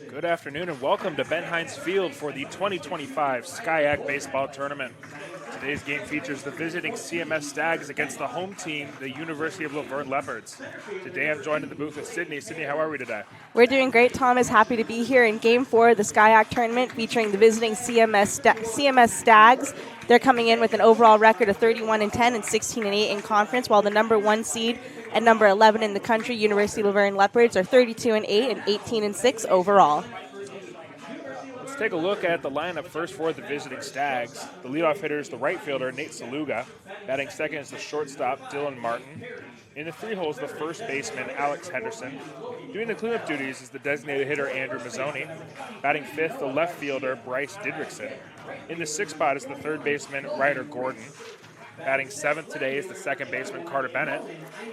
Good afternoon and welcome to Ben Hines Field for the 2025 SCIAC Baseball Tournament. Today's game features the visiting CMS Stags against the home team, the University of Laverne Leopards. Today I'm joined in the booth with Sydney. Sydney, how are we today? We're doing great, Thomas. Happy to be here in Game 4 of the SCIAC Tournament featuring the visiting CMS Stags. They're coming in with an overall record of 31-10 and 16-8 in conference, while the number 1 seed and number 11 in the country, University of Laverne Leopards, are 32-8 and 18-6 overall. Let's take a look at the lineup first for the visiting Stags. The leadoff hitter is the right fielder, Nate Saluga. Batting second is the shortstop, Dylan Martin. In the three holes, the first baseman, Alex Henderson. Doing the cleanup duties is the designated hitter, Andrew Mazzoni. Batting fifth, the left fielder, Bryce Didrikson. In the sixth spot is the third baseman, Ryder Gordon. Batting seventh today is the second baseman, Carter Bennett.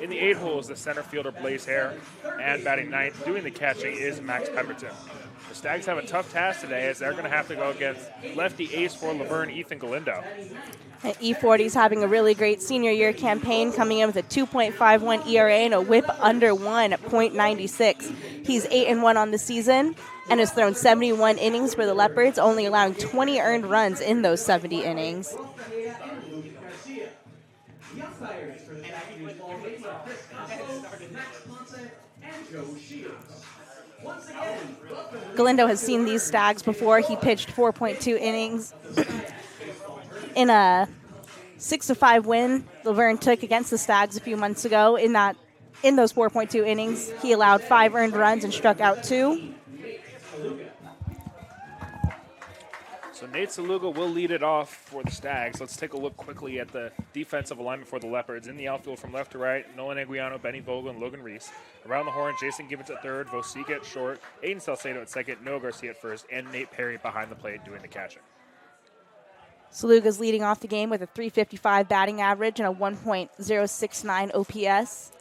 In the eighth hole is the center fielder, Blaze Hare. And batting ninth, doing the catching, is Max Pemberton. The Stags have a tough task today as they're going to have to go against lefty ace for Laverne, Ethan Galindo. And E40 is having a really great senior year campaign, coming in with a 2.51 ERA and a whip under 1 at .96. He's 8-1 on the season and has thrown 71 innings for the Leopards, only allowing 20 earned runs in those 70 innings. Galindo has seen these Stags before. He pitched 4.2 innings in a 6-5 win Laverne took against the Stags a few months ago. In those 4.2 innings, he allowed 5 earned runs and struck out 2. So Nate Saluga will lead it off for the Stags. Let's take a look quickly at the defensive alignment for the Leopards. In the outfield from left to right, Nolan Aguiano, Benny Vogel, and Logan Reese. Around the horn, Jason Gibbons at third, Vosiga at short, Aiden Salcedo at second, Noah Garcia at first, and Nate Perry behind the plate doing the catching. Saluga's leading off the game with a .355 batting average and a 1.069 OPS.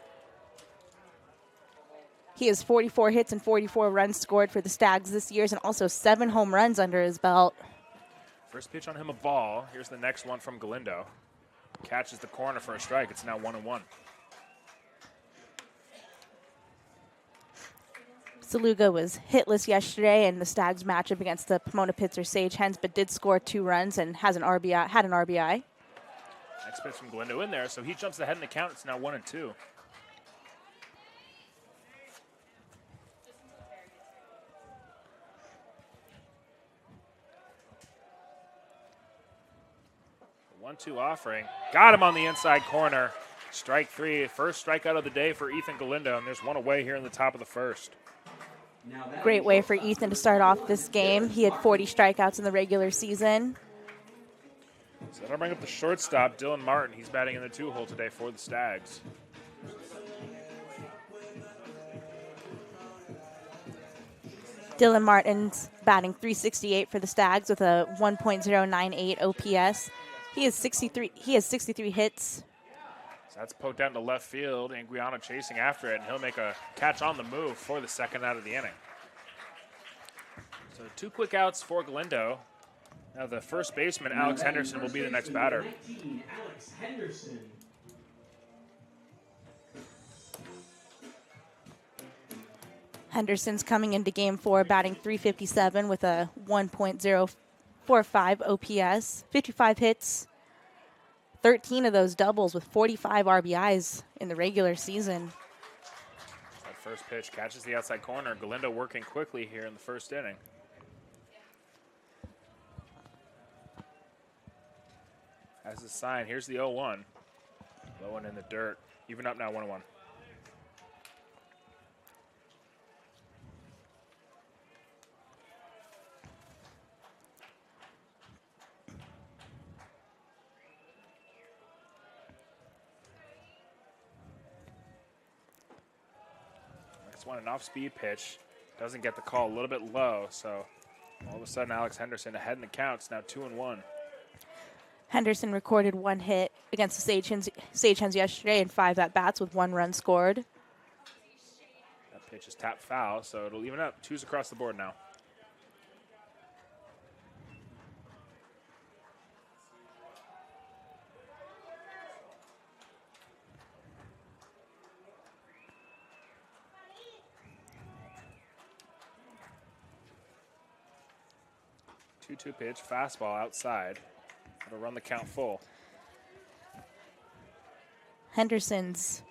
He has 44 hits and 44 runs scored for the Stags this year, and also 7 home runs under his belt. First pitch on him, a ball. Here's the next one from Galindo. Catches the corner for a strike. It's now 1-1. Saluga was hitless yesterday in the Stags matchup against the Pomona-Pitzer Sage Hens, but did score 2 runs and had an RBI. Next pitch from Galindo in there, so he jumps ahead in the count. It's now 1-2. The 1-2 offering. Got him on the inside corner. Strike 3. First strikeout of the day for Ethan Galindo, and there's one away here in the top of the first. Great way for Ethan to start off this game. He had 40 strikeouts in the regular season. So that'll bring up the shortstop, Dylan Martin. He's batting in the 2-hole today for the Stags. Dylan Martin's batting .368 for the Stags with a 1.098 OPS. He has 63 hits. So that's poked out into left field. Anguiano chasing after it, and he'll make a catch on the move for the second out of the inning. So 2 quick outs for Galindo. Now the first baseman, Alex Henderson, will be the next batter. Henderson's coming into Game 4 batting .357 with a 1.045 OPS, 55 hits, 13 of those doubles with 45 RBIs in the regular season. That first pitch catches the outside corner. Galindo working quickly here in the first inning. As a sign, here's the 0-1. Low one in the dirt. Even up now, 1-1. One, an off-speed pitch. Doesn't get the call, a little bit low, so all of a sudden Alex Henderson ahead in the counts, now 2-1. Henderson recorded 1 hit against the Sage Hens yesterday and 5 at-bats with 1 run scored. That pitch is tapped foul, so it'll even up. 2s across the board now. 2-2 pitch, fastball outside. It'll run the count full. Henderson's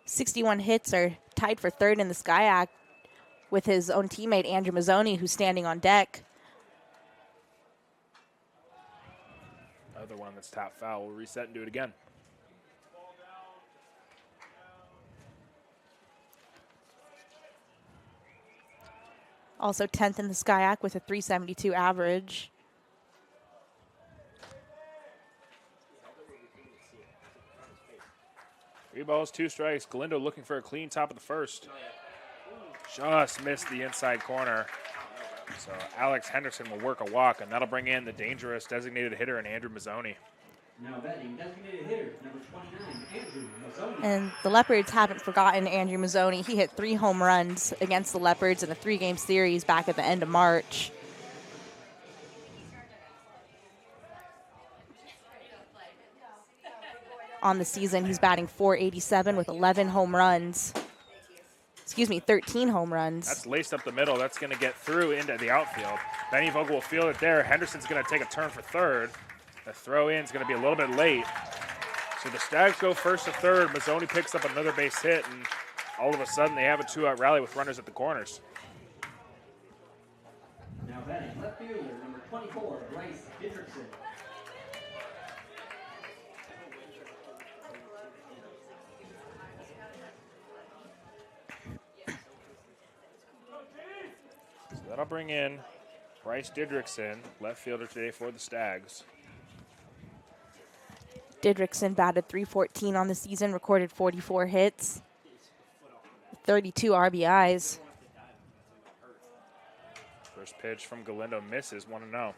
61 hits are tied for third in the SCIAC with his own teammate, Andrew Mazzoni, who's standing on deck. Another one that's top foul. We'll reset and do it again. Also 10th in the SCIAC with a 372 average. Three balls, 2 strikes. Galindo looking for a clean top of the first. Just missed the inside corner. So Alex Henderson will work a walk, and that'll bring in the dangerous designated hitter in Andrew Mazzoni. Now batting, designated hitter, number 29, Andrew Mazzoni. And the Leopards haven't forgotten Andrew Mazzoni. He hit 3 home runs against the Leopards in a 3-game series back at the end of March. On the season, he's batting .487 with 11 home runs. 13 home runs. That's laced up the middle. That's going to get through into the outfield. Benny Vogel will field it there. Henderson's going to take a turn for third. The throw in is going to be a little bit late. So the Stags go first to third. Mazzoni picks up another base hit, and all of a sudden they have a 2-out rally with runners at the corners. Now batting, left fielder, number 24, Bryce Dietrichson. So that'll bring in Bryce Didrikson, left fielder today for the Stags. Didrikson batted .314 on the season, recorded 44 hits, 32 RBIs. First pitch from Galindo misses, 1-0.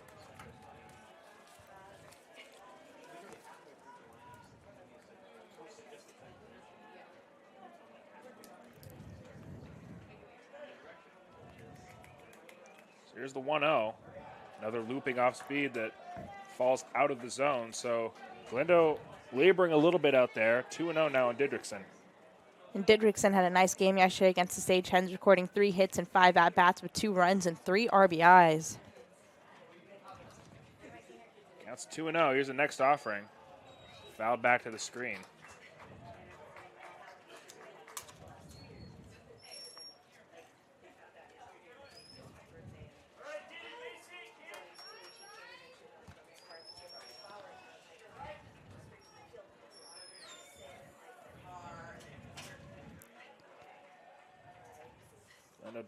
So here's the 1-0. Another looping off speed that falls out of the zone. So Galindo laboring a little bit out there. 2-0 now on Didrikson. And Didrikson had a nice game yesterday against the Sage Hens, recording 3 hits and 5 at-bats with 2 runs and 3 RBIs. Counts 2-0. Here's the next offering. Fouled back to the screen.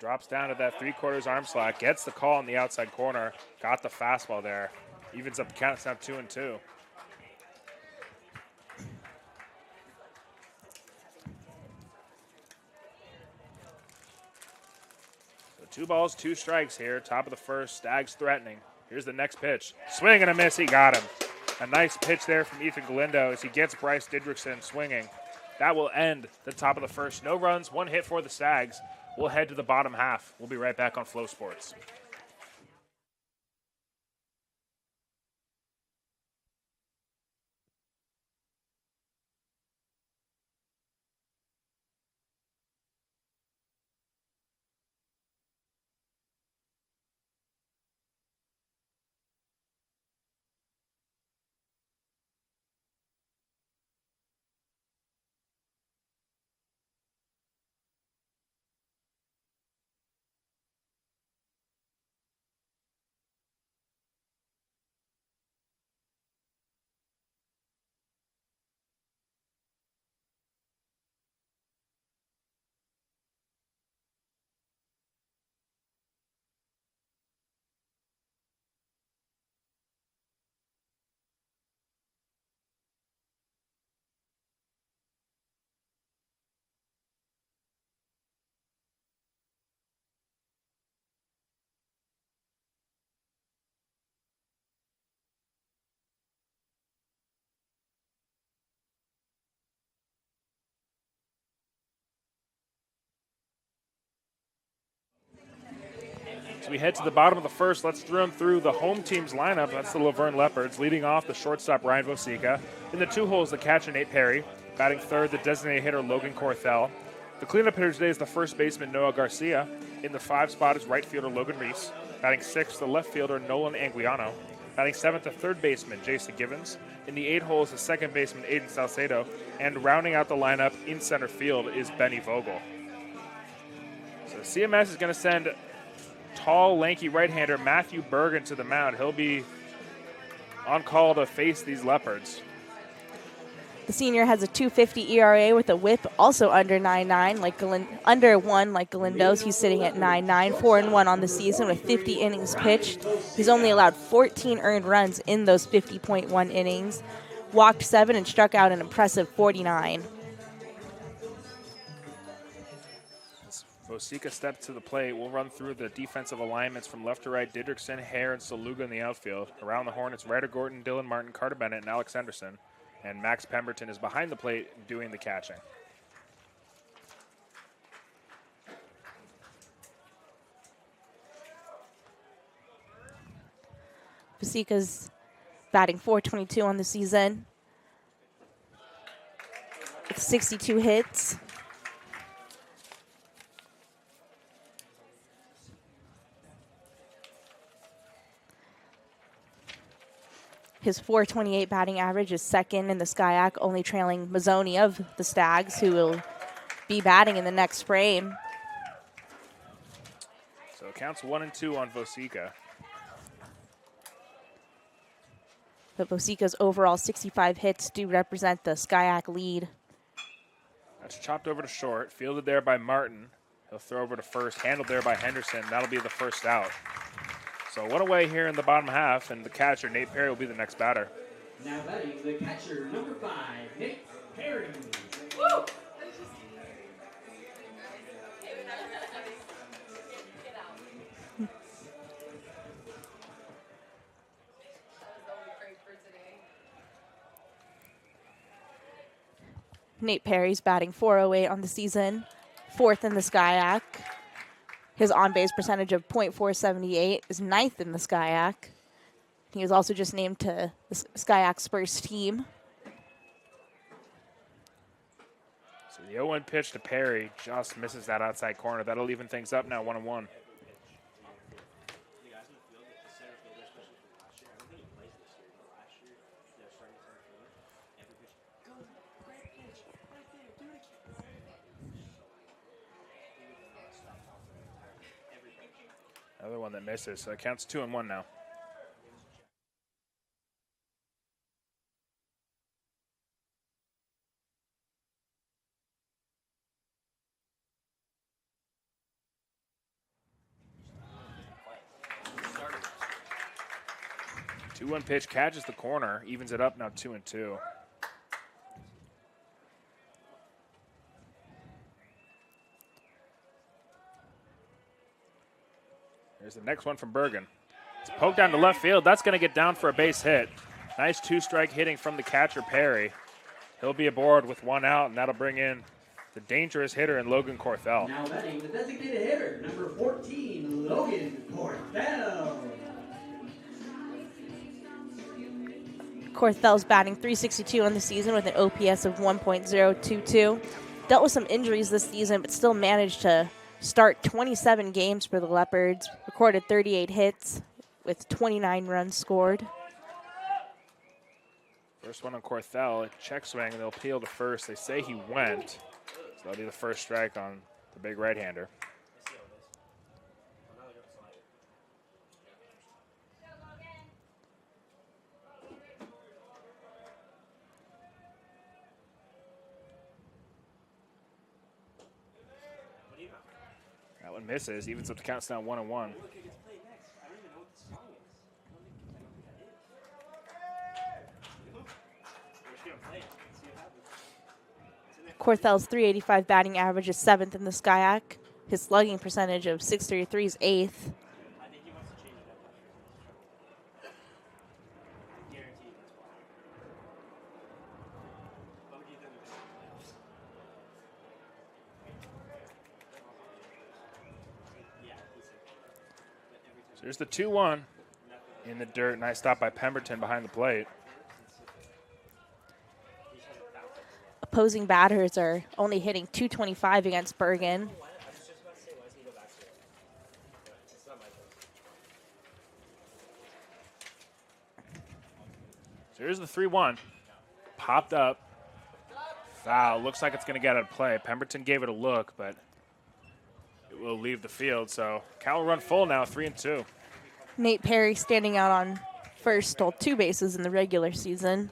Drops down to that 3/4 arm slot, gets the call in the outside corner, got the fastball there, evens up the count. It's now 2-2. So 2 balls, 2 strikes here. Top of the first, Stags threatening. Here's the next pitch. Swing and a miss, he got him. A nice pitch there from Ethan Galindo as he gets Bryce Didrikson swinging. That will end the top of the first. No runs, 1 hit for the Stags. We'll head to the bottom half. We'll be right back on Flow Sports. So we head to the bottom of the first. Let's run through the home team's lineup. That's the Laverne Leopards. Leading off, the shortstop, Ryan Vosica. In the 2 holes, the catcher, Nate Perry. Batting third, the designated hitter, Logan Corthell. The cleanup hitter today is the first baseman, Noah Garcia. In the 5 spot is right fielder, Logan Reese. Batting 6th, the left fielder Nolan Anguiano. Batting 7th, the third baseman Jason Givens. In the 8 hole is the second baseman Aiden Salcedo. And rounding out the lineup in center field is Benny Vogel. So CMS is going to send tall, lanky right-hander Matthew Bergen to the mound. He'll be on call to face these Leopards. The senior has a 2.50 ERA with a WHIP also under 9.9, under 1 like Galindo's. He's sitting at 9.9, 4-1 on the season with 50 innings pitched. He's only allowed 14 earned runs in those 50.1 innings, walked 7 and struck out an impressive 49. Vosika steps to the plate. We'll run through the defensive alignments from left to right. Didrikson, Hare, and Saluga in the outfield. Around the horn, it's Ryder Gordon, Dylan Martin, Carter Bennett, and Alex Henderson. And Max Pemberton is behind the plate doing the catching. Vosika's batting .422 on the season with 62 hits. His .428 batting average is second in the SCIAC, only trailing Mazzoni of the Stags, who will be batting in the next frame. So it counts 1-2 on Vosika. But Vosika's overall 65 hits do represent the SCIAC lead. That's chopped over to short, fielded there by Martin. He'll throw over to first, handled there by Henderson. That'll be the first out. So one away here in the bottom half, and the catcher, Nate Perry, will be the next batter. Now batting the catcher, number 5, Nate Perry. Woo! Nate Perry's batting .408 on the season, 4th in the SCIAC. His on-base percentage of .478 is 9th in the SCIAC. He was also just named to the SCIAC's first team. So the 0-1 pitch to Perry just misses that outside corner. That'll even things up now, 1-1. Another one that misses, so it counts 2-1 now. Two-one pitch catches the corner, evens it up now 2-2. Here's the next one from Bergen. It's poked down to left field. That's going to get down for a base hit. Nice two-strike hitting from the catcher, Perry. He'll be aboard with one out, and that'll bring in the dangerous hitter in Logan Corthell. Now batting the designated hitter, number 14, Logan Corthell. Corthell's batting .362 on the season with an OPS of 1.022. Dealt with some injuries this season, but still managed to start 27 games for the Leopards, recorded 38 hits with 29 runs scored. First one on Corthell, check swing, and they'll peel to first. They say he went, so that'll be the first strike on the big right-hander. That one misses, evens up the count now 1-1. Corthell's .385 batting average is 7th in the SCIAC. His slugging percentage of .633 is 8th. So here's the 2-1 in the dirt. Nice stop by Pemberton behind the plate. Opposing batters are only hitting .225 against Bergen. Here's the 3-1. Popped up. Foul. Looks like it's going to get out of play. Pemberton gave it a look, but it will leave the field. So Cal will run full now, 3-2. Nate Perry standing out on first, stole 2 bases in the regular season.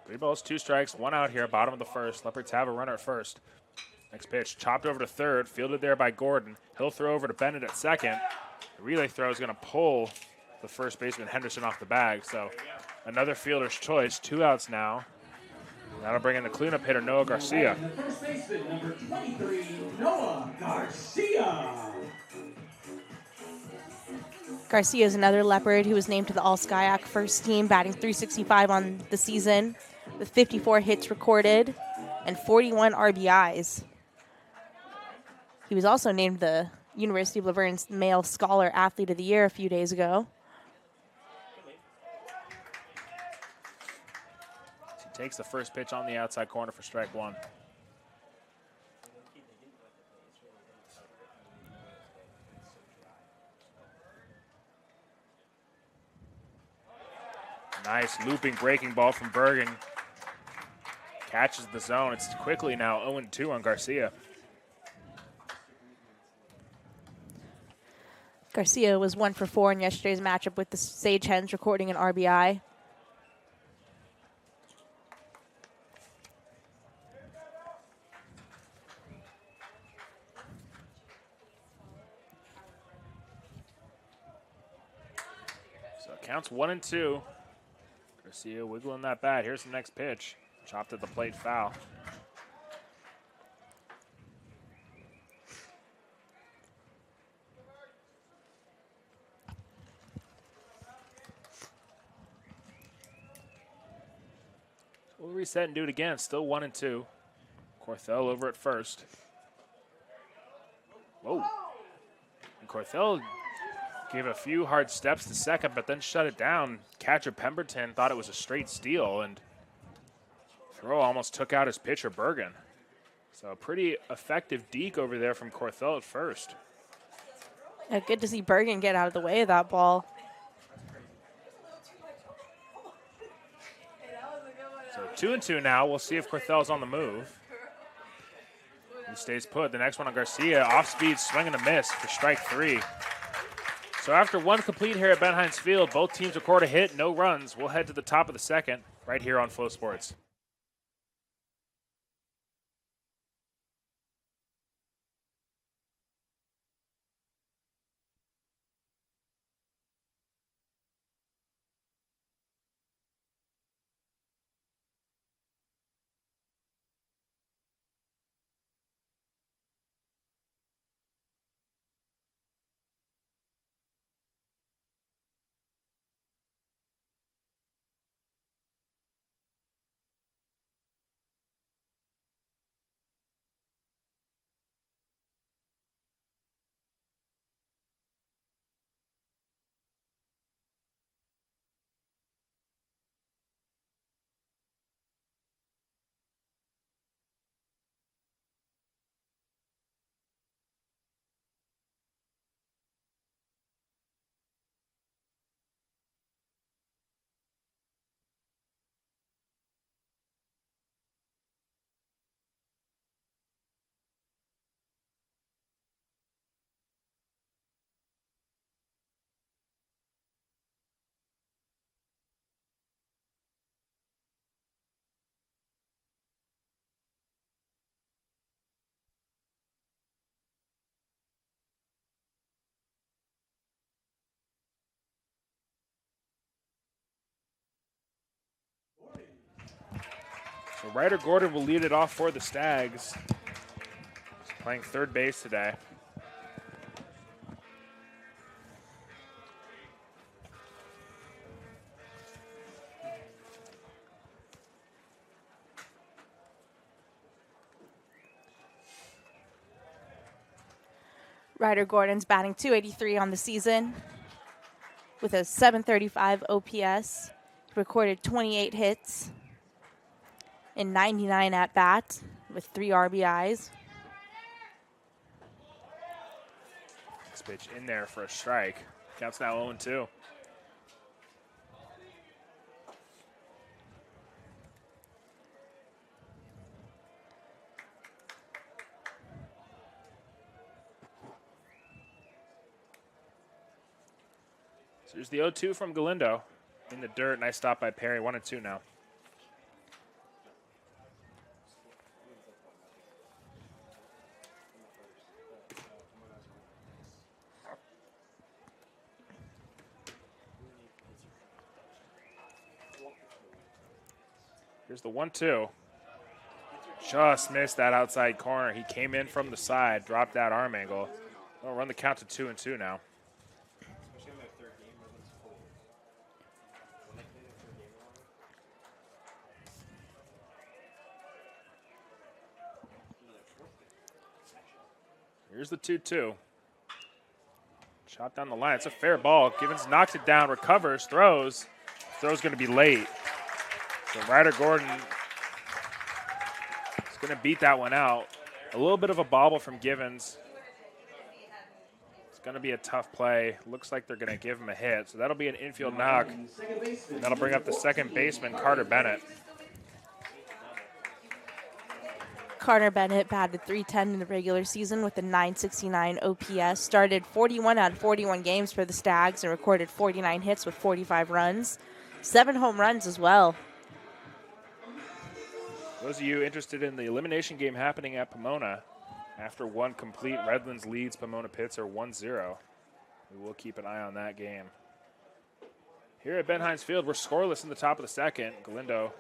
Three balls, 2 strikes, 1 out here, bottom of the first. Leopards have a runner at first. Next pitch, chopped over to third, fielded there by Gordon. He'll throw over to Bennett at second. The relay throw is going to pull the first baseman Henderson off the bag. So another fielder's choice, 2 outs now. That'll bring in the cleanup hitter, Noah Garcia. The first baseman, number 23, Noah Garcia. Garcia is another Leopard who was named to the All-SCIAC first team, batting .365 on the season, with 54 hits recorded and 41 RBIs. He was also named the University of Laverne's Male Scholar Athlete of the Year a few days ago. He takes the first pitch on the outside corner for strike 1. Nice looping breaking ball from Bergen. Catches the zone. It's quickly now 0-2 on Garcia. Garcia was 1 for 4 in yesterday's matchup with the Sage Hens, recording an RBI. So it counts 1-2. Garcia wiggling that bat. Here's the next pitch. Chopped at the plate, foul. We'll reset and do it again. Still 1-2. Corthell over at first. Whoa. And Corthell gave a few hard steps to second, but then shut it down. Catcher Pemberton thought it was a straight steal, and throw almost took out his pitcher, Bergen. So a pretty effective deke over there from Corthell at first. Yeah, good to see Bergen get out of the way of that ball. So 2-2 now. We'll see if Corthell's on the move. He stays put. The next one on Garcia. Off-speed swing and a miss for strike 3. So after one complete here at Ben Hines Field, both teams record a hit, no runs. We'll head to the top of the second right here on Flow Sports. So Ryder Gordon will lead it off for the Stags. He's playing third base today. Ryder Gordon's batting .283 on the season with a .735 OPS. He recorded 28 hits in 99 at-bats with 3 RBIs. Next pitch in there for a strike. Counts now 0-2. So here's the 0-2 from Galindo. In the dirt, nice stop by Perry. 1-2 now. Here's the 1-2. Just missed that outside corner. He came in from the side, dropped that arm angle. We'll run the count to 2-2 now. Here's the 2-2. Shot down the line. It's a fair ball. Givens knocks it down, recovers, throws. Throw's going to be late. So Ryder Gordon is going to beat that one out. A little bit of a bobble from Givens. It's going to be a tough play. Looks like they're going to give him a hit. So that'll be an infield knock. And that'll bring up the second baseman, Carter Bennett. Carter Bennett batted .310 in the regular season with a .969 OPS. Started 41 out of 41 games for the Stags and recorded 49 hits with 45 runs. 7 home runs as well. Those of you interested in the elimination game happening at Pomona, after one complete, Redlands leads Pomona Pitzer 1-0. We will keep an eye on that game. Here at Ben Hines Field, we're scoreless in the top of the second. Galindo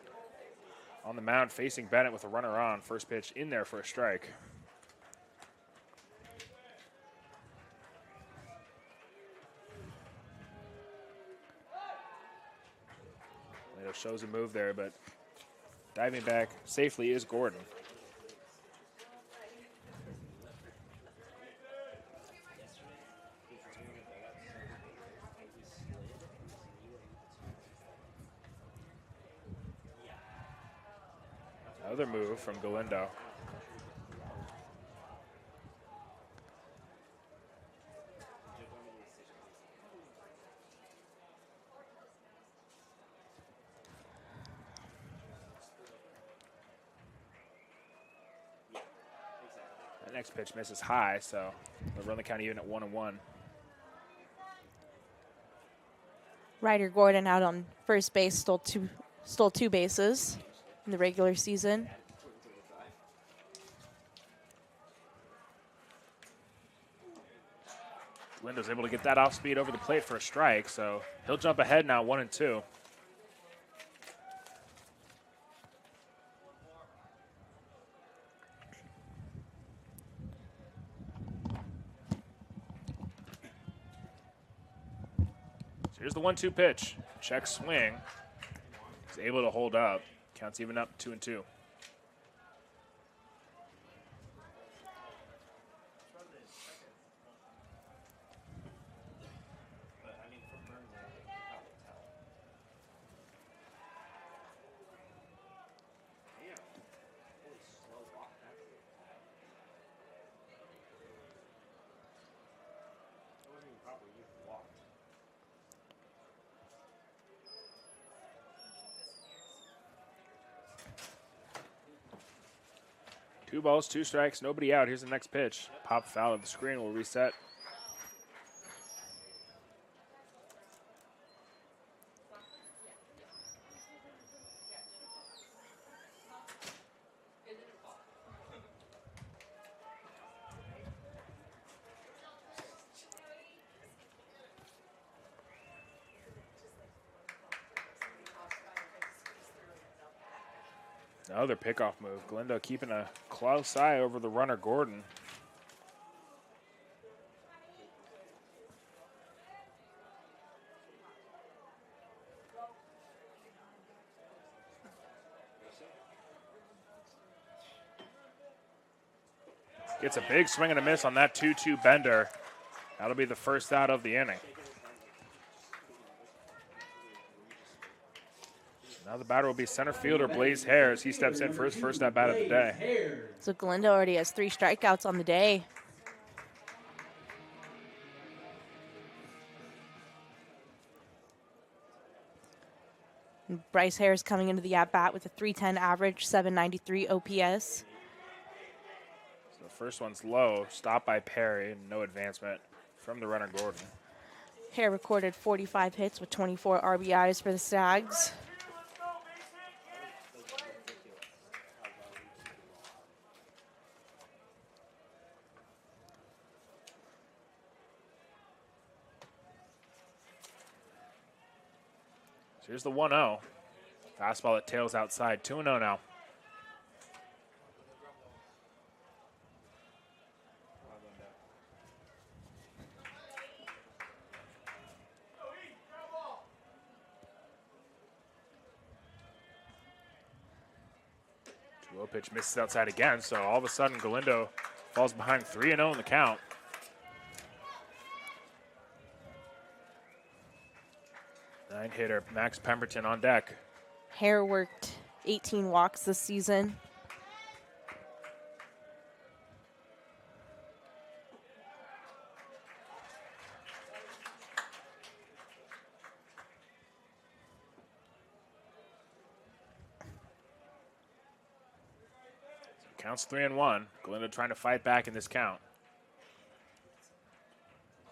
on the mound facing Bennett with a runner on. First pitch in there for a strike. Galindo shows a move there, but diving back safely is Gordon. Another move from Galindo. That next pitch misses high, so they'll run the count even at 1-1. Ryder Gordon out on first base, stole two bases in the regular season. Galindo's able to get that off speed over the plate for a strike, so he'll jump ahead now 1-2. So here's the 1-2 pitch. Check swing. He's able to hold up. Counts even up 2-2. Two balls, 2 strikes, nobody out. Here's the next pitch. Pop foul of the screen will reset. Another pickoff move. Galindo keeping a close eye over the runner, Gordon. Gets a big swing and a miss on that 2-2 bender. That'll be the first out of the inning. Now the batter will be center fielder Blaze Hare as he steps in for his first at bat of the day. So Galindo already has 3 strikeouts on the day. Bryce Harris coming into the at-bat with a 310 average, 793 OPS. So the first one's low, stopped by Perry, and no advancement from the runner Gordon. Hare recorded 45 hits with 24 RBIs for the Stags. So here's the 1-0. Fastball that tails outside, 2-0 now. Low pitch misses outside again, so all of a sudden Galindo falls behind 3-0 in the count. Nine hitter Max Pemberton on deck. Hare worked 18 walks this season. Counts 3-1. Galindo trying to fight back in this count.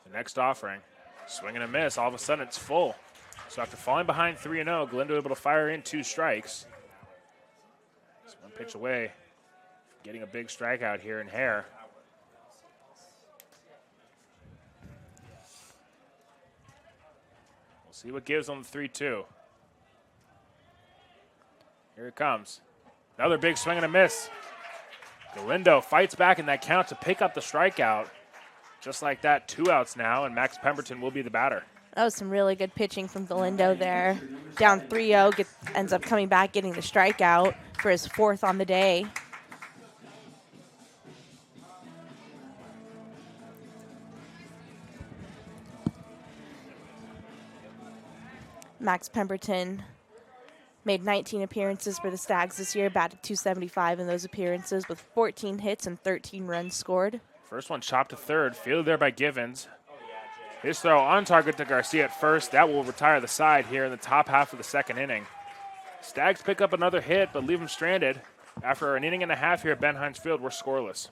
The next offering, swing and a miss. All of a sudden it's full. So after falling behind 3-0, Galindo able to fire in 2 strikes. It's one pitch away from getting a big strikeout here in Hare. We'll see what gives on the 3-2. Here it comes. Another big swing and a miss. Galindo fights back in that count to pick up the strikeout. Just like that, 2 outs now, and Max Pemberton will be the batter. That was some really good pitching from Galindo there. Down 3-0, ends up coming back, getting the strikeout for his 4th on the day. Max Pemberton made 19 appearances for the Stags this year, batted .275 in those appearances with 14 hits and 13 runs scored. First one chopped to third, fielded there by Givens. His throw on target to Garcia at first. That will retire the side here in the top half of the 2nd inning. Stags pick up another hit, but leave him stranded. After an inning and a half here at Ben Hines Field, we're scoreless.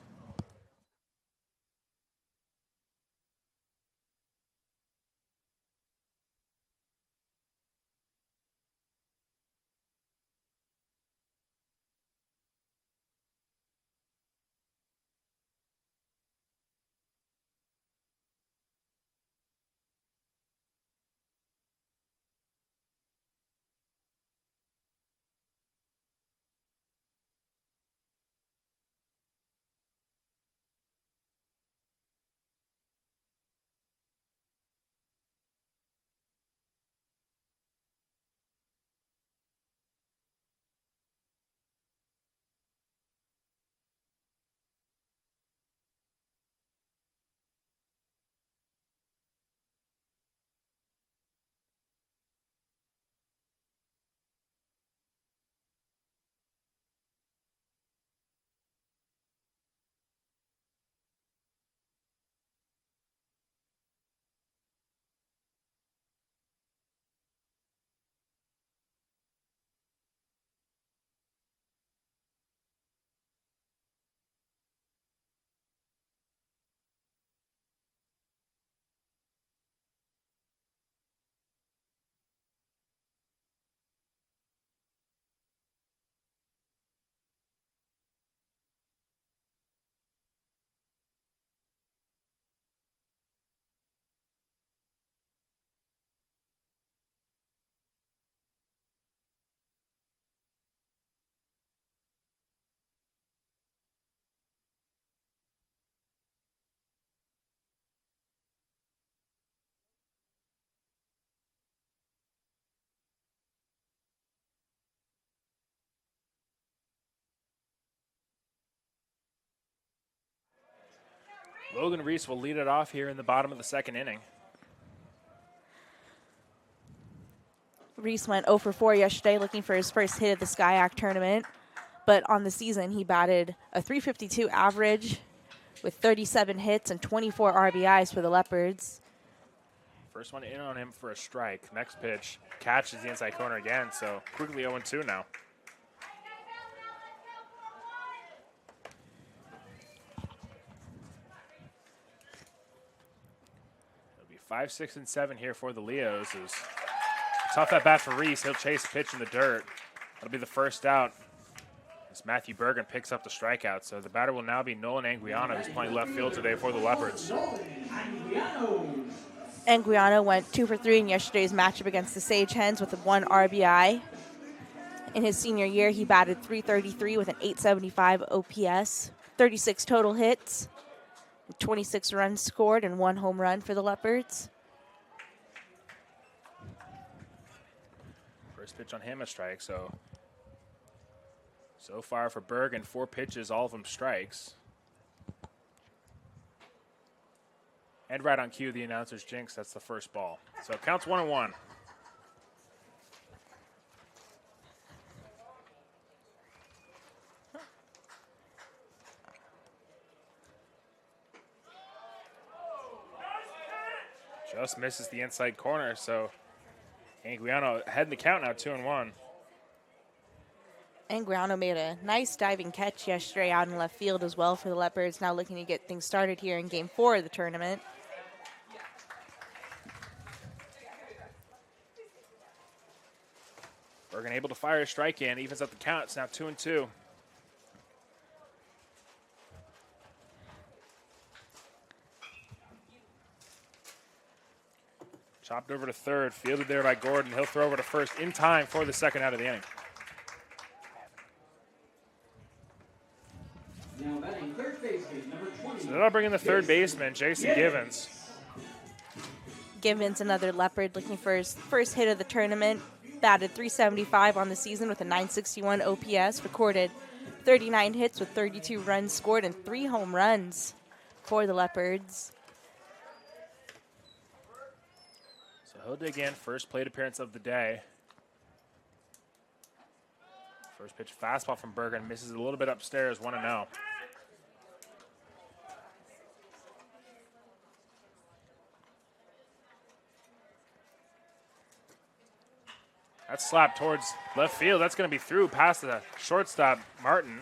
Logan Reese will lead it off here in the bottom of the 2nd inning. Reese went 0 for 4 yesterday, looking for his first hit at the SCIAC tournament. But on the season, he batted a .352 average with 37 hits and 24 RBIs for the Leopards. First one in on him for a strike. Next pitch catches the inside corner again, so quickly 0-2 now. It'll be 5, 6, and 7 here for the Leos. It was tough at bat for Reese. He'll chase a pitch in the dirt. That'll be the first out. As Matthew Bergen picks up the strikeout. So the batter will now be Nolan Anguiano, who's playing left field today for the Leopards. Anguiano went 2 for 3 in yesterday's matchup against the Sage Hens with 1 RBI. In his senior year, he batted .333 with an .875 OPS, 36 total hits, 26 runs scored, and 1 home run for the Leopards. First pitch on him, a strike. So far for Bergen, 4 pitches, all of them strikes. And right on cue, the announcer's jinx, that's the first ball. So it counts 1-1. Just misses the inside corner, so Anguiano ahead in the count now, 2-1. Anguiano made a nice diving catch yesterday out in left field as well for the Leopards, now looking to get things started here in Game 4 of the tournament. Bergen able to fire a strike in, evens up the count. It's now 2-2. Chopped over to third, fielded there by Gordon. He'll throw over to first in time for the second out of the inning. Now batting third baseman, number 20. So that'll bring in the third baseman, Jason Givens. Givens, another Leopard, looking for his first hit of the tournament. Batted .375 on the season with a .961 OPS. Recorded 39 hits with 32 runs scored and 3 home runs for the Leopards. So he'll dig in, first plate appearance of the day. First pitch fastball from Bergen, misses a little bit upstairs, 1-0. That's slapped towards left field. That's going to be through past the shortstop, Martin.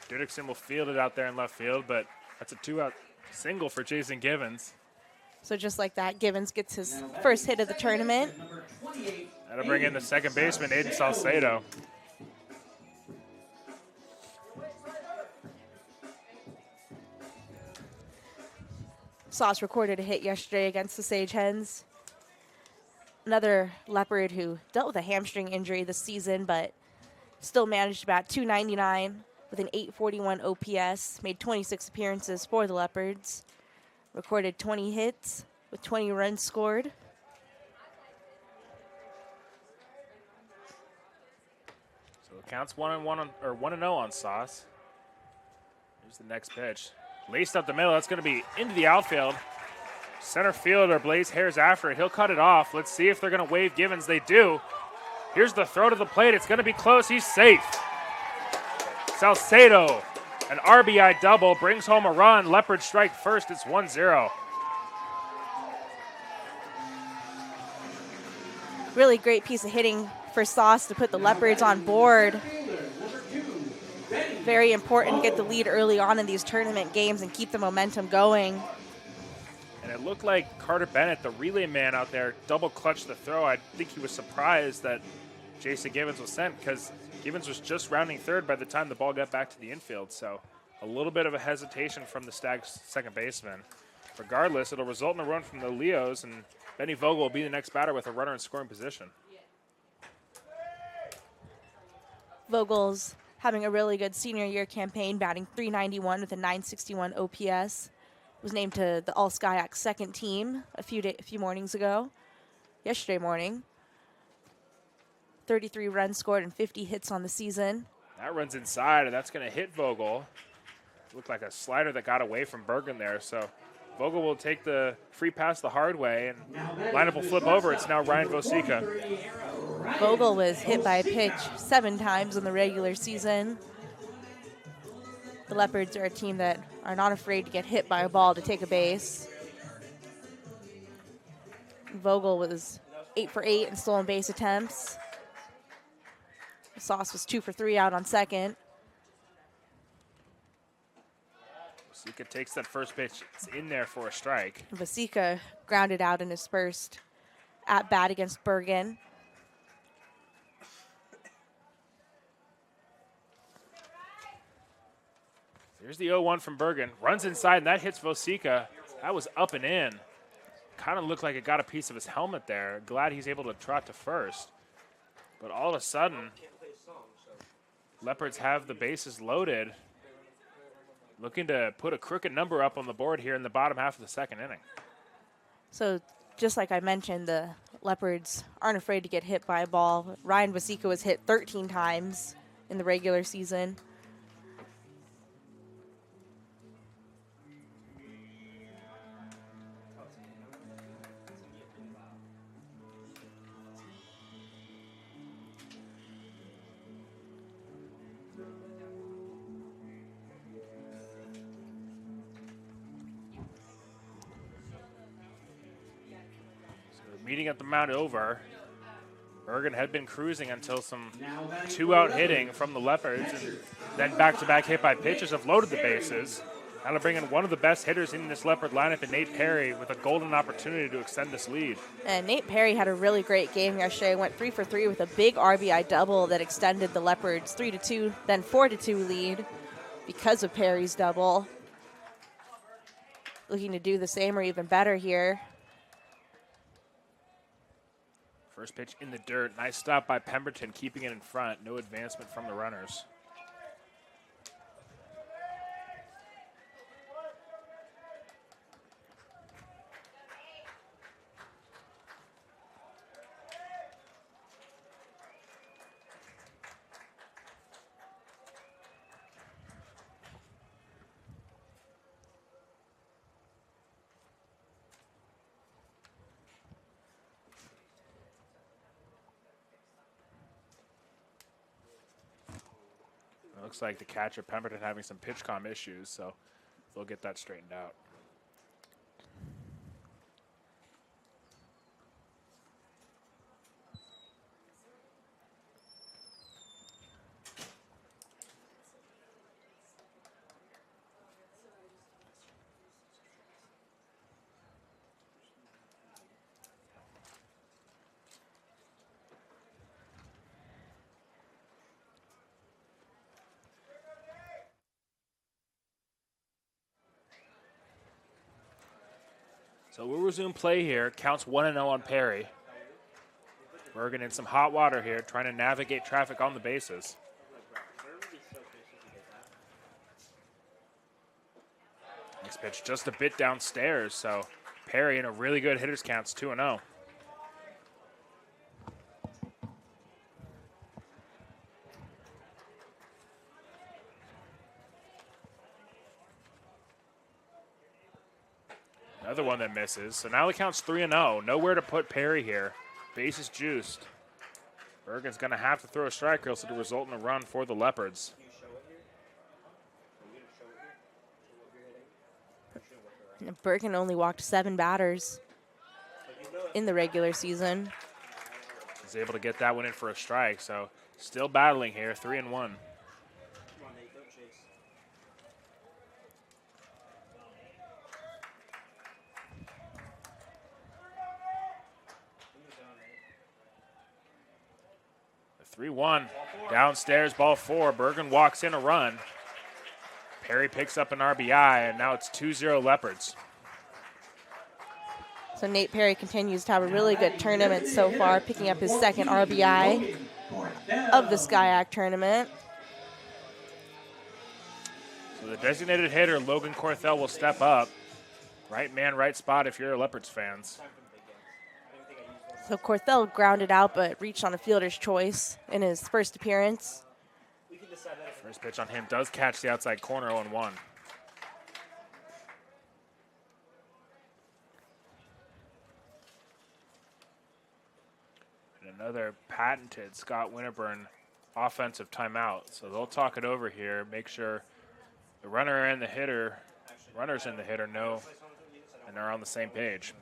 Dudikson will field it out there in left field, but that's a 2-out single for Jason Givens. So just like that, Givens gets his first hit of the tournament. That'll bring in the second baseman, Aiden Salcedo. Sauce recorded a hit yesterday against the Sage Hens. Another Leopard who dealt with a hamstring injury this season, but still managed to bat .299 with an .841 OPS, made 26 appearances for the Leopards, recorded 20 hits with 20 runs scored. So it counts 1-1 or 1-0 on Sauce. Here's the next pitch. Laced up the middle, that's going to be into the outfield. Center fielder Blaze Hare's after it. He'll cut it off. Let's see if they're going to wave Givens. They do. Here's the throw to the plate. It's going to be close. He's safe. Salcedo, an RBI double, brings home a run. Leopard strike first. It's 1-0. Really great piece of hitting for Sauce to put the Leopards on board. Very important to get the lead early on in these tournament games and keep the momentum going. And it looked like Carter Bennett, the relay man out there, double clutched the throw. I think he was surprised that Jason Givens was sent because Givens was just rounding third by the time the ball got back to the infield. So a little bit of a hesitation from the Stags' second baseman. Regardless, it'll result in a run from the Leos, and Benny Vogel will be the next batter with a runner in scoring position. Vogel's having a really good senior year campaign, batting .391 with a .961 OPS. Was named to the All-SCIAC second team a few mornings ago, yesterday morning. 33 runs scored and 50 hits on the season. That runs inside, and that's going to hit Vogel. Looked like a slider that got away from Bergen there. So Vogel will take the free pass the hard way, and lineup will flip over. It's now Ryan Vosica. Vogel was hit by a pitch 7 times in the regular season. The Leopards are a team that are not afraid to get hit by a ball to take a base. Vogel was 8 for 8 in stolen base attempts. Sauce was 2 for 3 out on second. Vasika takes that first pitch. It's in there for a strike. Vasika grounded out in his first at bat against Bergen. Here's the 0-1 from Bergen. Runs inside, and that hits Vasika. That was up and in. Kind of looked like it got a piece of his helmet there. Glad he's able to trot to first. But all of a sudden, Leopards have the bases loaded. Looking to put a crooked number up on the board here in the bottom half of the second inning. So just like I mentioned, the Leopards aren't afraid to get hit by a ball. Ryan Vasika was hit 13 times in the regular season. Meeting at the mound over. Bergen had been cruising until some two-out hitting from the Leopards, and then back-to-back hit by pitches have loaded the bases. Now to bring in one of the best hitters in this Leopard lineup in Nate Perry with a golden opportunity to extend this lead. And Nate Perry had a really great game yesterday. Went 3 for 3 with a big RBI double that extended the Leopards 3-2, then 4-2 lead because of Perry's double. Looking to do the same or even better here. First pitch in the dirt. Nice stop by Pemberton, keeping it in front. No advancement from the runners. Looks like the catcher, Pemberton, having some pitch comm issues, so they'll get that straightened out. So we'll resume play here. Counts 1-0 on Perry. Bergen in some hot water here, trying to navigate traffic on the bases. Next pitch just a bit downstairs, so Perry in a really good hitter's counts, 2-0. Another one that misses. So now the count's 3-0. Nowhere to put Perry here. Base is juiced. Bergen's going to have to throw a strike or else it'll result in a run for the Leopards. Bergen only walked 7 batters in the regular season. He's able to get that one in for a strike, so still battling here, 3-1. The 3-1, downstairs, ball 4. Bergen walks in a run. Perry picks up an RBI, and now it's 2-0 Leopards. So Nate Perry continues to have a really good tournament so far, picking up his second RBI of the SCIAC tournament. So the designated hitter, Logan Corthell, will step up. Right man, right spot if you're a Leopards fans. So Corthell grounded out but reached on a fielder's choice in his first appearance. First pitch on him does catch the outside corner, 0-1. And another patented Scott Winterburn offensive timeout. So they'll talk it over here, make sure the runner and the hitter, runners and the hitter know and are on the same page.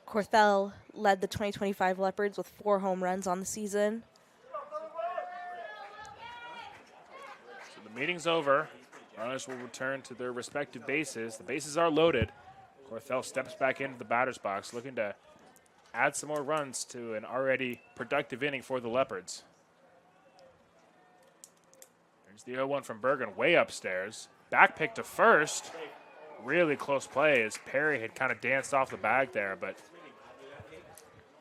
Corthell led the 2025 Leopards with 4 home runs on the season. So the meeting's over. Runners will return to their respective bases. The bases are loaded. Corthell steps back into the batter's box, looking to add some more runs to an already productive inning for the Leopards. There's the 0-1 from Bergen, way upstairs. Back pick to first. Really close play as Perry had kind of danced off the bag there, but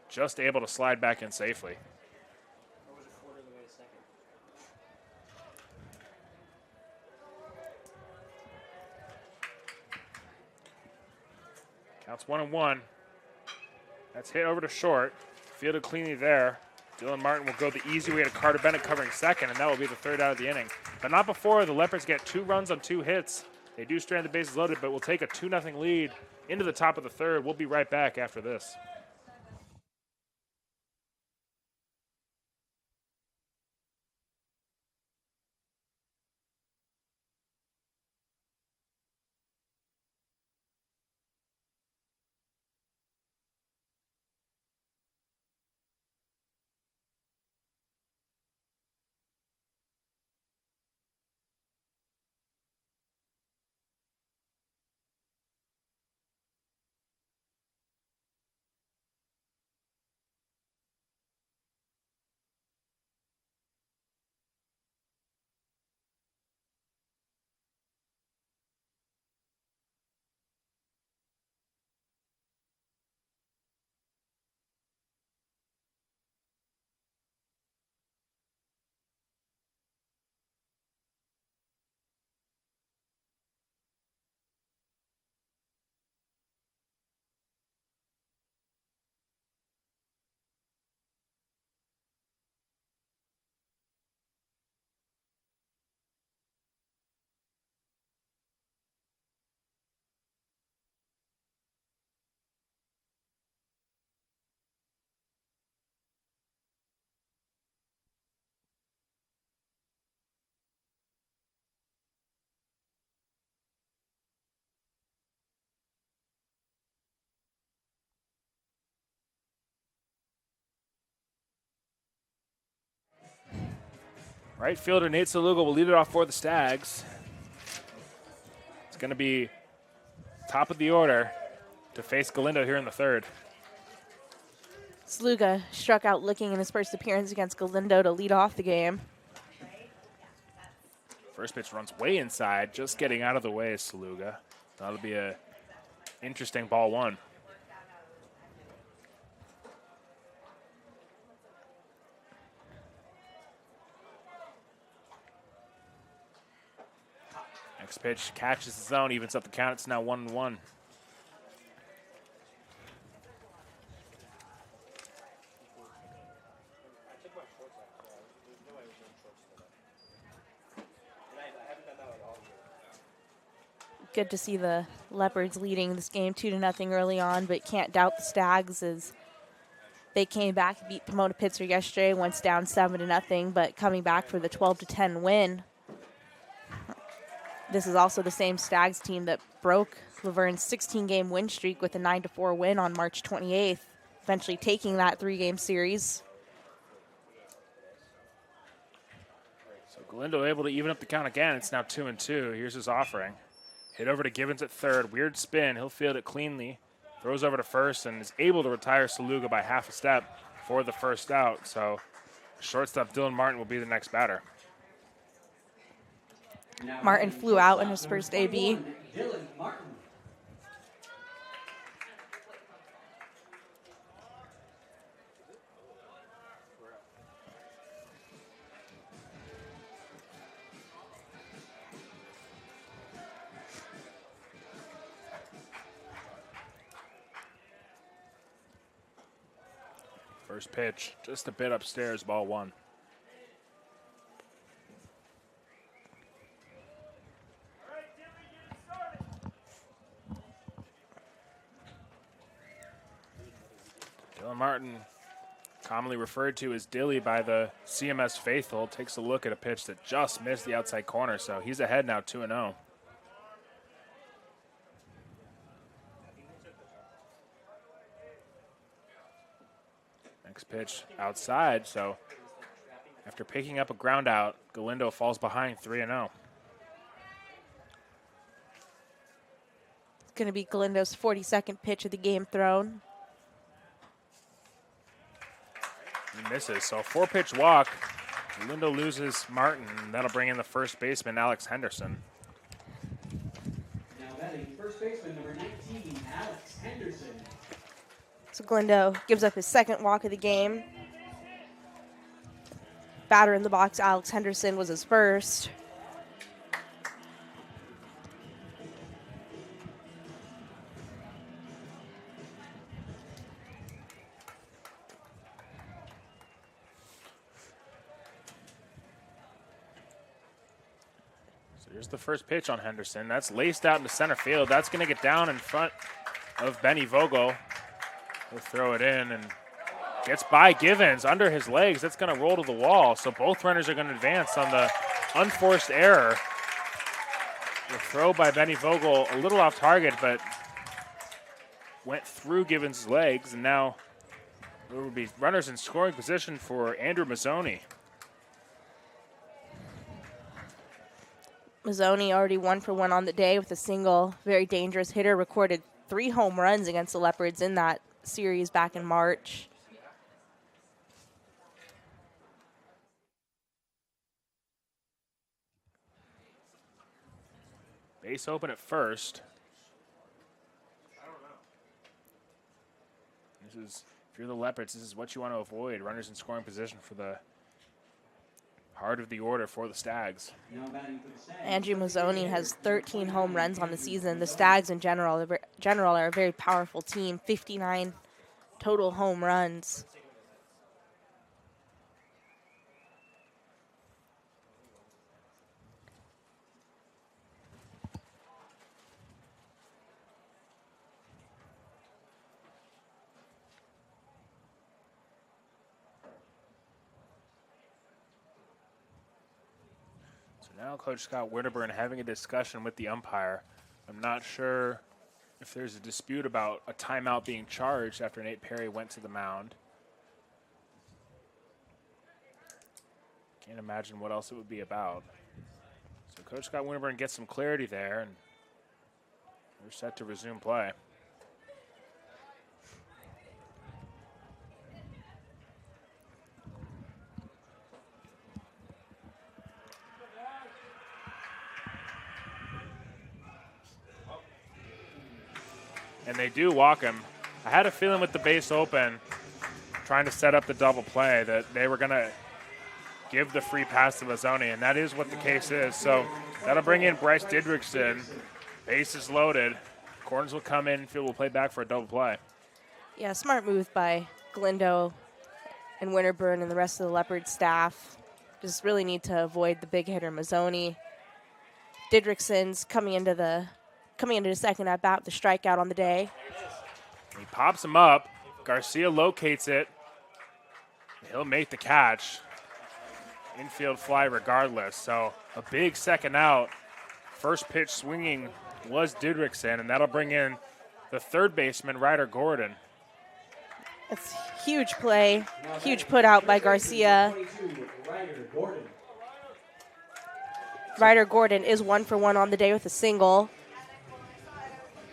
just able to slide back in safely. Counts 1-1. That's hit over to short. Fielded cleanly there. Dylan Martin will go the easy way to Carter Bennett covering second, and that will be the 3rd out of the inning. But not before the Leopards get 2 runs on 2 hits. They do strand the bases loaded, but will take a 2-0 lead into the top of the 3rd. We'll be right back after this. Right fielder Nate Saluga will lead it off for the Stags. It's going to be top of the order to face Galindo here in the 3rd. Sluga struck out looking in his first appearance against Galindo to lead off the game. First pitch runs way inside, just getting out of the way is Saluga. That'll be a interesting ball 1. Next pitch catches the zone, evens up the count. It's now 1-1. Good to see the Leopards leading this game 2-0 early on, but can't doubt the Stags as they came back and beat Pomona Pitzer yesterday, once down 7-0, but coming back for the 12-10 win. This is also the same Stags team that broke Laverne's 16-game win streak with a 9-4 win on March 28th, eventually taking that 3-game series. So Galindo able to even up the count again. It's now 2-2. Here's his offering. Hit over to Givens at 3rd. Weird spin. He'll field it cleanly. Throws over to 1st and is able to retire Saluga by half a step for the 1st out. So shortstop Dylan Martin will be the next batter. Martin flew out in his first AB. Dylan Martin. First pitch, just a bit upstairs, ball 1. Dylan Martin, commonly referred to as Dilly by the CMS faithful, takes a look at a pitch that just missed the outside corner, so he's ahead now 2-0. Next pitch outside, so after picking up a ground out, Galindo falls behind 3-0. It's going to be Galindo's 42nd pitch of the game thrown. He misses, so a 4-pitch walk. Galindo loses Martin, and that'll bring in the first baseman, Alex Henderson. Now batting first baseman number 19, Alex Henderson. So Galindo gives up his second walk of the game. Batter in the box, Alex Henderson, was his first. So here's the first pitch on Henderson. That's laced out into center field. That's going to get down in front of Benny Vogel. He'll throw it in and gets by Givens under his legs. That's going to roll to the wall. So both runners are going to advance on the unforced error. The throw by Benny Vogel a little off target, but went through Givens' legs. And now there will be runners in scoring position for Andrew Mazzoni. Mazzoni already 1-for-1 on the day with a single. Very dangerous hitter. Recorded 3 home runs against the Leopards in that series back in March. Base open at first. This is, if you're the Leopards, this is what you want to avoid. Runners in scoring position for the heart of the order for the Stags. Andrew Mazzoni has 13 home runs on the season. The Stags in general are a very powerful team. 59 total home runs. Now Coach Scott Winterburn having a discussion with the umpire. I'm not sure if there's a dispute about a timeout being charged after Nate Perry went to the mound. Can't imagine what else it would be about. So Coach Scott Winterburn gets some clarity there, and we're set to resume play. And they do walk him. I had a feeling with the base open, trying to set up the double play, that they were going to give the free pass to Mazzoni, and that is what the case is. So that'll bring in Bryce Didrikson. Base is loaded. Corners will come in, field will play back for a double play. Yeah, smart move by Galindo and Winterburn and the rest of the Leopard staff. Just really need to avoid the big hitter Mazzoni. Didrikson's coming into the second at bat with the strikeout on the day. He pops him up. Garcia locates it. He'll make the catch. Infield fly regardless. So a big second out. First pitch swinging was Didrikson, and that'll bring in the third baseman, Ryder Gordon. That's huge play. Huge put out by Garcia. Ryder Gordon is 1-for-1 on the day with a single.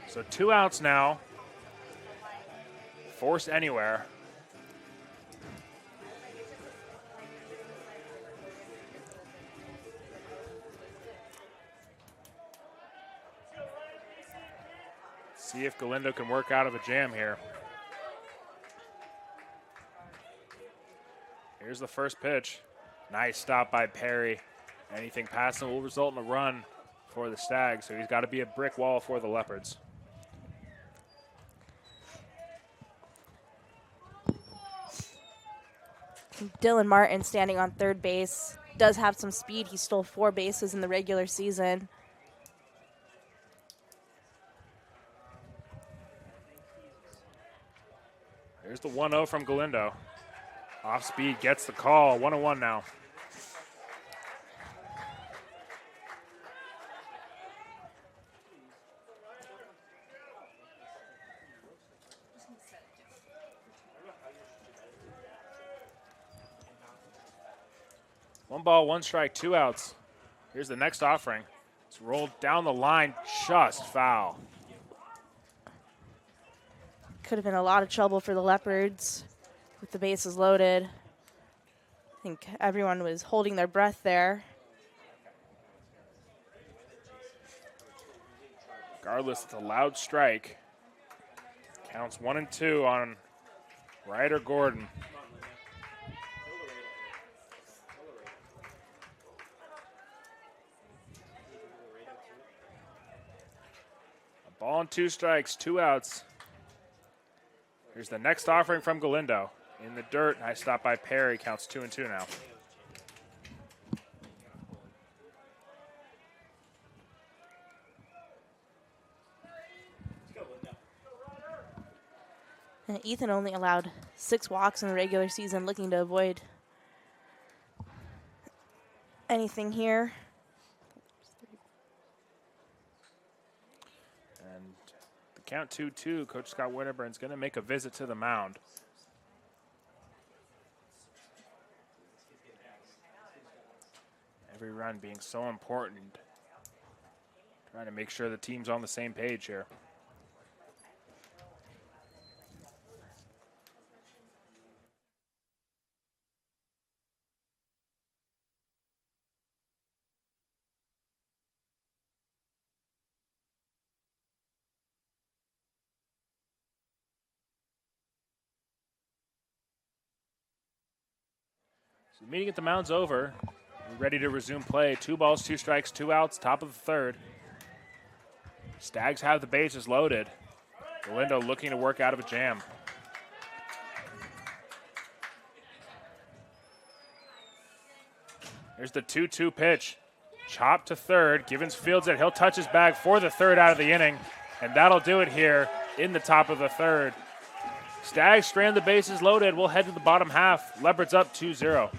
So 2 outs now. Force anywhere. See if Galindo can work out of a jam here. Here's the first pitch. Nice stop by Perry. Anything past him will result in a run for the Stags, so he's got to be a brick wall for the Leopards. Dylan Martin standing on third base. Does have some speed. He stole 4 bases in the regular season. There's the 1-0 from Galindo. Off speed gets the call. 1-1 now. One ball, one strike, 2 outs. Here's the next offering. It's rolled down the line, just foul. Could have been a lot of trouble for the Leopards with the bases loaded. I think everyone was holding their breath there. Regardless, it's a loud strike. Counts 1-2 on Ryder Gordon. A ball and 2 strikes, 2 outs. Here's the next offering from Galindo. In the dirt, nice stop by Perry, counts 2-2 now. And Ethan only allowed 6 walks in the regular season, looking to avoid anything here. And the count 2-2, Coach Scott Winterburn's going to make a visit to the mound. Every run being so important. Trying to make sure the team's on the same page here. So the meeting at the mound's over. We're ready to resume play. 2 balls, 2 strikes, 2 outs, top of the third. Stags have the bases loaded. Galindo looking to work out of a jam. Here's the 2-2 pitch. Chop to third. Givens fields it. He'll touch his bag for the third out of the inning. And that'll do it here in the top of the third. Stags strand the bases loaded. We'll head to the bottom half. Leopards up 2-0.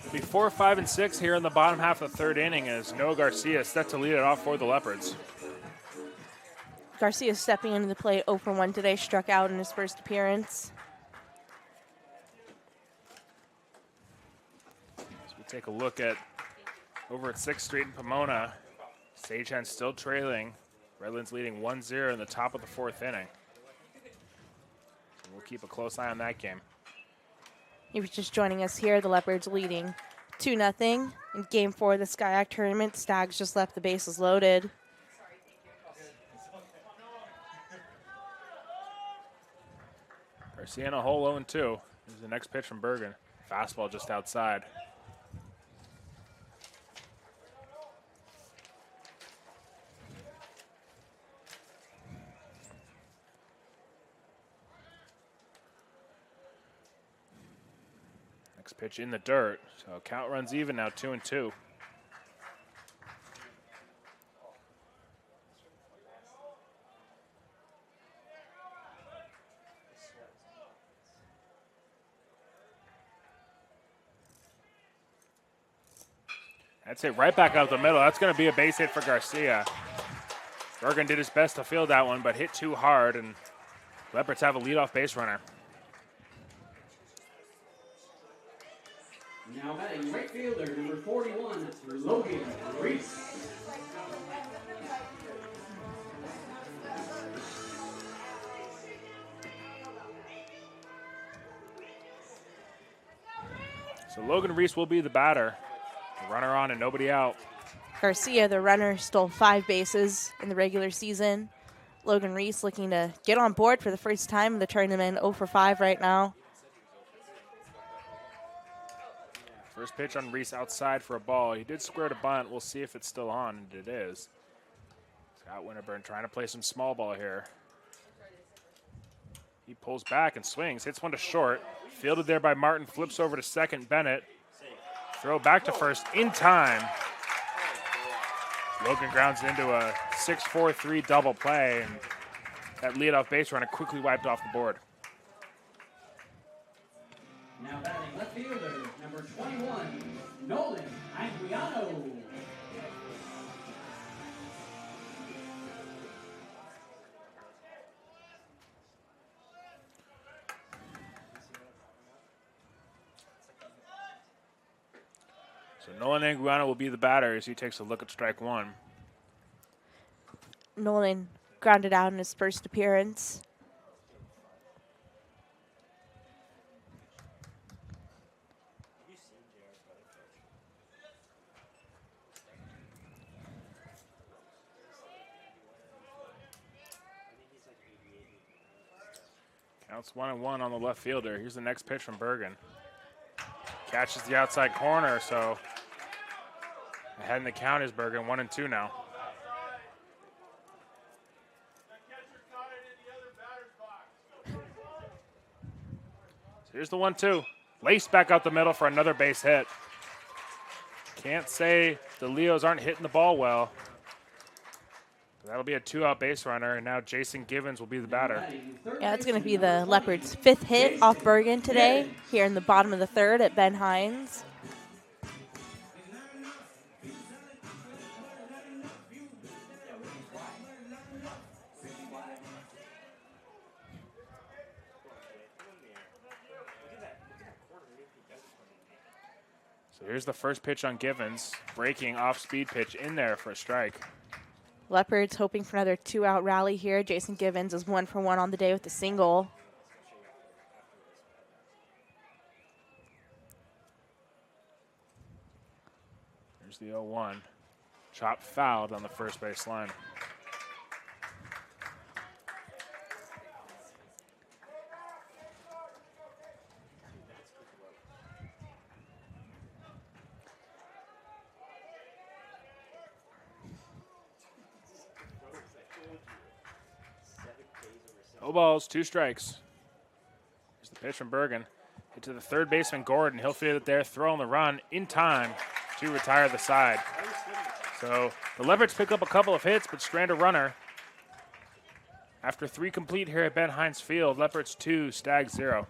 It'll be 4, 5, and 6 here in the bottom half of the third inning as Noah Garcia is set to lead it off for the Leopards. Garcia stepping into the plate 0 for 1 today, struck out in his first appearance. As we take a look at over at 6th Street in Pomona, Sagehen still trailing. Redlands leading 1-0 in the top of the 4th inning. We'll keep a close eye on that game. He was just joining us here. The Leopards leading 2-0 in Game 4 of the SCIAC tournament. Stags just left the bases loaded. Garcia in a hole 0-2. Here's the next pitch from Bergen. Fastball just outside. Next pitch in the dirt. So count runs even now, 2-2. That's it right back out the middle. That's going to be a base hit for Garcia. Bergen did his best to field that one, but hit too hard, and Leopards have a leadoff base runner. Now batting right fielder, number 41, Logan Reese. So Logan Reese will be the batter. The runner on and nobody out. Garcia, the runner, stole 5 bases in the regular season. Logan Reese looking to get on board for the first time in the tournament, 0 for 5 right now. First pitch on Reese outside for a ball. He did square to bunt. We'll see if it's still on, and it is. Scott Winterburn trying to play some small ball here. He pulls back and swings, hits one to short. Fielded there by Martin, flips over to second, Bennett. Throw back to first in time. Logan grounds into a 6-4-3 double play, and that leadoff base runner quickly wiped off the board. Now batting left fielder, number 21, Nolan Anguiano. So Nolan Anguiano will be the batter as he takes a look at strike one. Nolan grounded out in his first appearance. Counts 1-1 on the left fielder. Here's the next pitch from Bergen. Catches the outside corner, so ahead in the count is Bergen, 1-2 now. So here's the 1-2. Laced back out the middle for another base hit. Can't say the Leos aren't hitting the ball well. That'll be a 2-out base runner, and now Jason Givens will be the batter. Yeah, it's going to be the Leopards' 5th hit off Bergen today, here in the bottom of the 3rd at Ben Hines. So here's the first pitch on Givens, breaking off-speed pitch in there for a strike. Leopards hoping for another 2-out rally here. Jason Givens is 1 for 1 on the day with a single. Here's the 0-1. Chop fouled on the first base line. No balls, 2 strikes. Here's the pitch from Bergen. Hit to the third baseman, Gordon. He'll field it there, throwing the run in time to retire the side. So the Leopards pick up a couple of hits, but strand a runner. After 3 complete here at Ben Hines Field, Leopards 2, Stags 0.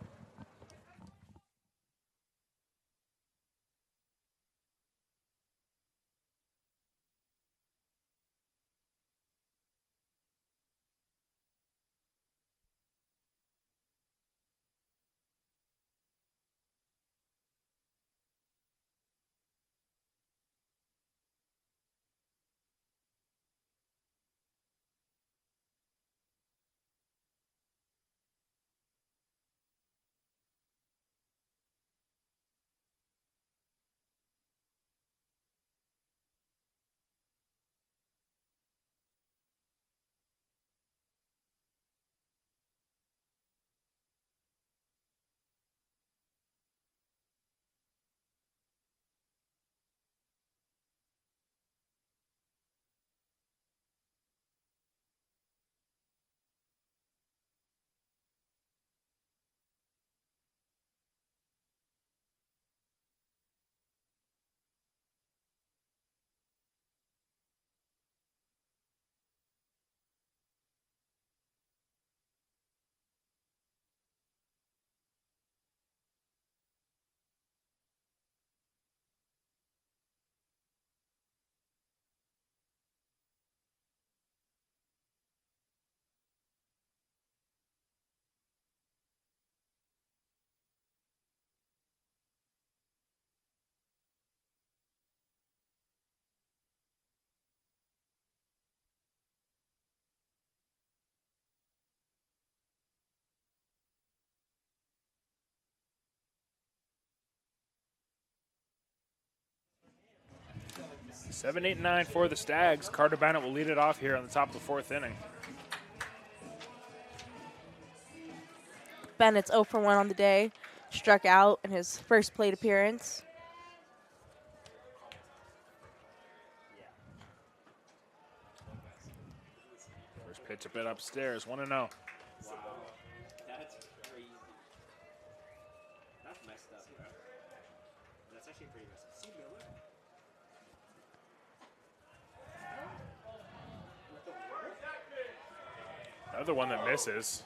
7, 8, 9 for the Stags. Carter Bennett will lead it off here on the top of the 4th inning. Bennett's 0 for 1 on the day. Struck out in his first plate appearance. First pitch a bit upstairs, 1-0. Wow, that's crazy. That's messed up, bro. That's actually pretty messed up. See Miller? With the work? Another one that misses.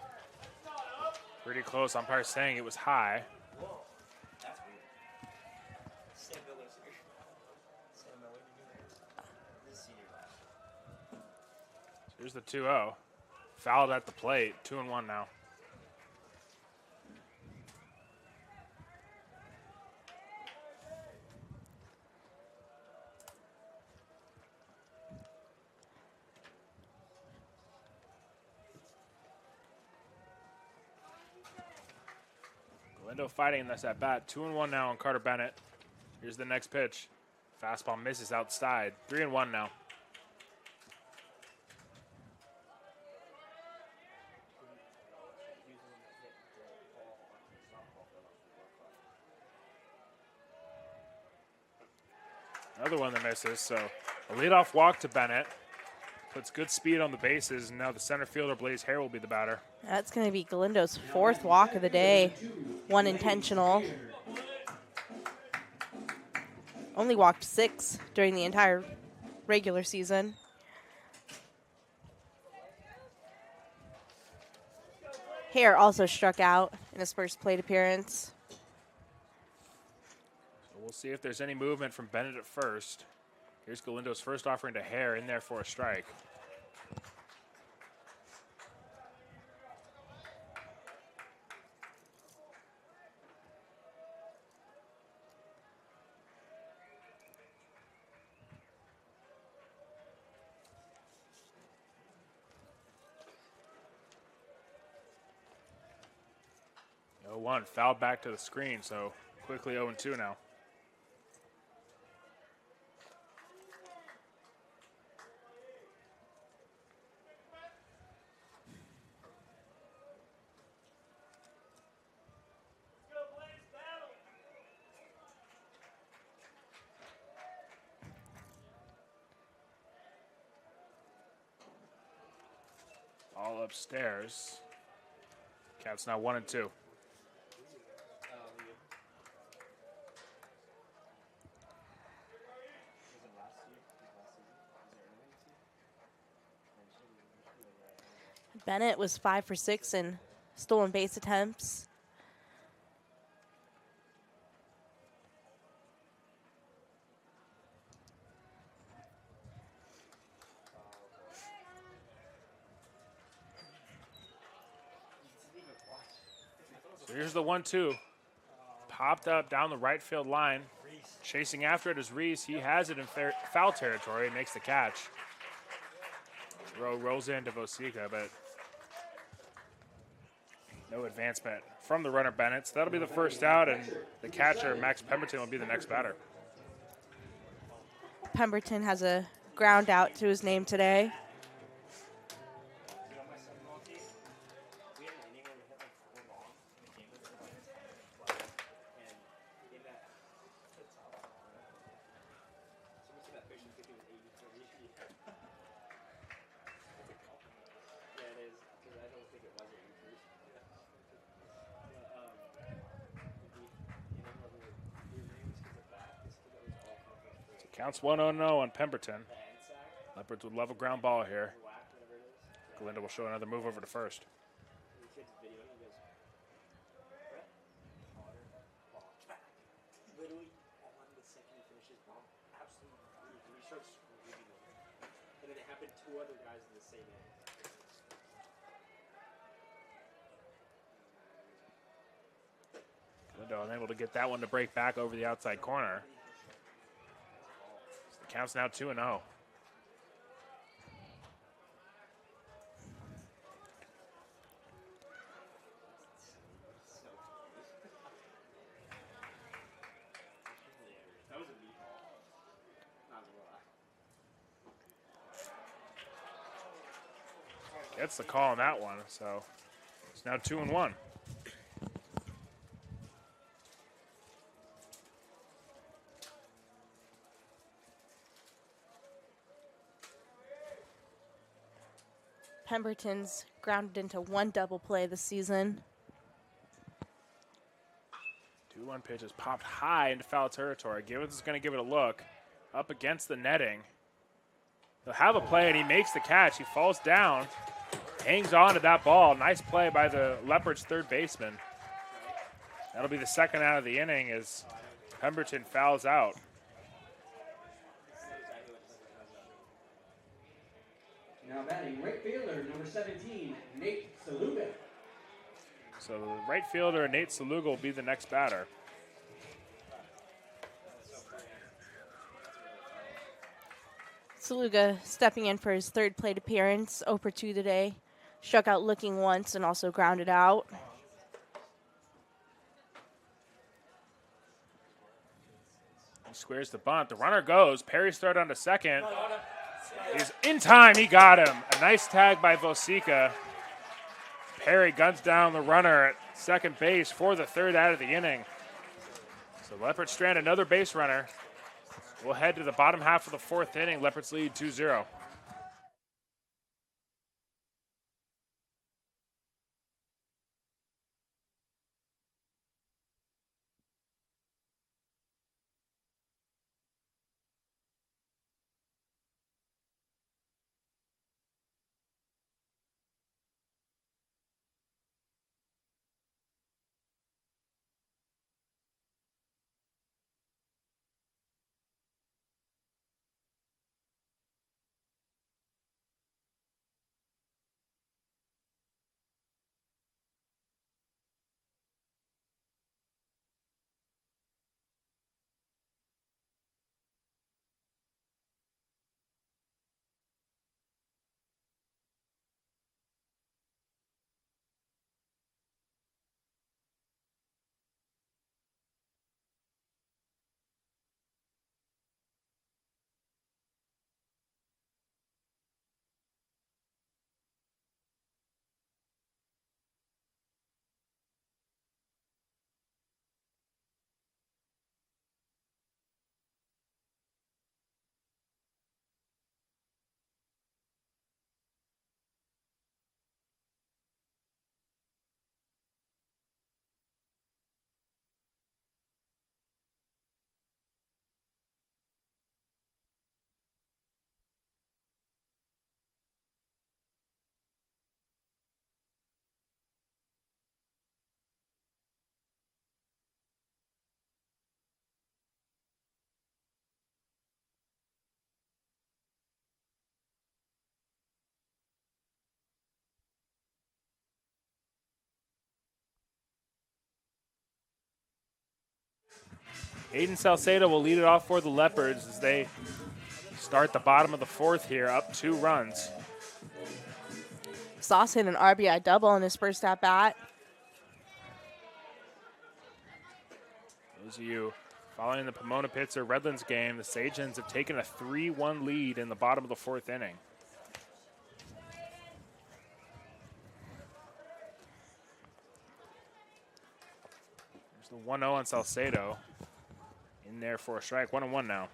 Pretty close. Umpire saying it was high. Whoa, that's weird. Sam Miller's here. Sam Miller, this is senior class. Here's the 2-0. Fouled at the plate. 2-1 now. Galindo fighting this at bat. 2-1 now on Carter Bennett. Here's the next pitch. Fastball misses outside. 3-1 now. Another one that misses, so a leadoff walk to Bennett. Puts good speed on the bases, and now the center fielder, Blaze Hare, will be the batter. That's going to be Galindo's 4th walk of the day. 1 intentional. Only walked 6 during the entire regular season. Hare also struck out in his first plate appearance. We'll see if there's any movement from Bennett at first. Here's Galindo's first offering to Hare, in there for a strike. No 1, fouled back to the screen, so quickly 0-2 now. All upstairs. Counts now 1-2. Bennett was 5 for 6 in stolen base attempts. So here's the 1-2. Popped up down the right field line. Chasing after it is Reese. He has it in foul territory. Makes the catch. Throw rolls into Vosica, but no advancement from the runner Bennett. So that'll be the first out, and the catcher, Max Pemberton, will be the next batter. Pemberton has a ground out to his name today. Counts 1-0 on Pemberton. Leopards would love a ground ball here. Galindo will show another move over to first. Galindo unable to get that one to break back over the outside corner. The count's now 2-0. Gets the call on that one, so it's now 2-1. Pemberton's grounded into one double play this season. 2-1 pitch is popped high into foul territory. Gibbons is going to give it a look. Up against the netting. He'll have a play, and he makes the catch. He falls down, hangs on to that ball. Nice play by the Leopards' third baseman. That'll be the second out of the inning as Pemberton fouls out. Now batting right fielder, number 17, Nate Saluga. So the right fielder, Nate Saluga, will be the next batter. Saluga stepping in for his third plate appearance, 0 for 2 today. Struck out looking once and also grounded out. He squares the bunt. The runner goes. Perry's throw down to second. He's in time. He got him. A nice tag by Vosica. Perry guns down the runner at second base for the third out of the inning. So Leopards strand another base runner. We'll head to the bottom half of the fourth inning. Leopards lead 2-0. Aiden Salcedo will lead it off for the Leopards as they start the bottom of the fourth here, up 2 runs. Sauce hit an RBI double in his first at bat. Those of you following the Pomona Pitzer Redlands game, the Sajans have taken a 3-1 lead in the bottom of the fourth inning. There's the 1-0 on Salcedo. In there for a strike, 1-1 now.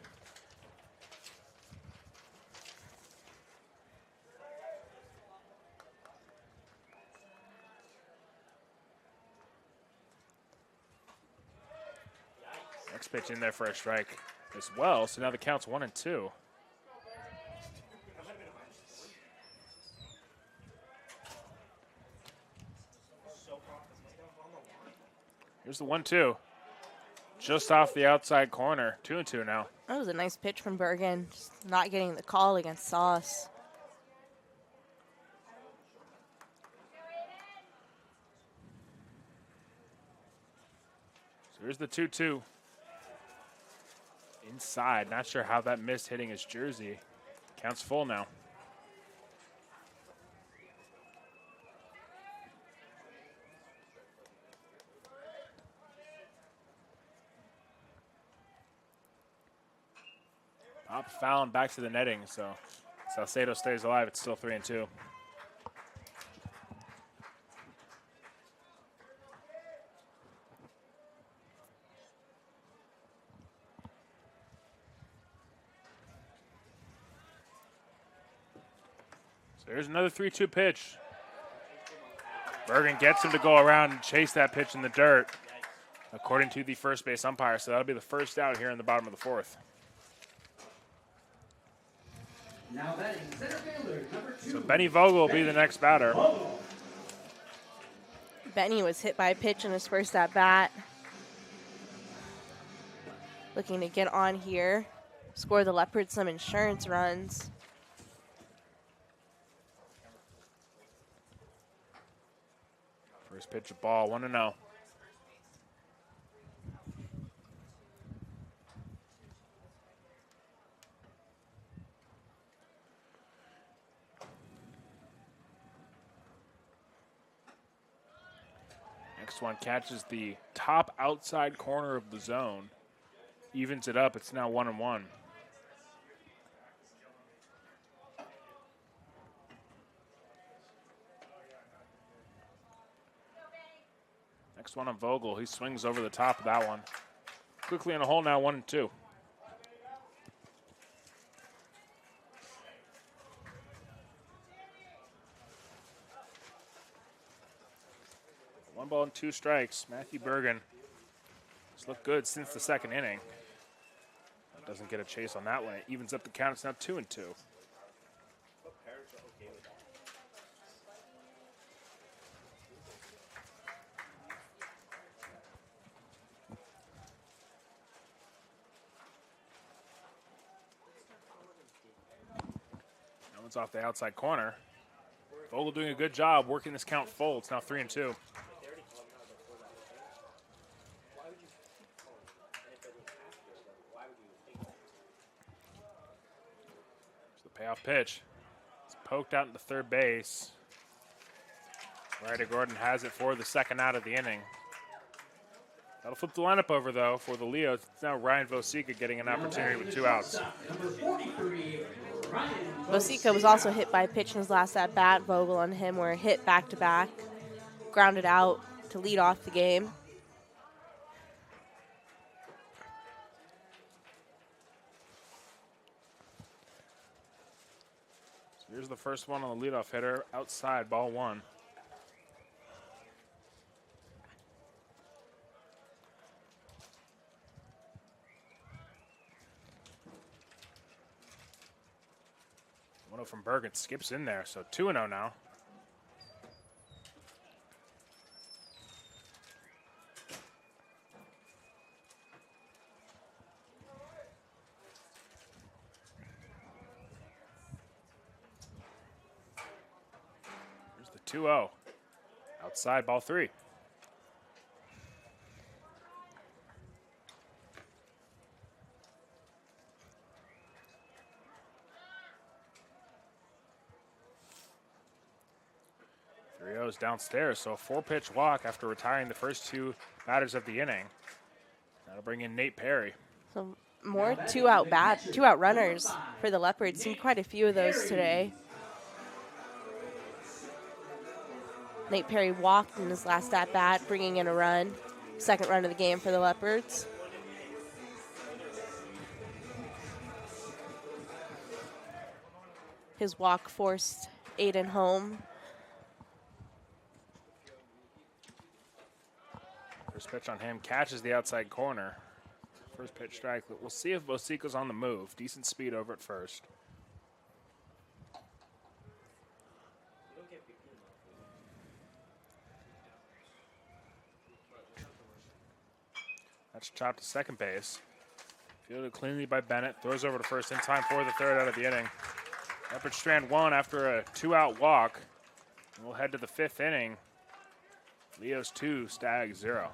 Next pitch in there for a strike as well, so now the count's 1-2. Here's the 1-2. Just off the outside corner. 2-2 now. That was a nice pitch from Bergen. Just not getting the call against Sauce. So here's the 2-2. Inside. Not sure how that missed hitting his jersey. Counts full now. Pop foul and back to the netting, so Salcedo stays alive. It's still 3-2. There's another 3-2 pitch. Bergen gets him to go around and chase that pitch in the dirt, according to the first base umpire. So that'll be the first out here in the bottom of the fourth. Now batting center fielder, number 2. So Benny Vogel will be the next batter. Benny was hit by a pitch in his first at bat. Looking to get on here, score the Leopards some insurance runs. First pitch of ball, 1-0. Next one catches the top outside corner of the zone. Evens it up. It's now 1-1. Next one on Vogel. He swings over the top of that one. Quickly in a hole now, 1-2. One ball and 2 strikes. Matthew Bergen has looked good since the second inning. Doesn't get a chase on that one. It evens up the count. It's now 2-2. That one's off the outside corner. Vogel doing a good job working this count full. It's now 3-2. Payoff pitch. It's poked out into third base. Ryder Gordon has it for the second out of the inning. That'll flip the lineup over, though, for the Leos. It's now Ryan Vosica getting an opportunity with 2 outs. Vosica was also hit by a pitch in his last at bat. Vogel and him were hit back-to-back. Grounded out to lead off the game. Here's the first one on the leadoff hitter, outside, ball 1. One from Bergen skips in there, so 2-0 now. Here's the 2-0. Outside, ball 3. Goes downstairs, so a 4-pitch walk after retiring the first 2 batters of the inning. That'll bring in Nate Perry. So more two-out runners for the Leopards. Seen quite a few of those today. Nate Perry walked in his last at-bat, bringing in a run. Second run of the game for the Leopards. His walk forced Aiden home. First pitch on him, catches the outside corner. First pitch strike. We'll see if Vosica's on the move. Decent speed over at first. That's chopped to second base. Fielded cleanly by Bennett. Throws over to first in time for the third out of the inning. Leopard strand 1 after a 2-out walk. We'll head to the 5th inning. Leos 2, Stags 0.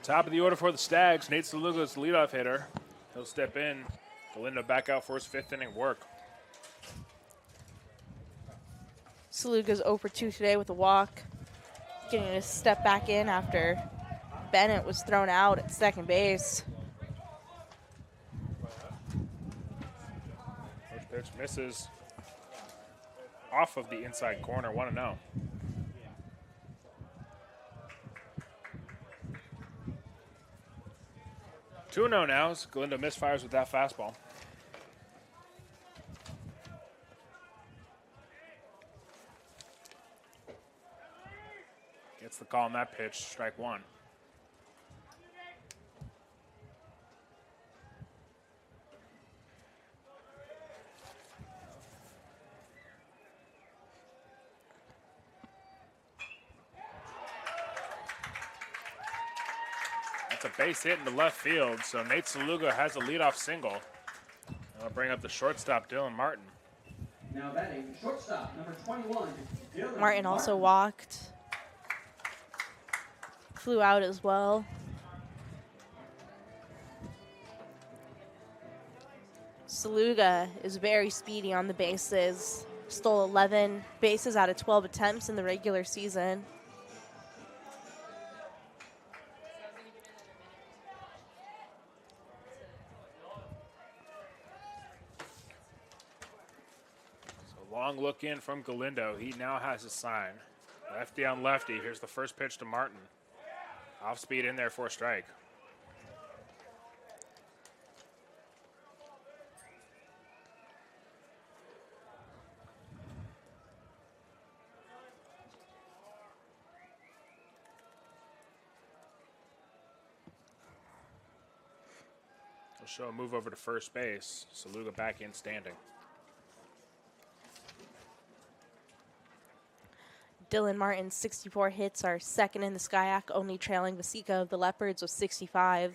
Top of the order for the Stags. Nate Saluga is the leadoff hitter. He'll step in. Galindo back out for his 5th inning work. Saluga's 0 for 2 today with a walk. Getting to step back in after Bennett was thrown out at second base. First pitch misses off of the inside corner, 1-0. Two 2-0 now as Galindo misfires with that fastball. Gets the call on that pitch, strike one. That's a base hit into left field, so Nate Saluga has a leadoff single. I'll bring up the shortstop, Dylan Martin. Now batting, shortstop, number 21, Dylan Martin also walked. Flew out as well. Saluga is very speedy on the bases. Stole 11 bases out of 12 attempts in the regular season. Long look in from Galindo. He now has a sign. Lefty on lefty. Here's the first pitch to Martin. Off speed in there for a strike. He'll show a move over to first base. Saluga back in standing. Dylan Martin's 64 hits are second in the SCIAC, only trailing Vasica of the Leopards with 65.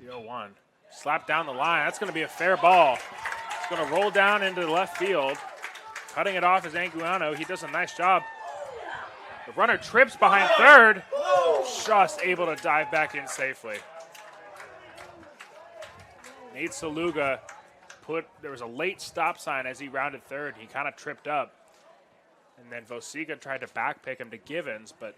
The 0-1. Slap down the line. That's going to be a fair ball. It's going to roll down into the left field. Cutting it off is Anguiano. He does a nice job. The runner trips behind third. Just able to dive back in safely. Nate Saluga there was a late stop sign as he rounded third. He kind of tripped up. And then Vosiga tried to backpick him to Givens, but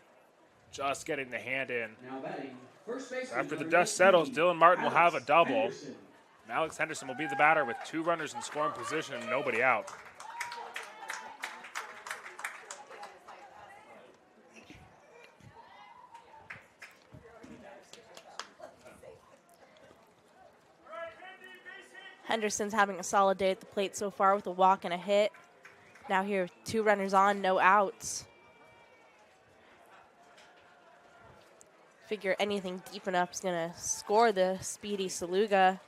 just getting the hand in. Now batting, first base. So after the dust settles, Dylan Martin will have a double. And Alex Henderson will be the batter with 2 runners in scoring position and nobody out. Henderson's having a solid day at the plate so far with a walk and a hit. Now here, 2 runners on, no outs. Figure anything deep enough is going to score the speedy Saluga.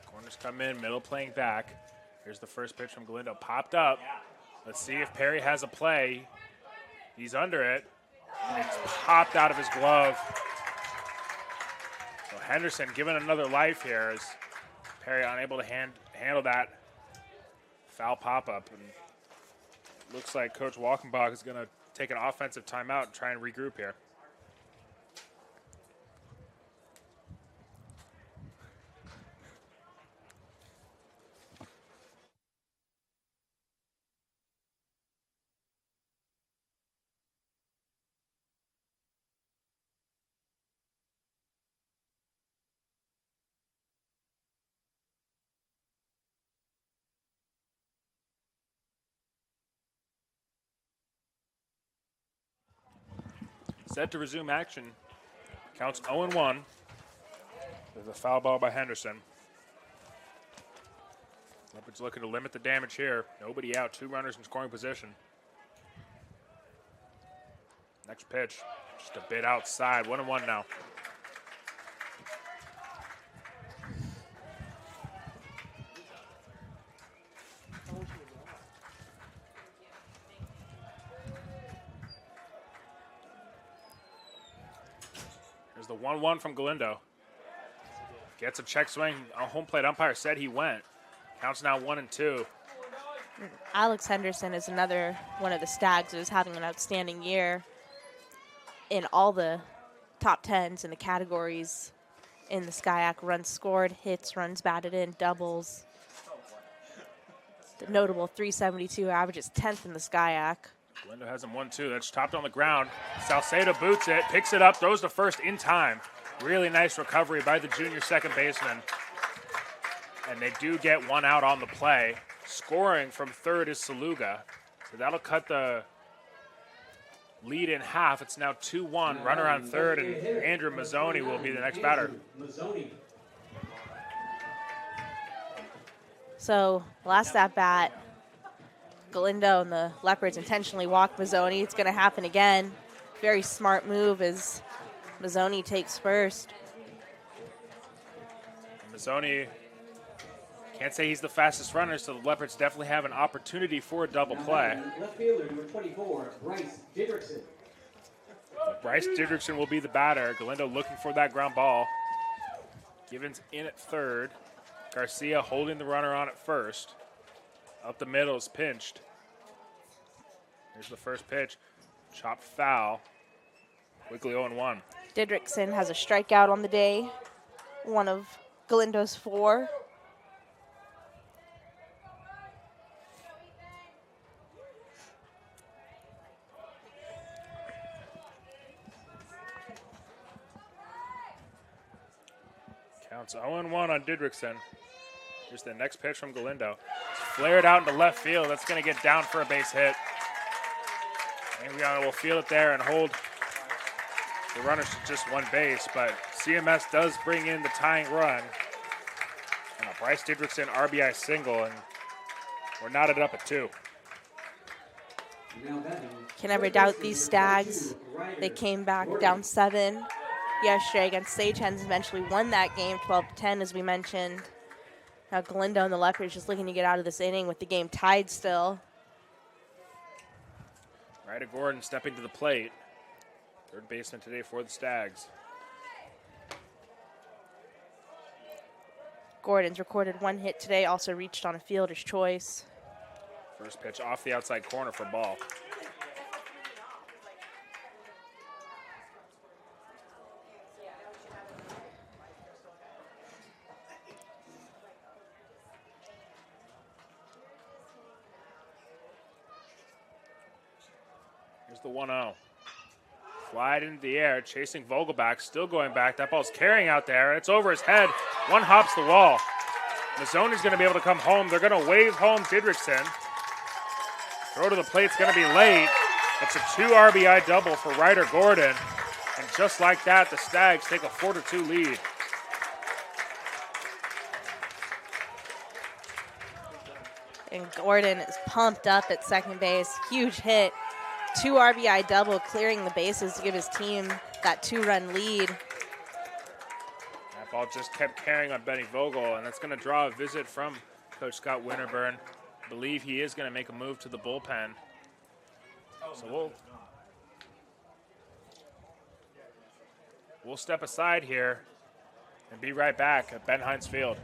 Corners come in, middle playing back. Here's the first pitch from Galindo. Popped up. Let's see if Perry has a play. He's under it. And it's popped out of his glove. So Henderson giving another life here as Perry unable to handle that foul pop-up. And looks like Coach Walkenbach is going to take an offensive timeout and try and regroup here. Set to resume action. Counts 0-1. There's a foul ball by Henderson. Leopards looking to limit the damage here. Nobody out, 2 runners in scoring position. Next pitch, just a bit outside. 1-1 now. The 1-1 from Galindo. Gets a check swing. A home plate umpire said he went. Counts now 1-2. Alex Henderson is another one of the Stags who's having an outstanding year in all the top 10s in the categories in the SCIAC. Runs scored, hits, runs batted in, doubles. The notable 372 average is 10th in the SCIAC. Galindo has him 1-2. That's topped on the ground. Salcedo boots it, picks it up, throws to first in time. Really nice recovery by the junior second baseman. And they do get one out on the play. Scoring from third is Saluga. So that'll cut the lead in half. It's now 2-1. Runner on third, and Andrew Mazzoni will be the next batter. So last at bat, Galindo and the Leopards intentionally walked Mazzoni. It's going to happen again. Very smart move as Mazzoni takes first. Mazzoni can't say he's the fastest runner, so the Leopards definitely have an opportunity for a double play. Left fielder, number 24, Bryce Didrikson. Bryce Didrikson will be the batter. Galindo looking for that ground ball. Givens in at third. Garcia holding the runner on at first. Up the middle is pinched. Here's the first pitch. Chopped foul. Quickly 0-1. Didrikson has a strikeout on the day, one of Galindo's 4. Counts 0-1 on Didrikson. Here's the next pitch from Galindo. It's flared out into left field. That's going to get down for a base hit. Anguiano will field it there and hold the runners to just one base, but CMS does bring in the tying run. And a Bryce Didrikson RBI single, and we're knotted up at 2. Can never doubt these Stags. They came back down 7 yesterday against Sage Hens, eventually won that game 12-10, as we mentioned. Now Galindo and the Leopards just looking to get out of this inning with the game tied still. Ryder Gordon stepping to the plate. Third baseman today for the Stags. Gordon's recorded 1 hit today, also reached on a fielder's choice. First pitch off the outside corner for ball. Here's the 1-0. Fly it into the air, chasing Vogelbach, still going back. That ball's carrying out there, and it's over his head. One hops the wall. Mazzoni's going to be able to come home. They're going to wave home Didrikson. Throw to the plate's going to be late. It's a 2 RBI double for Ryder Gordon. And just like that, the Stags take a 4-2 lead. And Gordon is pumped up at second base. Huge hit. 2 RBI double, clearing the bases to give his team that 2-run lead. That ball just kept carrying on Benny Vogel, and that's going to draw a visit from Coach Scott Winterburn. I believe he is going to make a move to the bullpen. So we'll step aside here and be right back at Ben Hines Field.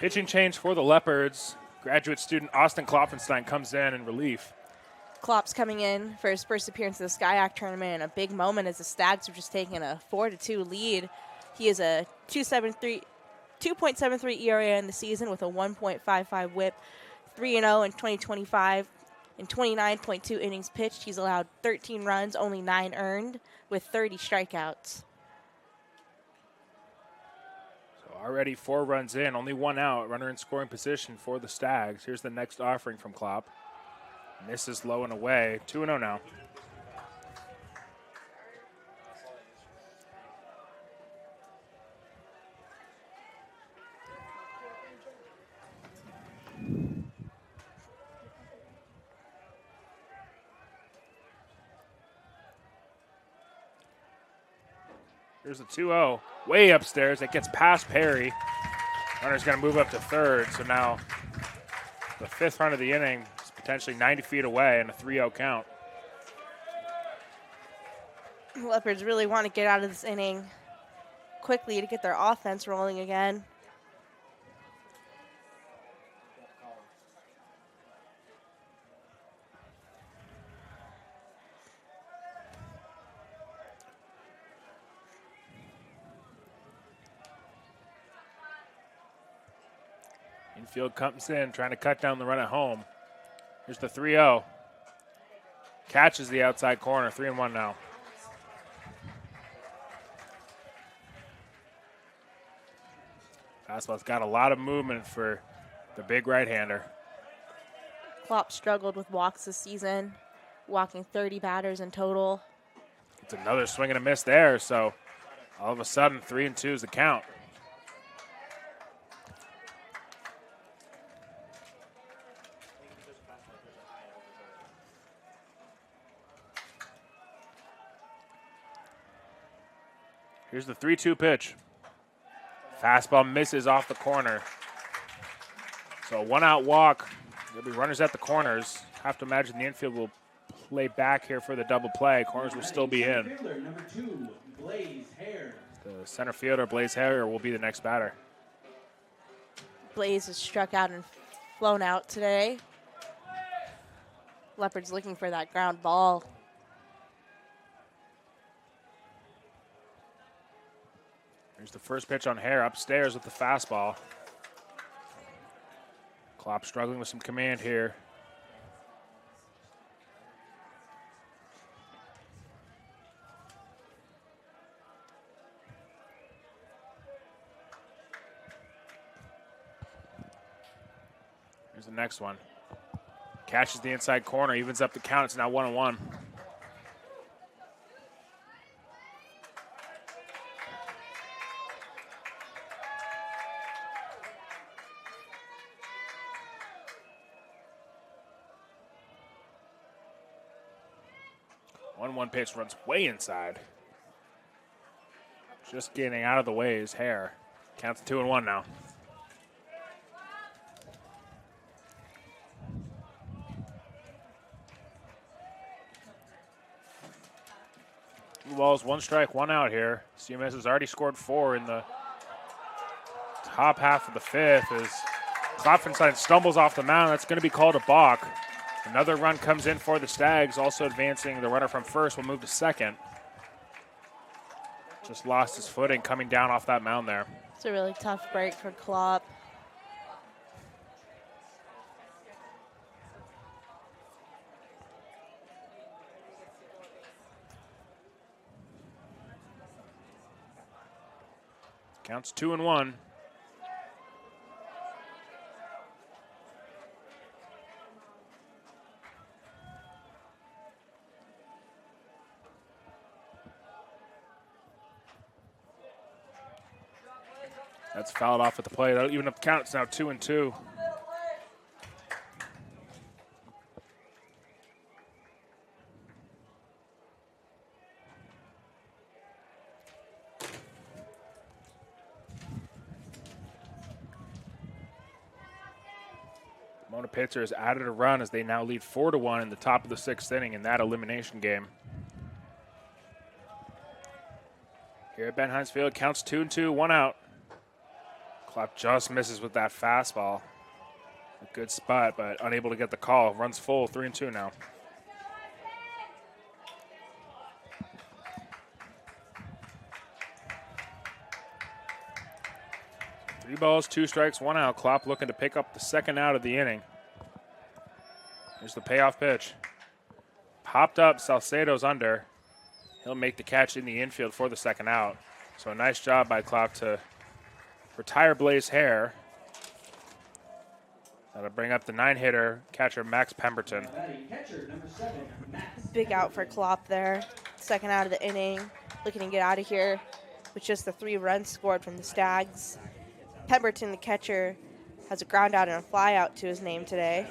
Pitching change for the Leopards. Graduate student Austin Klopfenstein comes in relief. Klopp's coming in for his first appearance in the SCIAC tournament in a big moment as the Stags have just taken a 4-2 lead. He is a 2.73 ERA in the season with a 1.55 WHIP, 3-0 in 2025, in 29.2 innings pitched. He's allowed 13 runs, only 9 earned, with 30 strikeouts. So already 4 runs in, only 1 out, runner in scoring position for the Stags. Here's the next offering from Klopp. Misses low and away, 2-0 now. Here's the 2-0, way upstairs. It gets past Perry. Runner's going to move up to third, so now the 5th run of the inning is potentially 90 feet away and a 3-0 count. The Leopards really want to get out of this inning quickly to get their offense rolling again. Infield comes in, trying to cut down the run at home. Here's the 3-0. Catches the outside corner, 3-1 now. Fastball's got a lot of movement for the big right-hander. Klopp struggled with walks this season, walking 30 batters in total. It's another swing and a miss there, so all of a sudden 3-2 is the count. Here's the 3-2 pitch. Fastball misses off the corner. So a 1-out walk. There'll be runners at the corners. Have to imagine the infield will play back here for the double play. Corners will still be in. Number 2, Blaze Hare. The center fielder, Blaze Hare, will be the next batter. Blaze has struck out and flown out today. Leopards looking for that ground ball. Here's the first pitch on Hare, upstairs with the fastball. Klopp struggling with some command here. Here's the next one. Catches the inside corner, evens up the count. It's now 1-1. One pitch runs way inside. Just getting out of the way is Hare. Counts 2-1 now. Two balls, 1 strike, 1 out here. CMS has already scored 4 in the top half of the 5th as Klopfenstein stumbles off the mound. That's going to be called a balk. Another run comes in for the Stags, also advancing. The runner from first will move to second. Just lost his footing coming down off that mound there. It's a really tough break for Klopp. Counts 2-1. That's fouled off at the plate. That'll even up the count. It's now 2-2. Mona Pitzer has added a run as they now lead 4-1 in the top of the 6th inning in that elimination game. Here at Ben Heinz Field, counts 2-2, 1 out. Klopp just misses with that fastball. A good spot, but unable to get the call. Runs full, 3-2 now. Three balls, 2 strikes, 1 out. Klopp looking to pick up the second out of the inning. Here's the payoff pitch. Popped up, Salcedo's under. He'll make the catch in the infield for the second out. So a nice job by Klopp to retire Blaze Hare. That'll bring up the 9-hitter, catcher Max Pemberton. Catcher number 7, Max. Big out for Klopp there. Second out of the inning. Looking to get out of here with just the 3 runs scored from the Stags. Pemberton, the catcher, has a ground out and a fly out to his name today.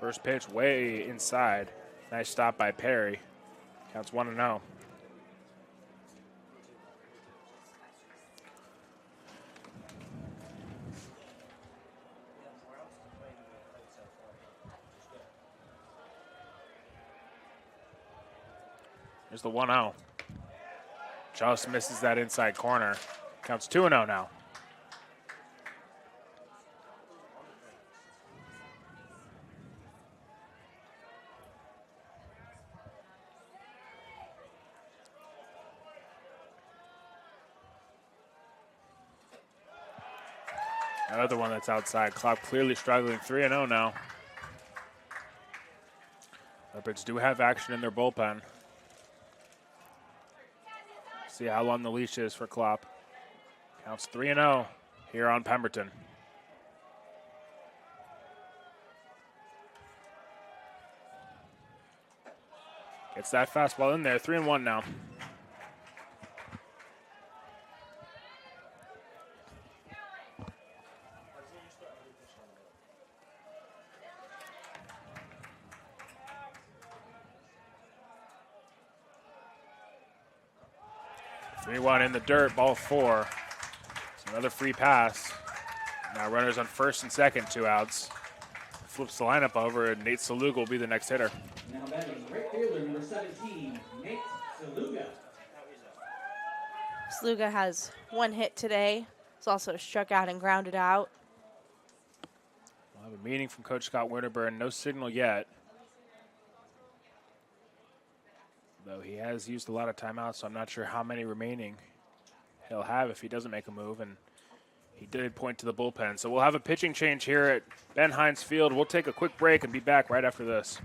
First pitch way inside. Nice stop by Perry. Counts 1-0. Here's the 1-0. Just misses that inside corner. Counts 2-0 now. Another one that's outside. Klopp clearly struggling. 3-0 now. Leopards do have action in their bullpen. See how long the leash is for Klopp. Counts 3-0 here on Pemberton. Gets that fastball in there. 3-1 now. One in the dirt, ball 4. It's another free pass. Now runners on first and second, 2 outs. Flips the lineup over, and Nate Saluga will be the next hitter. Now batting right fielder number 17, Nate Saluga. Saluga has 1 hit today. He's also struck out and grounded out. We'll have a meeting from Coach Scott Winterburn. No signal yet. Though he has used a lot of timeouts, so I'm not sure how many remaining he'll have if he doesn't make a move. And he did point to the bullpen. So we'll have a pitching change here at Ben Hines Field. We'll take a quick break and be back right after this.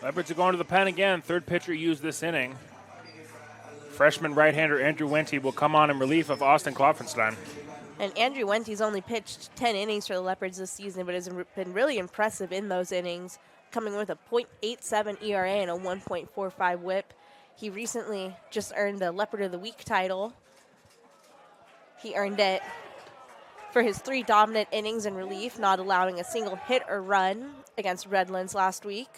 Leopards are going to the pen again. Third pitcher used this inning. Freshman right-hander Andrew Wente will come on in relief of Austin Klopfenstein. And Andrew Wente's only pitched 10 innings for the Leopards this season, but has been really impressive in those innings, coming with a .87 ERA and a 1.45 whip. He recently just earned the Leopard of the Week title. He earned it for his 3 dominant innings in relief, not allowing a single hit or run against Redlands last week.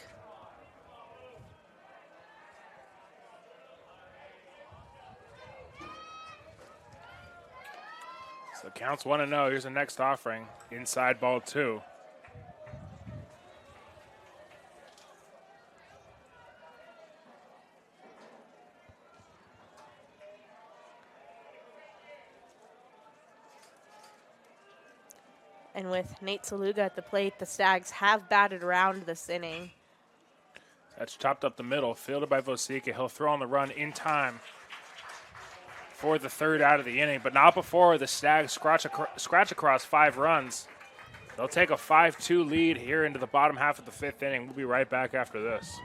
So counts 1-0. Here's the next offering. Inside ball 2. And with Nate Saluga at the plate, the Stags have batted around this inning. That's chopped up the middle, fielded by Vosica. He'll throw on the run in time for the 3rd out of the inning, but not before the Stags scratch across 5 runs. They'll take a 5-2 lead here into the bottom half of the 5th inning. We'll be right back after this.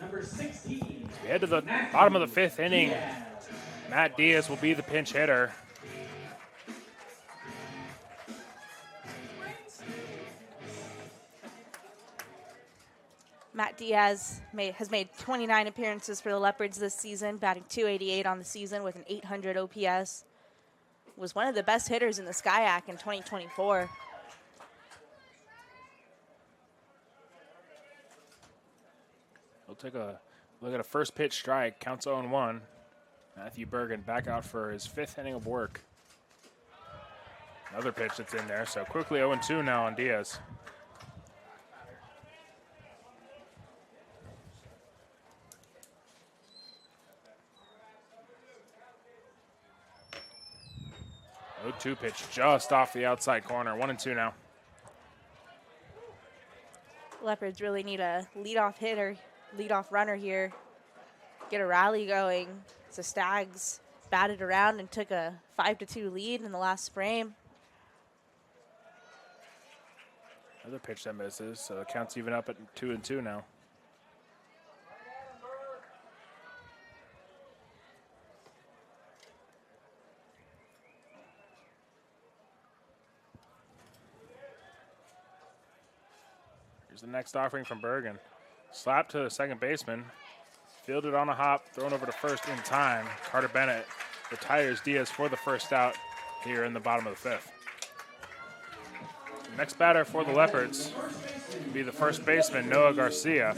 Number 16. We head to the bottom of the 5th inning. Matt Diaz will be the pinch hitter. Matt Diaz has made 29 appearances for the Leopards this season, batting .288 on the season with an .800 OPS. Was one of the best hitters in the SCIAC in 2024. We'll take a look at a first pitch strike. Counts 0-1. Matthew Bergen back out for his 5th inning of work. Another pitch that's in there, so quickly 0-2 now on Diaz. Oh, 2 pitch just off the outside corner. 1-2 now. Leopards really need a leadoff hitter, leadoff runner here. Get a rally going. The Stags batted around and took a 5-2 lead in the last frame. Another pitch that misses, so the count's even up at 2-2 now. Here's the next offering from Bergen. Slap to the second baseman. Fielded on a hop, thrown over to first in time. Carter Bennett retires Diaz for the first out here in the bottom of the 5th. Next batter for the Leopards will be the first baseman, Noah Garcia.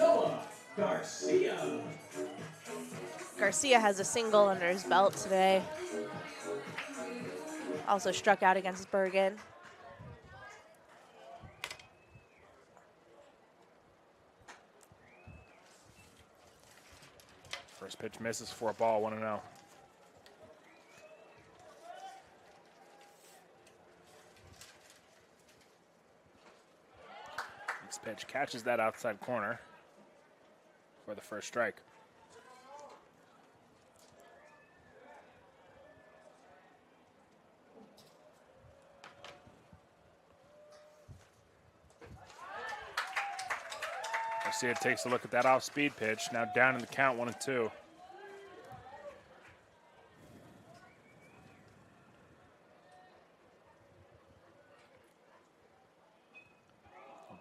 Garcia has a single under his belt today. Also struck out against Bergen. First pitch misses for a ball, 1-0. Next pitch catches that outside corner for the first strike. Garcia takes a look at that off-speed pitch. Now down in the count, 1-2.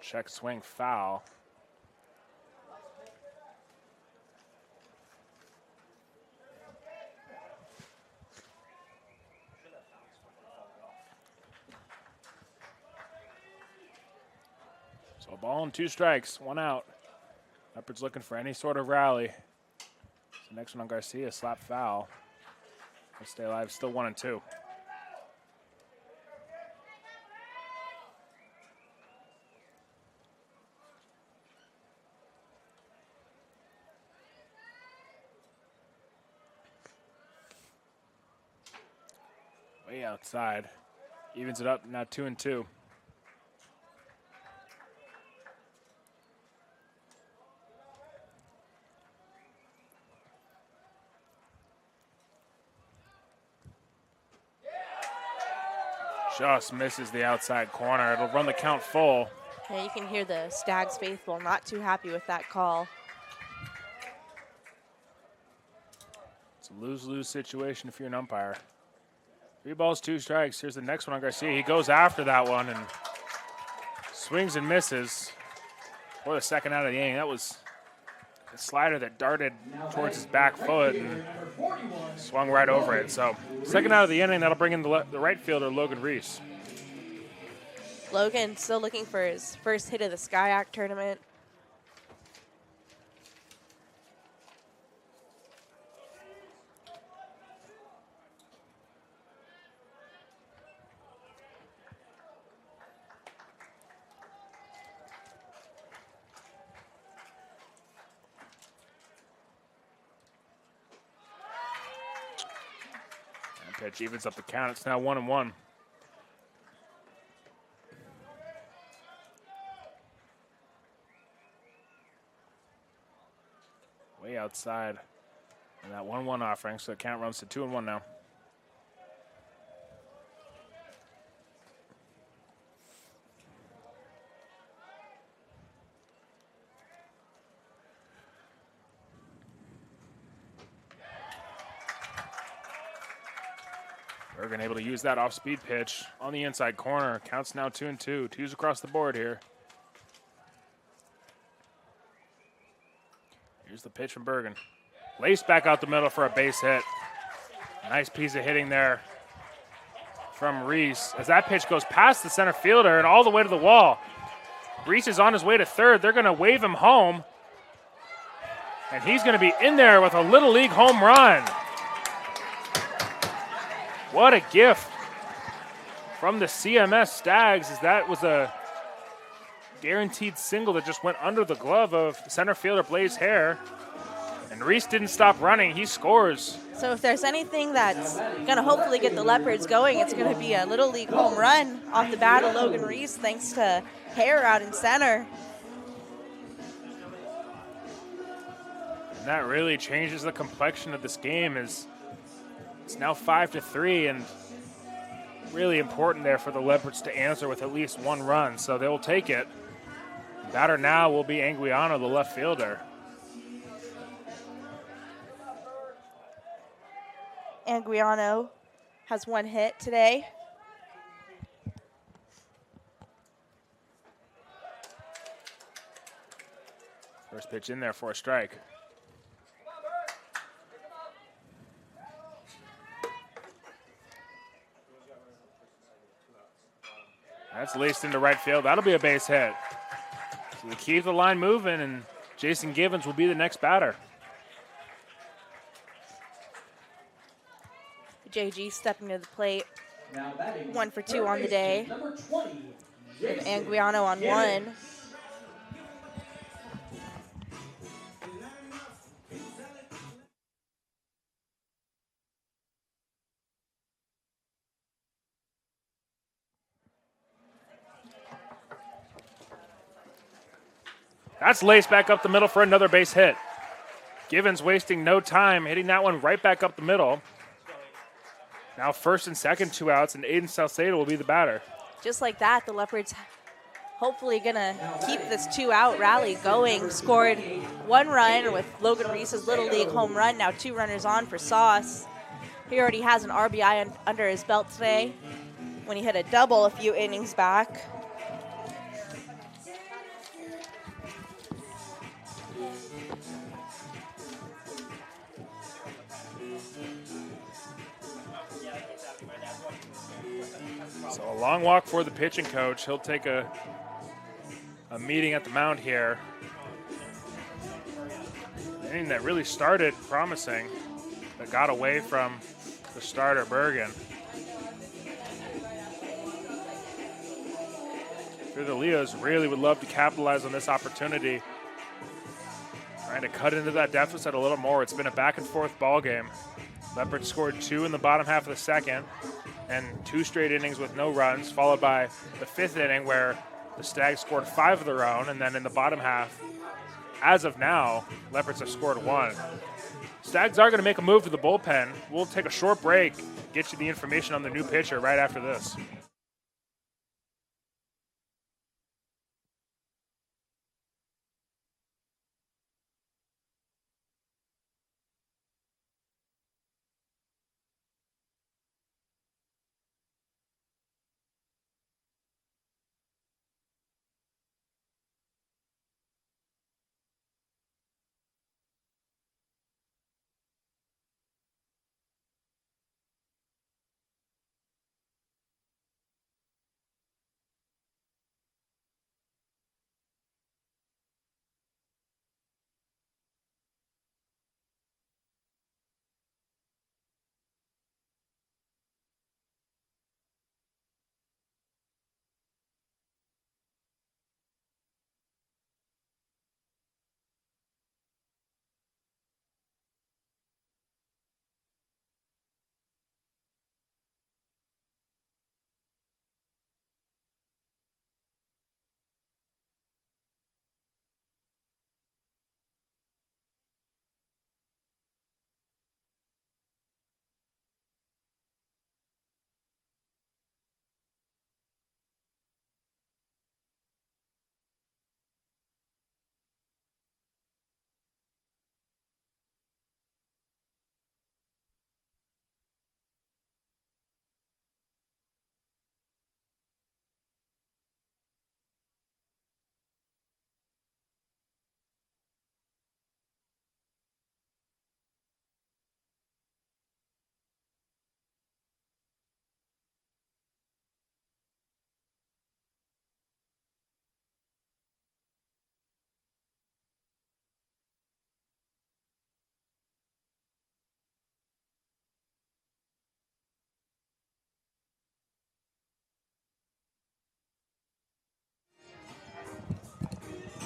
Check swing foul. So a ball and 2 strikes, 1 out. Leopards looking for any sort of rally. So next one on Garcia, slap foul. We'll stay alive, still 1-2. Way outside. Evens it up, now 2-2. Just misses the outside corner. It'll run the count full. Yeah, you can hear the Stags faithful not too happy with that call. It's a lose-lose situation if you're an umpire. 3 balls, 2 strikes. Here's the next one on Garcia. He goes after that one and swings and misses for the second out of the inning. That was a slider that darted towards his back foot and swung right over it. So second out of the inning, that'll bring in the right fielder, Logan Reese. Logan still looking for his first hit of the SCIAC tournament. Pitch evens up the count. It's now 1-1. Way outside. And that 1-1 offering, so the count runs to 2-1 now. Bergen able to use that off-speed pitch on the inside corner. Counts now 2-2. 2's across the board here. Here's the pitch from Bergen. Laced back out the middle for a base hit. Nice piece of hitting there from Reese. As that pitch goes past the center fielder and all the way to the wall. Reese is on his way to third. They're going to wave him home. And he's going to be in there with a Little League home run. What a gift from the CMS Stags, as that was a guaranteed single that just went under the glove of center fielder Blaze Hare. And Reese didn't stop running. He scores. So if there's anything that's going to hopefully get the Leopards going, it's going to be a Little League home run off the bat of Logan Reese, thanks to Hare out in center. And that really changes the complexion of this game. As it's now 5-3, and really important there for the Leopards to answer with at least 1 run, so they will take it. Batter now will be Anguiano, the left fielder. Anguiano has 1 hit today. First pitch in there for a strike. That's laced into right field. That'll be a base hit. So they keep the line moving, and Jason Givens will be the next batter. JG stepping to the plate. Now batting. 1 for 2 third on the baseman, day. Number 20. We have Jason Anguiano on Gibbons. 1. That's laced back up the middle for another base hit. Givens wasting no time, hitting that one right back up the middle. Now first and second, 2 outs, and Aiden Salcedo will be the batter. Just like that, the Leopards hopefully gonna keep this 2-out rally going. Scored 1 run with Logan Reese's Little League home run. Now 2 runners on for Sauce. He already has an RBI under his belt today when he hit a double a few innings back. So a long walk for the pitching coach. He'll take a meeting at the mound here. An inning that really started promising, but got away from the starter, Bergen. Here the Leos really would love to capitalize on this opportunity. Trying to cut into that deficit a little more. It's been a back and forth ball game. Leopards scored 2 in the bottom half of the second, and 2 straight innings with no runs, followed by the 5th inning where the Stags scored 5 of their own, and then in the bottom half, as of now, Leopards have scored 1. Stags are going to make a move to the bullpen. We'll take a short break, get you the information on the new pitcher right after this.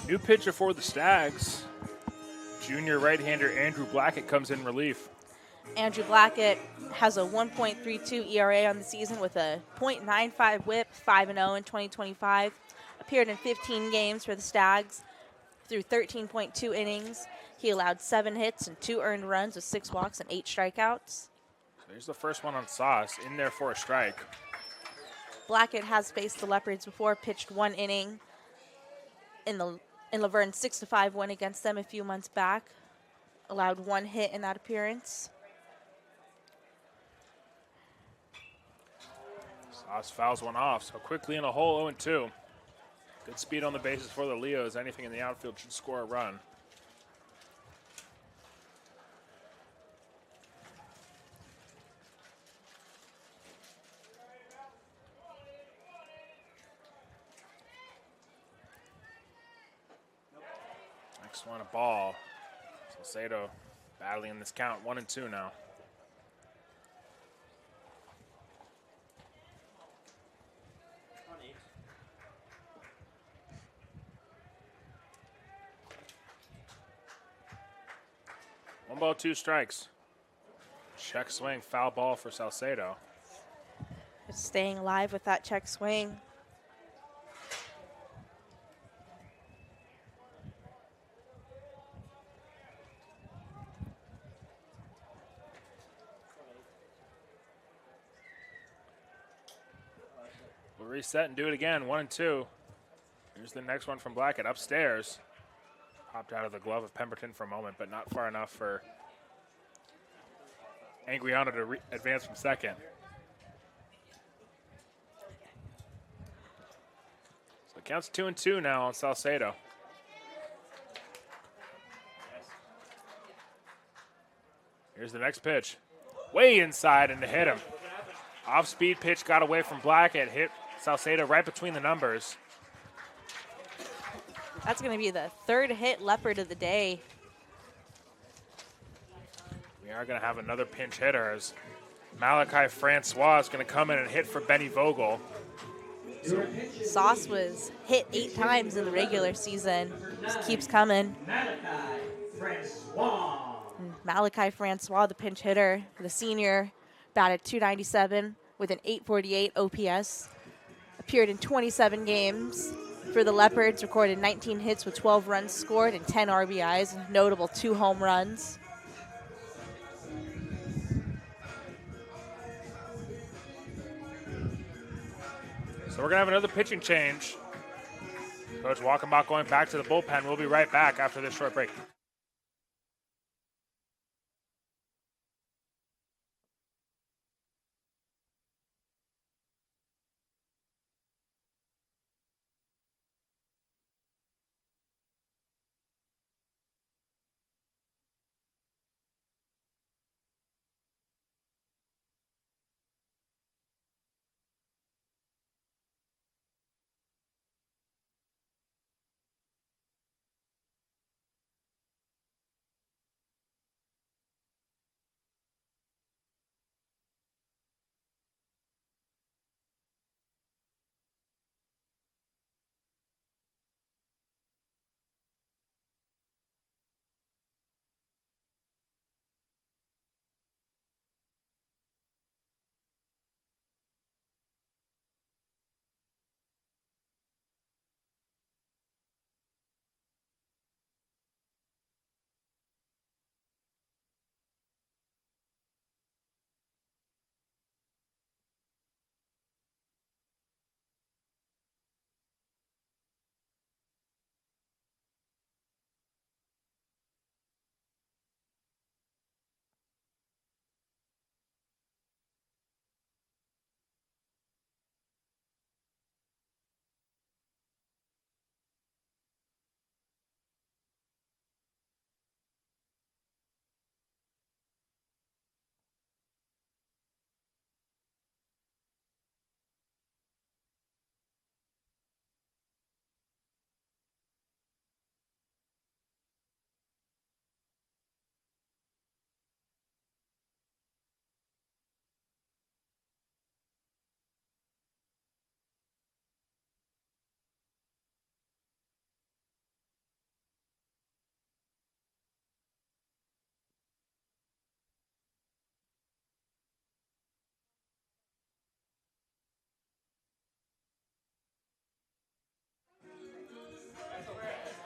New pitcher for the Stags. Junior right-hander Andrew Blackett comes in relief. Andrew Blackett has a 1.32 ERA on the season with a .95 whip, 5-0 in 2025. Appeared in 15 games for the Stags through 13.2 innings. He allowed 7 hits and 2 earned runs with 6 walks and 8 strikeouts. So here's the first one on Sauce, in there for a strike. Blackett has faced the Leopards before, pitched 1 inning in Laverne's 6-5 win against them a few months back. Allowed 1 hit in that appearance. Sauce fouls one off, so quickly in a hole, 0-2. Good speed on the bases for the Leos. Anything in the outfield should score a run. Next one, a ball. Salcedo battling in this count, 1-2 now. 1 ball, 2 strikes. Check swing, foul ball for Salcedo. Just staying alive with that check swing. We'll reset and do it again. 1 and 2. Here's the next one from Blackett upstairs. Popped out of the glove of Pemberton for a moment, but not far enough for Anguiano to advance from second. So it counts 2 and 2 now on Salcedo. Here's the next pitch. Way inside and to hit him. Off-speed pitch got away from Blackett, hit Salcedo right between the numbers. That's going to be the 3rd hit leopard of the day. We are going to have another pinch hitter as Malachi Francois is going to come in and hit for Benny Vogel. Sauce was hit 8 times in the regular season. Just keeps coming. Malachi Francois, the pinch hitter, the senior, batted .297 with an .848 OPS. Appeared in 27 games for the Leopards, recorded 19 hits with 12 runs scored and 10 RBIs, notable 2 home runs. So we're going to have another pitching change. Coach Walkenbach going back to the bullpen. We'll be right back after this short break.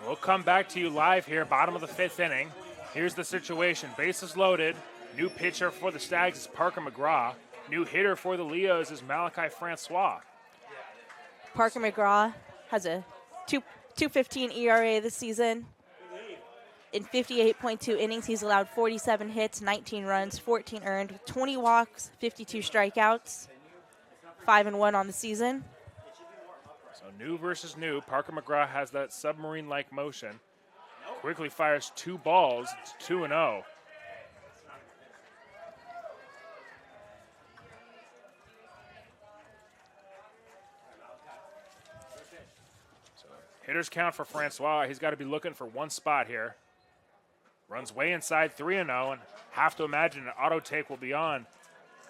We'll come back to you live here, bottom of the 5th inning. Here's the situation. Bases loaded. New pitcher for the Stags is Parker McGraw. New hitter for the Leos is Malachi Francois. Parker McGraw has a 2.15 ERA this season. In 58.2 innings, he's allowed 47 hits, 19 runs, 14 earned, 20 walks, 52 strikeouts, 5-1 on the season. So new versus new. Parker McGraw has that submarine-like motion. Quickly fires 2 balls. It's 2-0. So hitters count for Francois. He's got to be looking for 1 spot here. Runs way inside, 3-0, and have to imagine an auto take will be on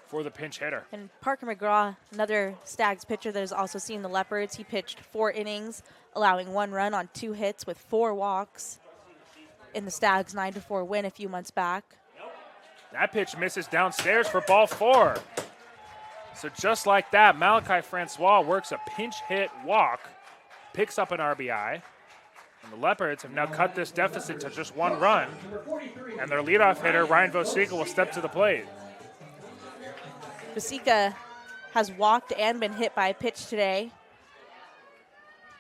for the pinch hitter. And Parker McGraw, another Stags pitcher that has also seen the Leopards. He pitched 4 innings, allowing 1 run on 2 hits with 4 walks. in the Stags' 9-4 win a few months back. That pitch misses downstairs for ball 4. So just like that, Malachi Francois works a pinch hit walk, picks up an RBI, and the Leopards have now cut this deficit to just 1 run, and their leadoff hitter, Ryan Vosica, will step to the plate. Vosica has walked and been hit by a pitch today.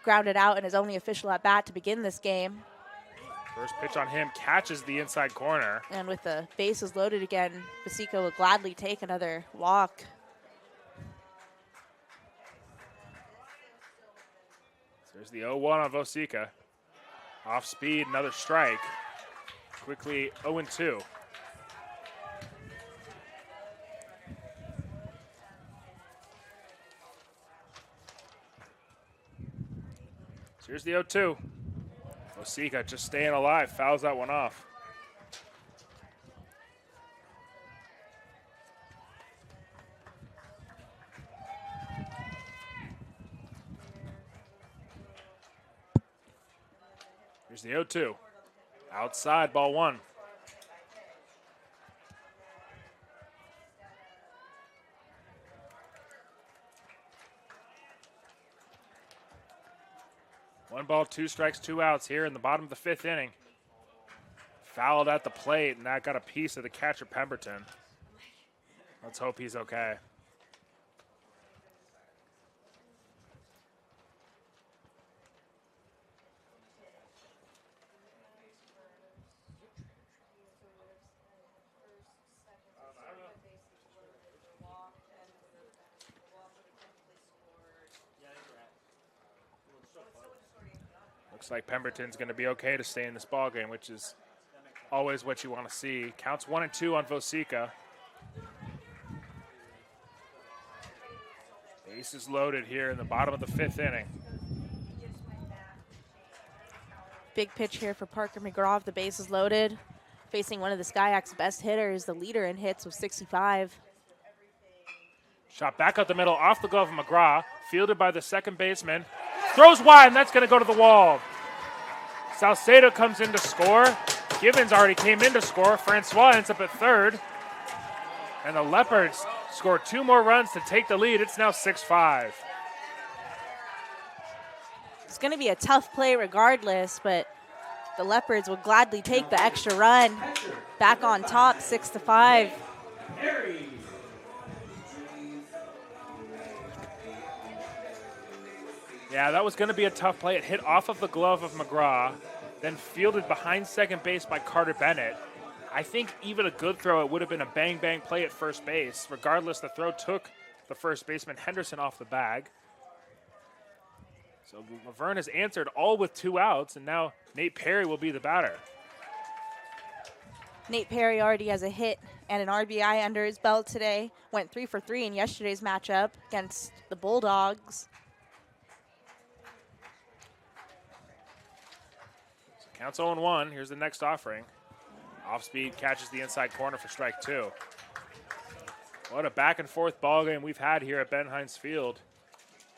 Grounded out in his only official at bat to begin this game. First pitch on him catches the inside corner. And with the bases loaded again, Vosica will gladly take another walk. So there's the 0-1 on Vosica. Off speed, another strike. Quickly 0-2. So here's the 0-2. Vosica just staying alive, fouls that one off. Here's the 0-2. Outside, ball 1. One ball, 2 strikes, 2 outs here in the bottom of the 5th inning. Fouled at the plate, and that got a piece of the catcher, Pemberton. Let's hope he's okay. Looks like Pemberton's going to be okay to stay in this ballgame, which is always what you want to see. Counts 1-2 on Vosica. Bases loaded here in the bottom of the 5th inning. Big pitch here for Parker McGraw. The bases loaded. Facing one of the Skyhawks' best hitters, the leader in hits with 65. Shot back up the middle, off the glove of McGraw. Fielded by the second baseman. Throws wide, and that's going to go to the wall. Salcedo comes in to score. Givens already came in to score. Francois ends up at third. And the Leopards score 2 more runs to take the lead. It's now 6-5. It's going to be a tough play regardless, but the Leopards will gladly take the extra run. Back on top, 6-5. Yeah, that was going to be a tough play. It hit off of the glove of McGraw, then fielded behind second base by Carter Bennett. I think even a good throw, it would have been a bang-bang play at first base. Regardless, the throw took the first baseman, Henderson, off the bag. So Verne has answered all with 2 outs, and now Nate Perry will be the batter. Nate Perry already has a hit and an RBI under his belt today. Went 3 for 3 in yesterday's matchup against the Bulldogs. Counts 0-1. Here's the next offering. Off speed, catches the inside corner for strike 2. What a back and forth ball game we've had here at Ben Hines Field.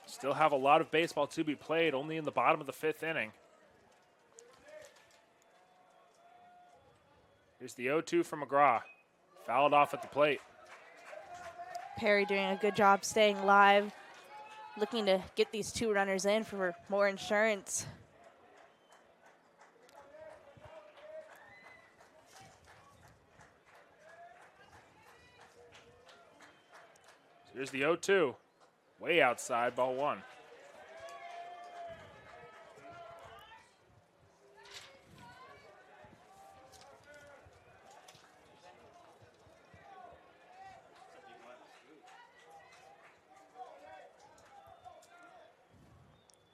Still have a lot of baseball to be played, only in the bottom of the 5th inning. Here's the 0-2 from McGraw. Fouled off at the plate. Perry doing a good job staying live, looking to get these 2 runners in for more insurance. Here's the 0-2. Way outside, ball 1.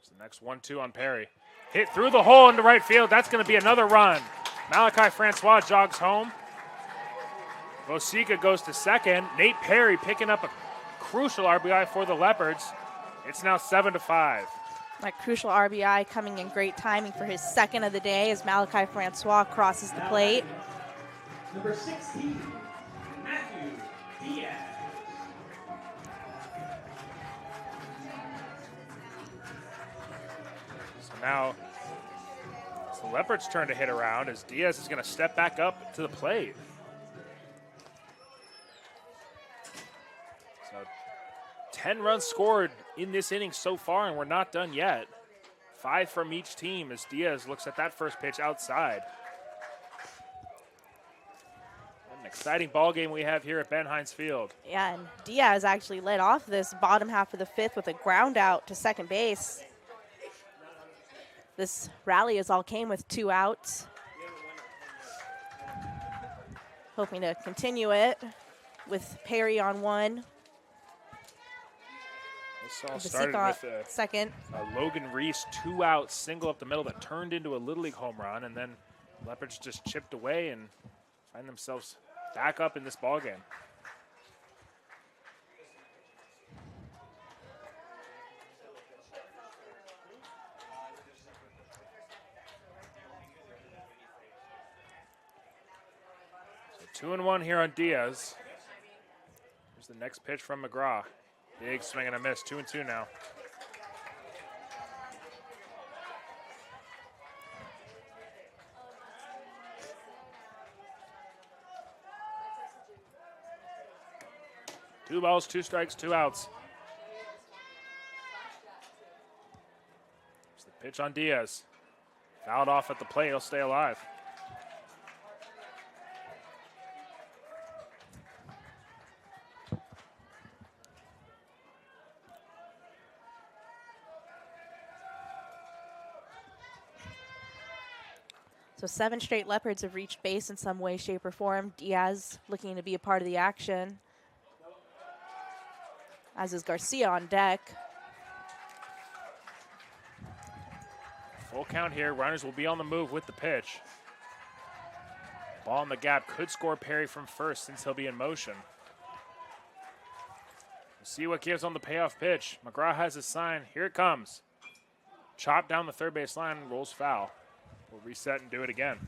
It's the next 1-2 on Perry. Hit through the hole into right field. That's going to be another run. Malachi Francois jogs home. Vosica goes to second. Nate Perry picking up a crucial RBI for the Leopards. It's now 7-5. That crucial RBI coming in great timing for his second of the day as Malachi Francois crosses the plate. Number 16, Matthew Diaz. So now It's the Leopards' turn to hit around as Diaz is going to step back up to the plate. So 10 runs scored in this inning so far, and we're not done yet. 5 from each team as Diaz looks at that first pitch outside. What an exciting ball game we have here at Ben Hines Field. Yeah, and Diaz actually led off this bottom half of the 5th with a ground out to second base. This rally is all came with 2 outs. Hoping to continue it with Perry on 1. This all started with second. Logan Reese 2-out single up the middle that turned into a Little League home run, and then Leopards just chipped away and find themselves back up in this ball game. So 2-1 here on Diaz. Here's the next pitch from McGraw. Big swing and a miss, 2-2 now. Two balls, 2 strikes, 2 outs. Here's the pitch on Diaz. Fouled off at the plate, he'll stay alive. So 7 straight Leopards have reached base in some way, shape, or form. Diaz looking to be a part of the action, as is Garcia on deck. Full count here. Runners will be on the move with the pitch. Ball in the gap could score Perry from first since he'll be in motion. We'll see what gives on the payoff pitch. McGraw has his sign. Here it comes. Chop down the third base line, rolls foul. We'll reset and do it again.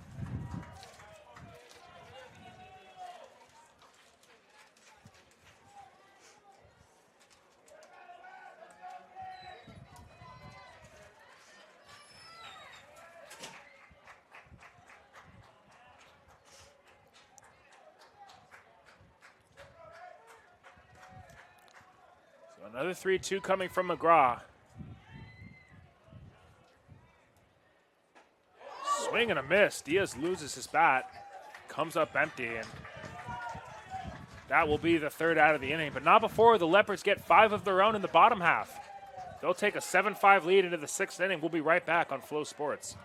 So another 3-2 coming from McGraw. Swing and a miss. Diaz loses his bat, comes up empty, and that will be the 3rd out of the inning, but not before the Leopards get 5 of their own in the bottom half. They'll take a 7-5 lead into the 6th inning. We'll be right back on Flow Sports.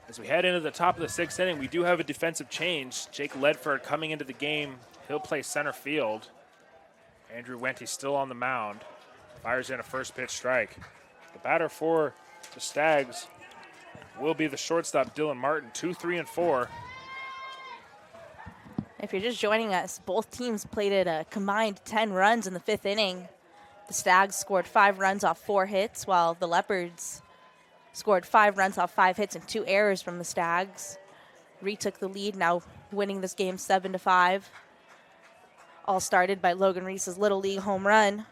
As we head into the top of the 6th inning, we do have a defensive change. Jake Ledford coming into the game. He'll play center field. Andrew Wente still on the mound. Fires in a first pitch strike. The batter for the Stags will be the shortstop, Dylan Martin. 2, 3, and 4. If you're just joining us, both teams plated a combined 10 runs in the 5th inning. The Stags scored 5 runs off 4 hits, while the Leopards scored 5 runs off 5 hits and 2 errors from the Stags. Retook the lead, now winning this game 7-5. All started by Logan Reese's Little League home run.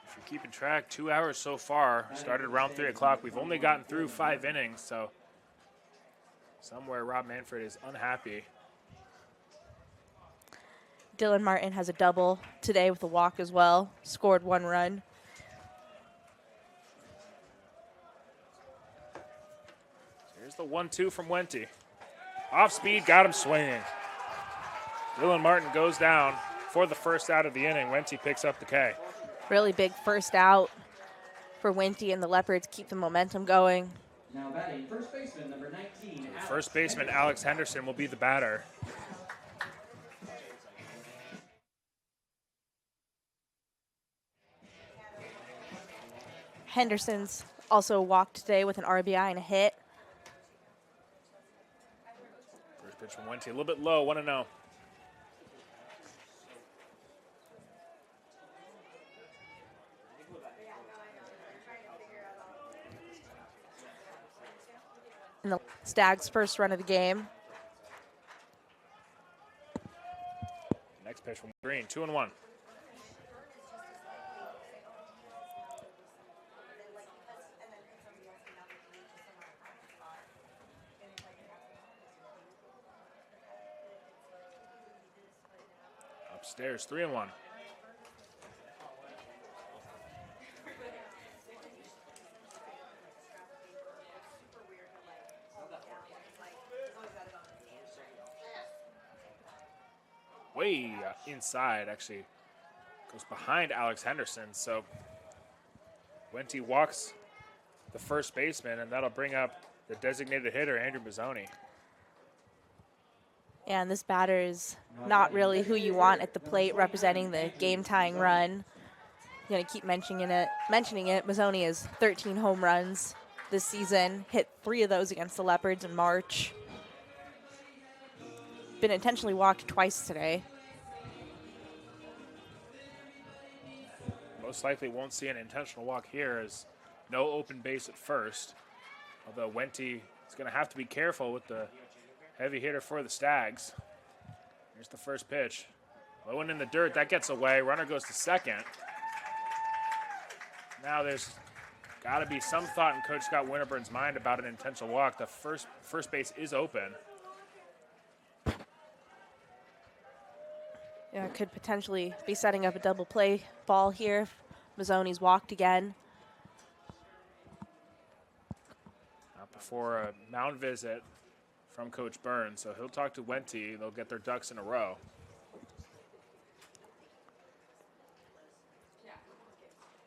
If you're keeping track, 2 hours so far. Started around 3 o'clock. We've only gotten through 5 innings, so somewhere Rob Manfred is unhappy. Dylan Martin has a double today with a walk as well. Scored 1 run. Here's the 1-2 from Wente. Off speed, got him swinging. Dylan Martin goes down for the first out of the inning. Wente picks up the K. Really big first out for Wente, and the Leopards keep the momentum going. Now batting first baseman, number 19. First baseman Alex Henderson will be the batter. Henderson's also walked today with an RBI and a hit. First pitch from Wente, a little bit low, 1-0. And the Stags' first run of the game. Next pitch from Green, 2-1. Upstairs, 3-1. Way inside, actually goes behind Alex Henderson. So Wente walks the first baseman, and that'll bring up the designated hitter, Andrew Mazzoni. And this batter is not really who you want at the plate representing the game-tying run. I'm going to keep mentioning it. Mazzoni has 13 home runs this season, hit 3 of those against the Leopards in March. Been intentionally walked twice today. Most likely won't see an intentional walk here, as no open base at first. Although Wente is going to have to be careful with the heavy hitter for the Stags. Here's the first pitch. Low and in the dirt, that gets away. Runner goes to second. Now there's got to be some thought in Coach Scott Winterburn's mind about an intentional walk. The first base is open. Yeah, could potentially be setting up a double play ball here if Mazzoni's walked again. Not before a mound visit from Coach Burns, so he'll talk to Wente. They'll get their ducks in a row.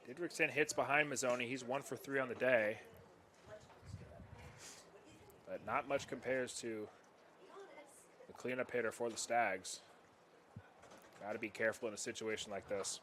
Didrikson hits behind Mazzoni. He's 1 for 3 on the day. But not much compares to the cleanup hitter for the Stags. Got to be careful in a situation like this.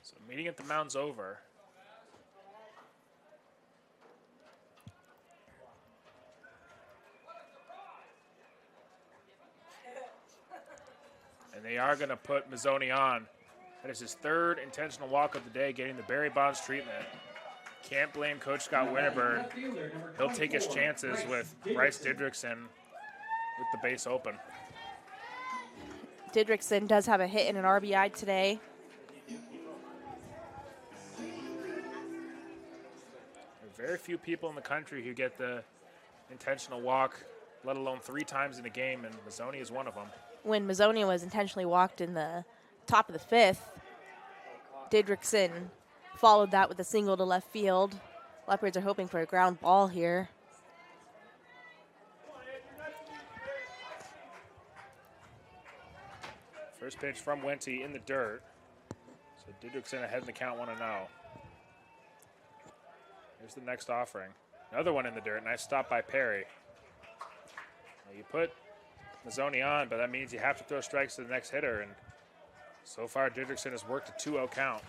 So meeting at the mound's over. And they are going to put Mazzoni on. That is his 3rd intentional walk of the day, getting the Barry Bonds treatment. Can't blame Coach Scott Winterburn. He'll take his chances with Bryce Didrikson with the base open. Didrikson does have a hit and an RBI today. There are very few people in the country who get the intentional walk, let alone 3 times in a game, and Mazzoni is one of them. When Mazzoni was intentionally walked in the top of the 5th, Didrikson followed that with a single to left field. Leopards are hoping for a ground ball here. First pitch from Wente in the dirt. So Didrikson ahead in the count 1-0. Here's the next offering. Another one in the dirt. Nice stop by Perry. Now you put Mazzoni on, but that means you have to throw strikes to the next hitter. And so far, Didrikson has worked a 2-0 count.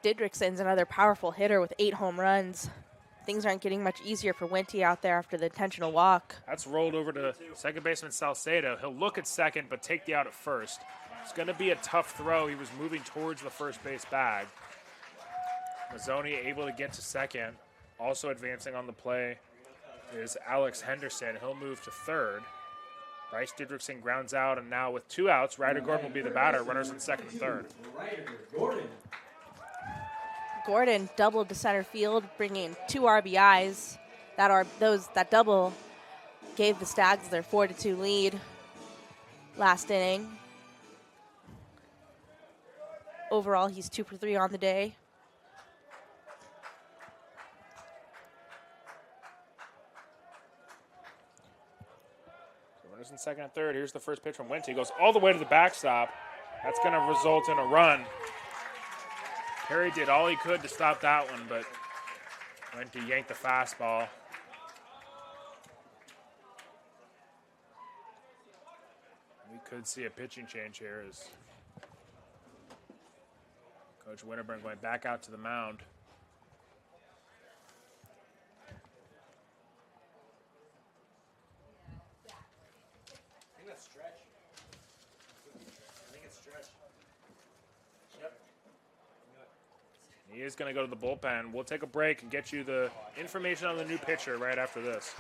Didrikson's another powerful hitter with 8 home runs. Things aren't getting much easier for Wente out there after the intentional walk. That's rolled over to second baseman Salcedo. He'll look at second, but take the out at first. It's going to be a tough throw. He was moving towards the first base bag. Mazzoni able to get to second. Also advancing on the play is Alex Henderson. He'll move to third. Bryce Didrikson grounds out, and now with 2 outs, Ryder Gordon will be the batter. Runners in second and third. Gordon doubled to center field, bringing 2 RBIs. That double gave the Stags their 4-2 lead last inning. Overall, he's 2 for 3 on the day. So runners in second and third. Here's the first pitch from Wente. He goes all the way to the backstop. That's going to result in a run. Perry did all he could to stop that one, but went to yank the fastball. We could see a pitching change here as Coach Winterburn going back out to the mound. I think that's stretch. Yep. He is going to go to the bullpen. We'll take a break and get you the information on the new pitcher right after this.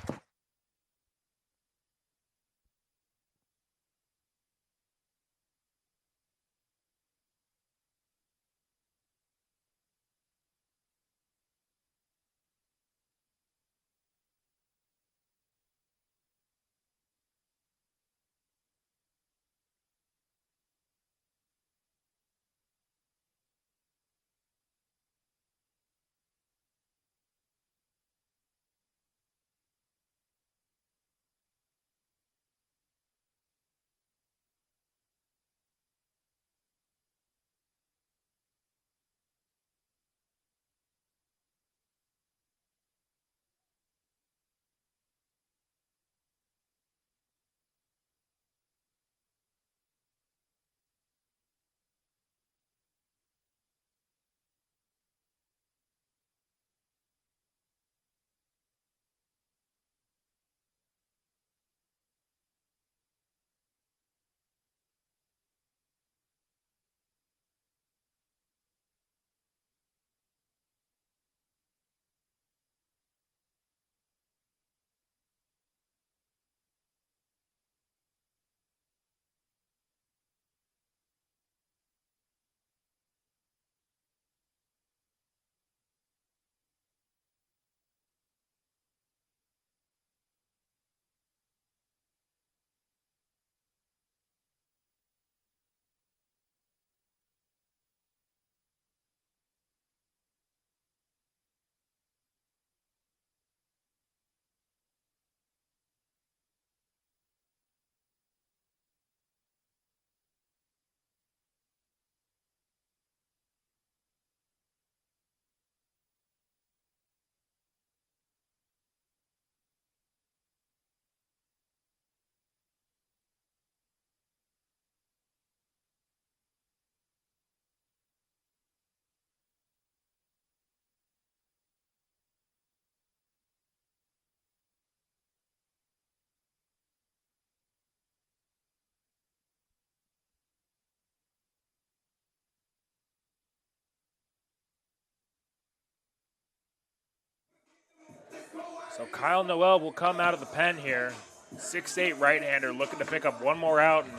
So Kyle Noel will come out of the pen here. 6'8" right-hander looking to pick up one more out and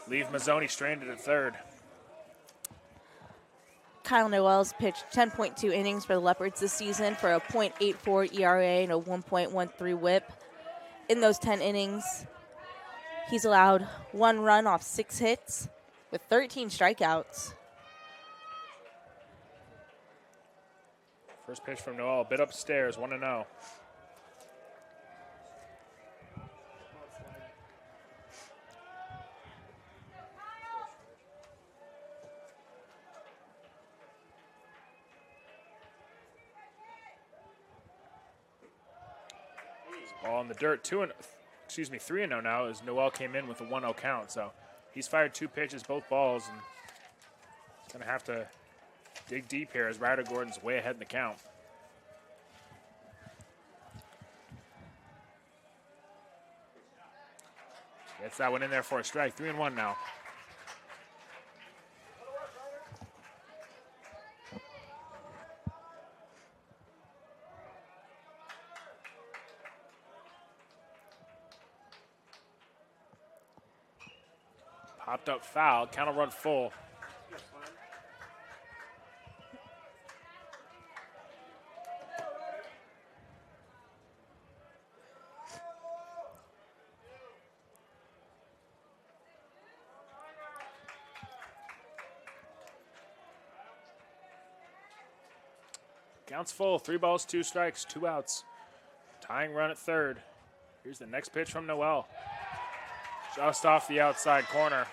leave Mazzoni stranded at third. Kyle Noel's pitched 10.2 innings for the Leopards this season for a .84 ERA and a 1.13 WHIP. In those 10 innings, He's allowed 1 run off 6 hits with 13 strikeouts. First pitch from Noel, a bit upstairs, 1-0. Ball in the dirt, 3-0 now as Noel came in with a 1-0 count. So he's fired 2 pitches, both balls, and he's gonna have to dig deep here as Ryder Gordon's way ahead in the count. Gets that one in there for a strike, 3-1 now. Popped up foul, count will run full. Counts full, 3 balls, 2 strikes, 2 outs. Tying run at third. Here's the next pitch from Noel. Just off the outside corner.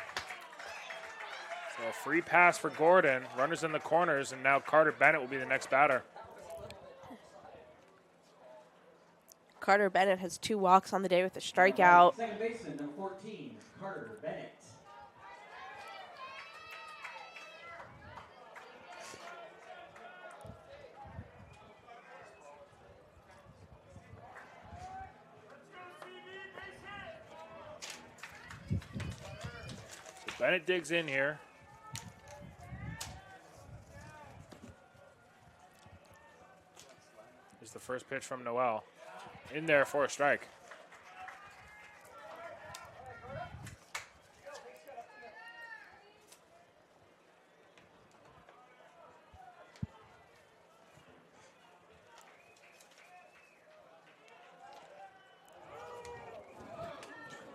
So a free pass for Gordon. Runners in the corners, and now Carter Bennett will be the next batter. Carter Bennett has 2 walks on the day with a strikeout. Second baseman, number 14, Carter Bennett. Bennett digs in here. Here's the first pitch from Noel. In there for a strike.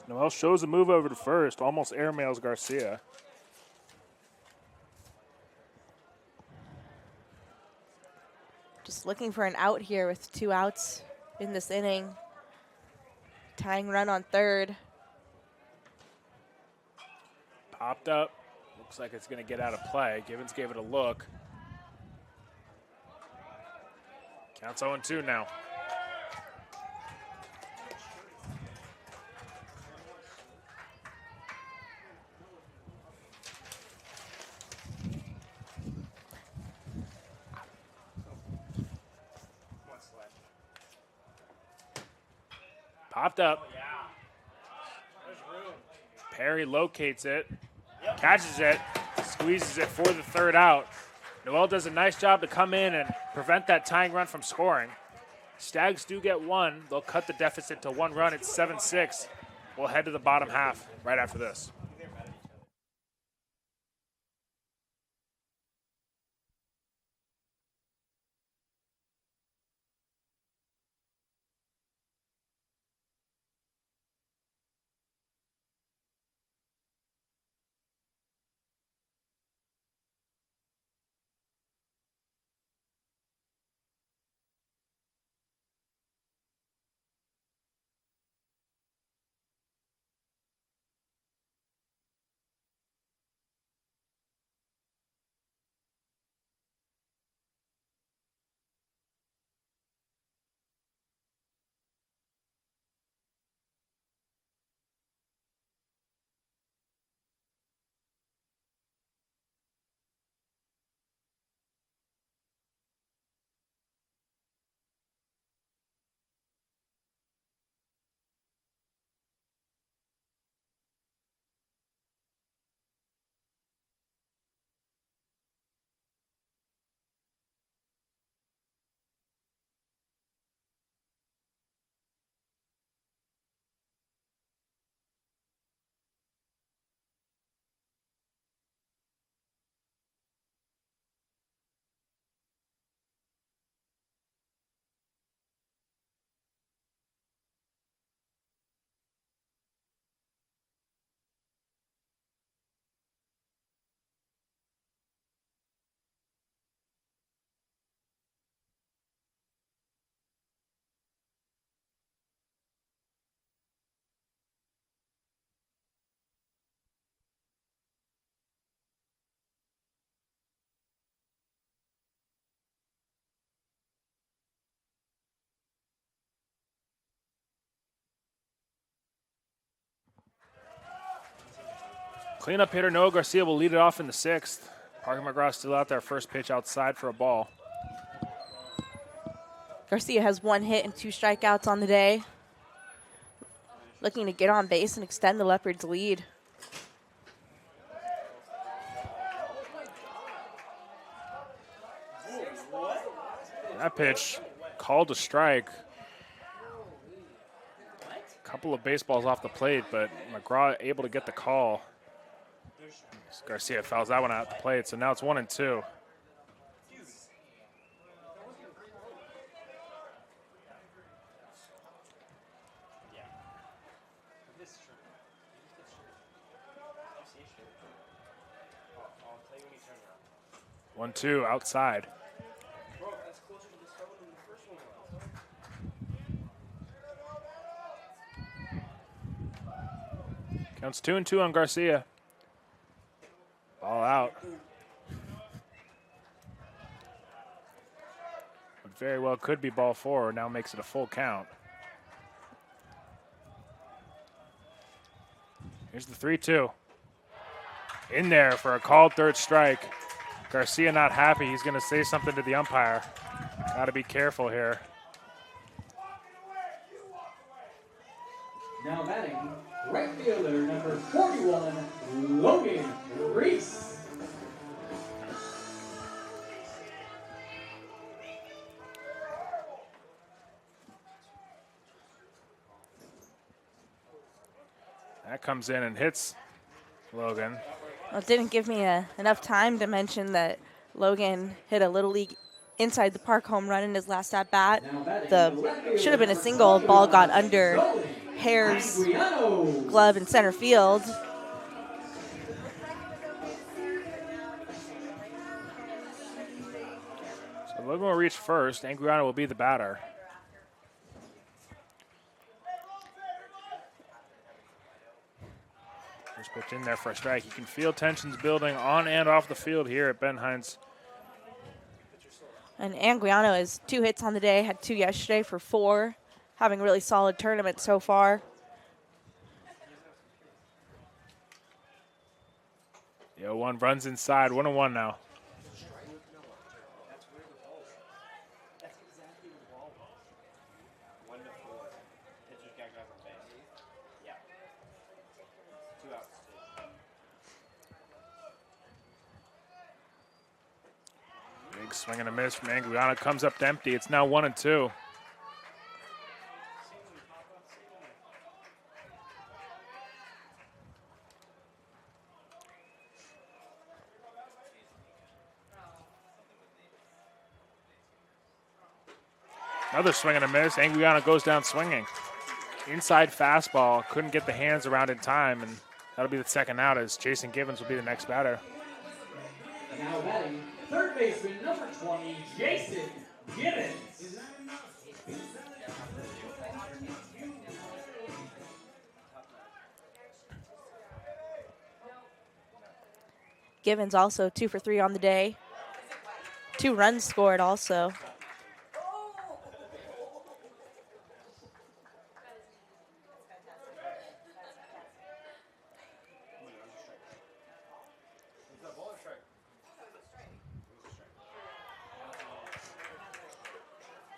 Noel shows a move over to first, almost airmails Garcia. Just looking for an out here with 2 outs in this inning. Tying run on third. Popped up. Looks like it's going to get out of play. Gibbons gave it a look. Counts 0-2 now. Popped up. Perry locates it, catches it, squeezes it for the third out. Noel does a nice job to come in and prevent that tying run from scoring. Stags do get 1. They'll cut the deficit to 1 run. It's 7-6. We'll head to the bottom half right after this. Cleanup hitter Noah Garcia will lead it off in the 6th. Parker McGraw still out there. First pitch outside for a ball. Garcia has 1 hit and 2 strikeouts on the day. Looking to get on base and extend the Leopards' lead. That pitch called a strike. A couple of baseballs off the plate, but McGraw able to get the call. Garcia fouls that one out the plate, so now it's 1-2. One, two, outside. Counts 2-2 on Garcia. Ball out. But very well could be ball 4. Now makes it a full count. Here's the 3-2. In there for a called third strike. Garcia not happy. He's going to say something to the umpire. Got to be careful here. Now batting, right fielder number 41, Logan Reese. That comes in and hits Logan. Well, it didn't give me enough time to mention that Logan hit a Little League inside the park home run in his last at bat. The should have been a single. Ball got under Hare's glove in center field. So Logan will reach first. Anguiano will be the batter. First pitch in there for a strike. You can feel tensions building on and off the field here at Ben Hines. And Anguiano has 2 hits on the day, had 2 yesterday for 4. Having a really solid tournament so far. Yeah, 1 runs inside, 1-1 now. Big swing and a miss from Anguiano. Comes up empty. It's now 1-2. Another swing and a miss. Anguiano goes down swinging. Inside fastball. Couldn't get the hands around in time, and that'll be the second out as Jason Givens will be the next batter. Now batting, third baseman number 20, Jason Gibbons. Givens also 2 for 3 on the day. 2 runs scored also.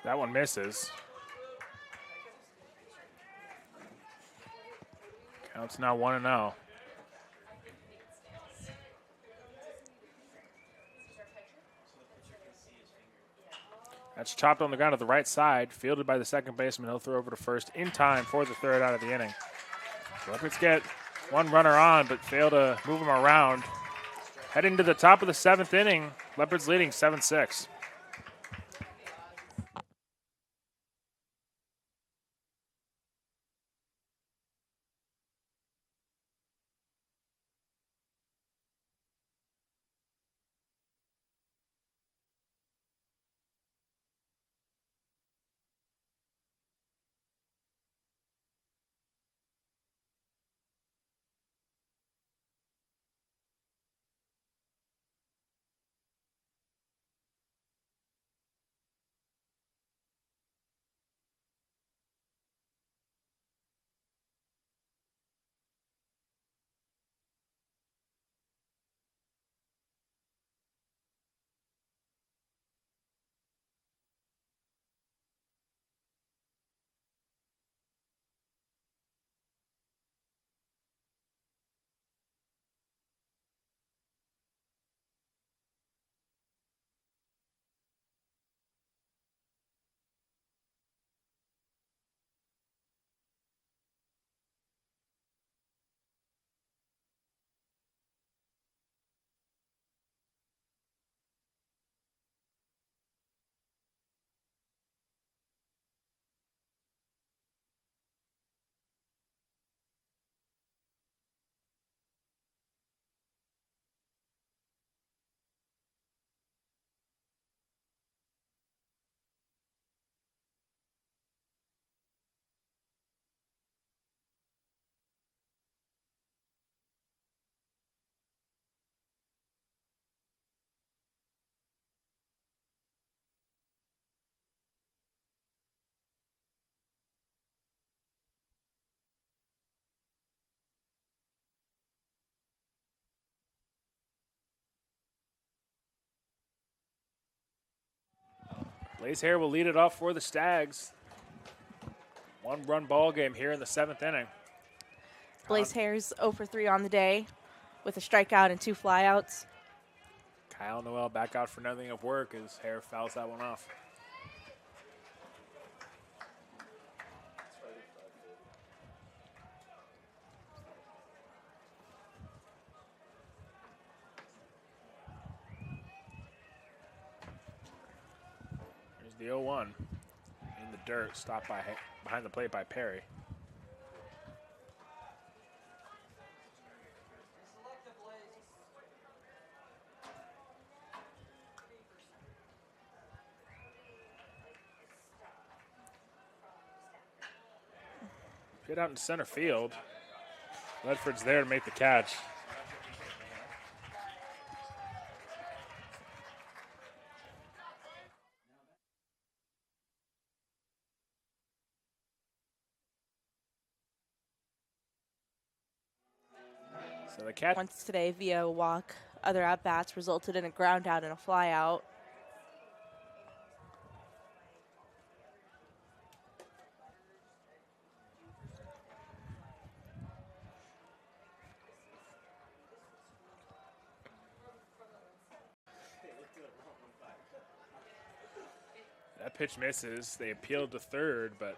That one misses. Counts now 1-0. That's chopped on the ground to the right side, fielded by the second baseman. He'll throw over to first in time for the third out of the inning. Leopards get 1 runner on, but fail to move him around. Heading to the top of the 7th inning, Leopards leading 7-6. Blaze Hare will lead it off for the Stags. 1-run ball game here in the 7th inning. Blaze Hare's 0 for 3 on the day with a strikeout and 2 flyouts. Kyle Noel back out for nothing of work as Hare fouls that one off. Here's the 0-1 in the dirt, stopped by behind the plate by Perry. Hit out in center field. Ledford's there to make the catch. So the catch. Once today via a walk. Other at-bats resulted in a ground out and a fly out. That pitch misses. They appealed to third, but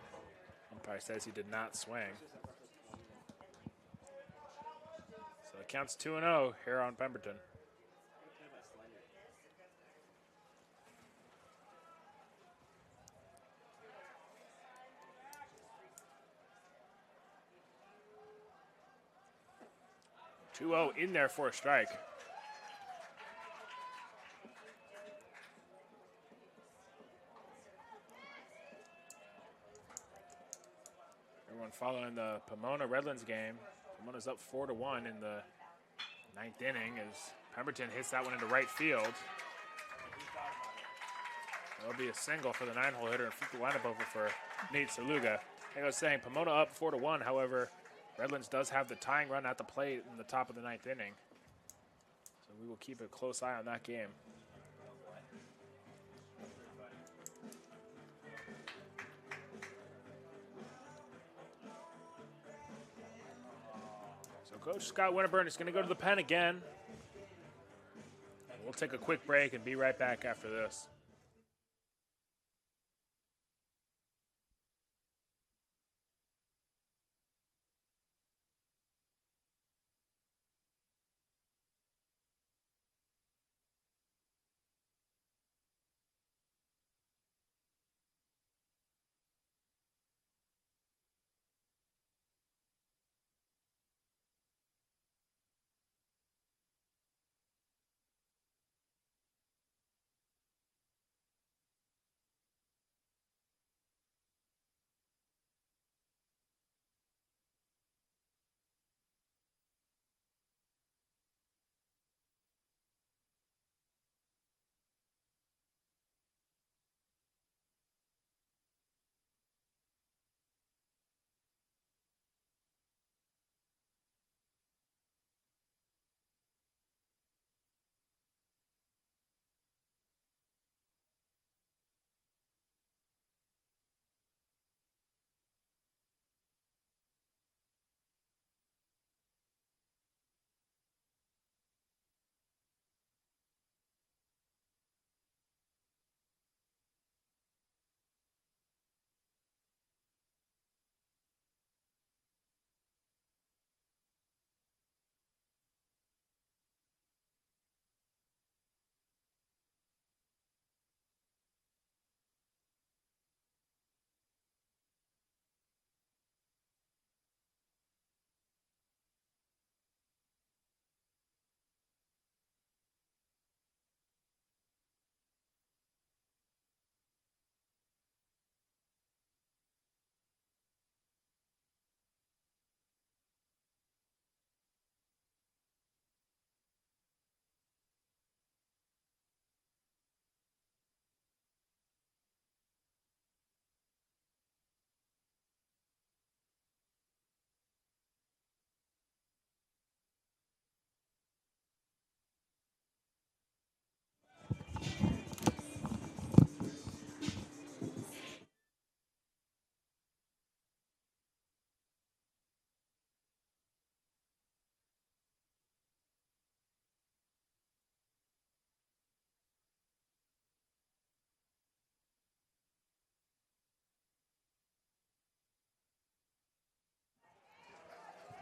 umpire says he did not swing. So it counts 2-0 here on Pemberton. In there for a strike. Everyone following the Pomona Redlands game. Pomona's up 4-1 in the 9th inning as Pemberton hits that one into right field. That'll be a single for the 9-hole hitter and flip the lineup over for Nate Saluga. Like I was saying, Pomona up 4-1. However, Redlands does have the tying run at the plate in the top of the 9th inning. So we will keep a close eye on that game. So Coach Scott Winterburn is going to go to the pen again. We'll take a quick break and be right back after this.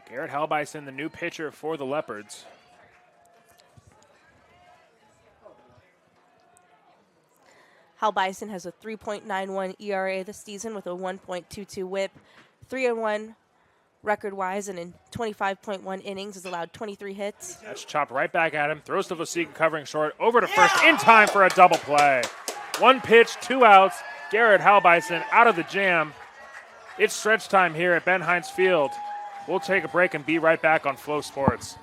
Garrett Halbison, the new pitcher for the Leopards. Hal Bison has a 3.91 ERA this season with a 1.22 whip, 3-1 record-wise, and in 25.1 innings has allowed 23 hits. That's chopped right back at him. Throws to Vosica covering short. Over to first in time for a double play. 1 pitch, 2 outs. Garrett Halbison out of the jam. It's stretch time here at Ben Heinz Field. We'll take a break and be right back on Flow Sports.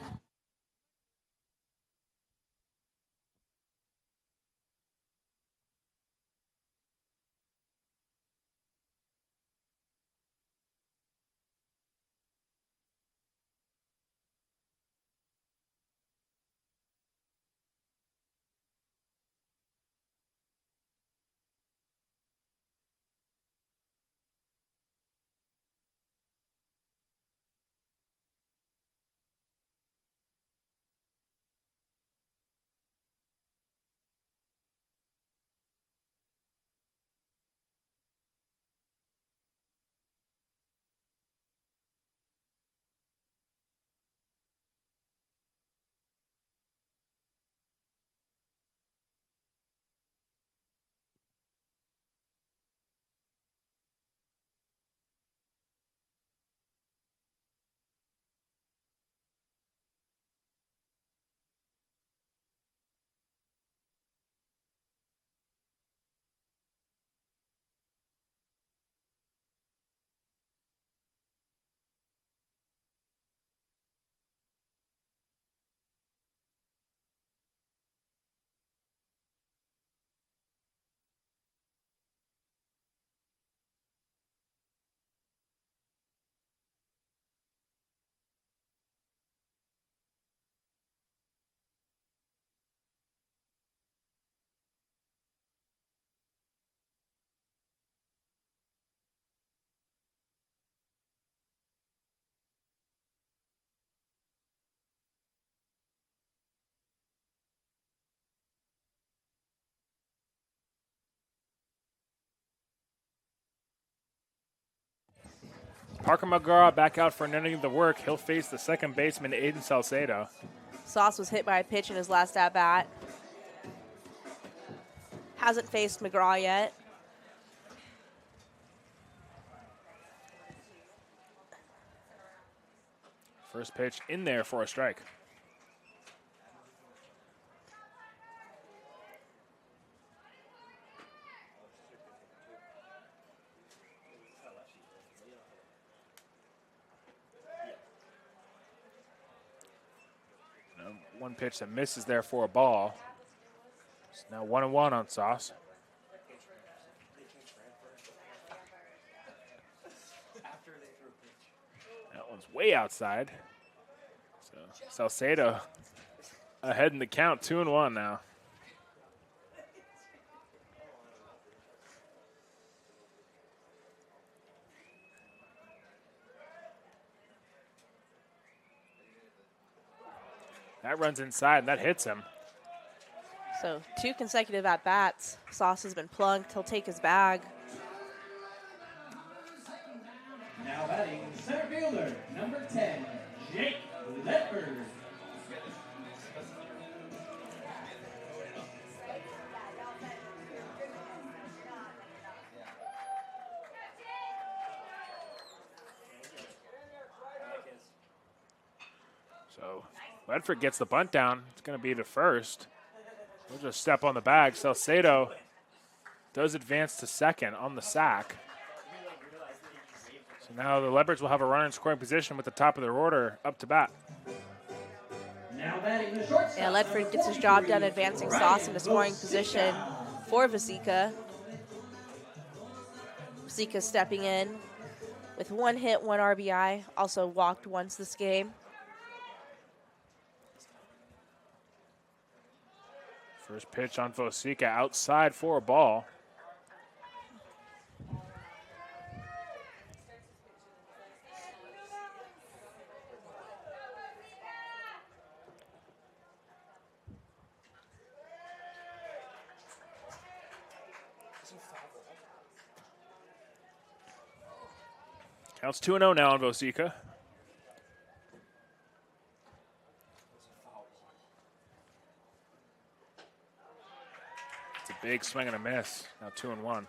Parker McGraw back out for none of the work. He'll face the second baseman, Aiden Salcedo. Sauce was hit by a pitch in his last at-bat. Hasn't faced McGraw yet. First pitch in there for a strike. One pitch that misses there for a ball. It's now 1-1 on Sauce. That one's way outside. So Salcedo ahead in the count, 2-1 now. That runs inside, and that hits him. So 2 consecutive at-bats. Sauce has been plugged. He'll take his bag. Now batting center fielder, number 10, Jake Ledford. So Ledford gets the bunt down. It's going to be the first. We'll just step on the bag. Salcedo does advance to second on the sack. So now the Leopards will have a runner in scoring position with the top of their order up to bat. Now batting the shortstop. Yeah, Ledford gets his job done advancing Sauce into scoring position for Vasica. Vasica stepping in with 1 hit, 1 RBI. Also walked once this game. First pitch on Vosica outside for a ball. Counts 2-0 now on Vosica. Big swing and a miss. Now 2-1.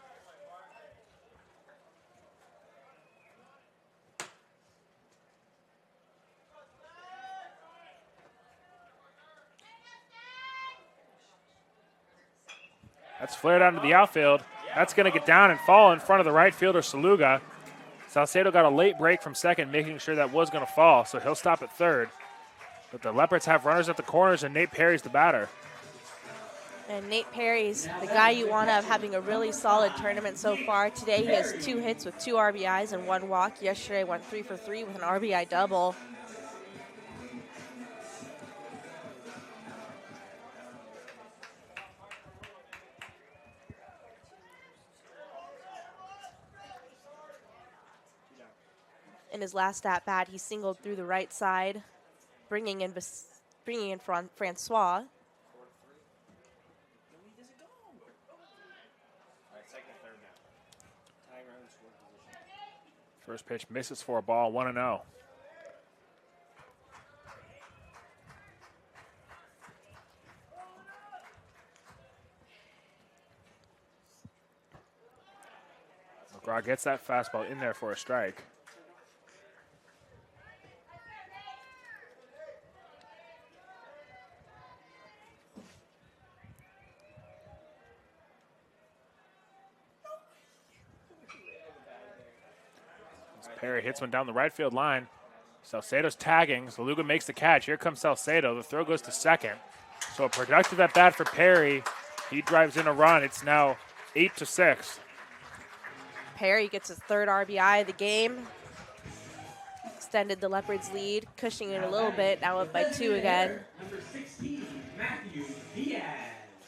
That's flared out into the outfield. That's going to get down and fall in front of the right fielder, Saluga. Salcedo got a late break from second, making sure that was going to fall, so he'll stop at third. But the Leopards have runners at the corners, and Nate Perry's the batter. And Nate Perry's the guy you want to have having a really solid tournament so far. Today he has 2 hits with 2 RBIs and 1 walk. Yesterday went 3 for 3 with an RBI double. In his last at-bat, he singled through the right side, bringing in Francois. First pitch misses for a ball, 1-0. McGraw gets that fastball in there for a strike. Perry hits one down the right field line. Salcedo's tagging. Saluga makes the catch. Here comes Salcedo. The throw goes to second. So a productive at bat for Perry. He drives in a run. It's now 8-6. Perry gets his 3rd RBI of the game. Extended the Leopards' lead, cushioning it a little bit. Now up by 2 again. Number 16, Matthew Diaz.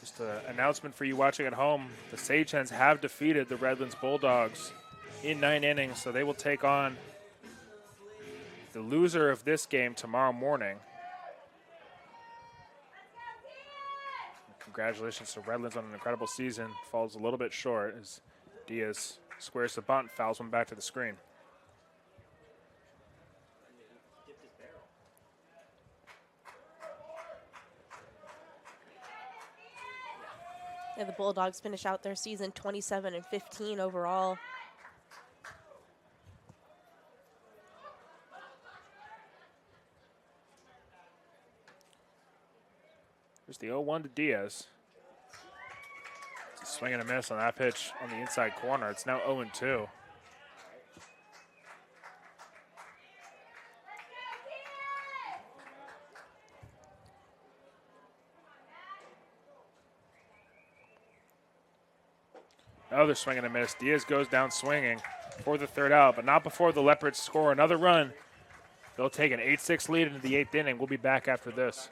Just an announcement for you watching at home. The Sage Hens have defeated the Redlands Bulldogs in 9 innings, so they will take on the loser of this game tomorrow morning. Congratulations to Redlands on an incredible season. Falls a little bit short as Diaz squares the bunt, fouls one back to the screen. Yeah, the Bulldogs finish out their season 27-15 overall. Here's the 0-1 to Diaz. It's a swing and a miss on that pitch on the inside corner. It's now 0-2. Another swing and a miss. Diaz goes down swinging for the 3rd out, but not before the Leopards score another run. They'll take an 8-6 lead into the 8th inning. We'll be back after this.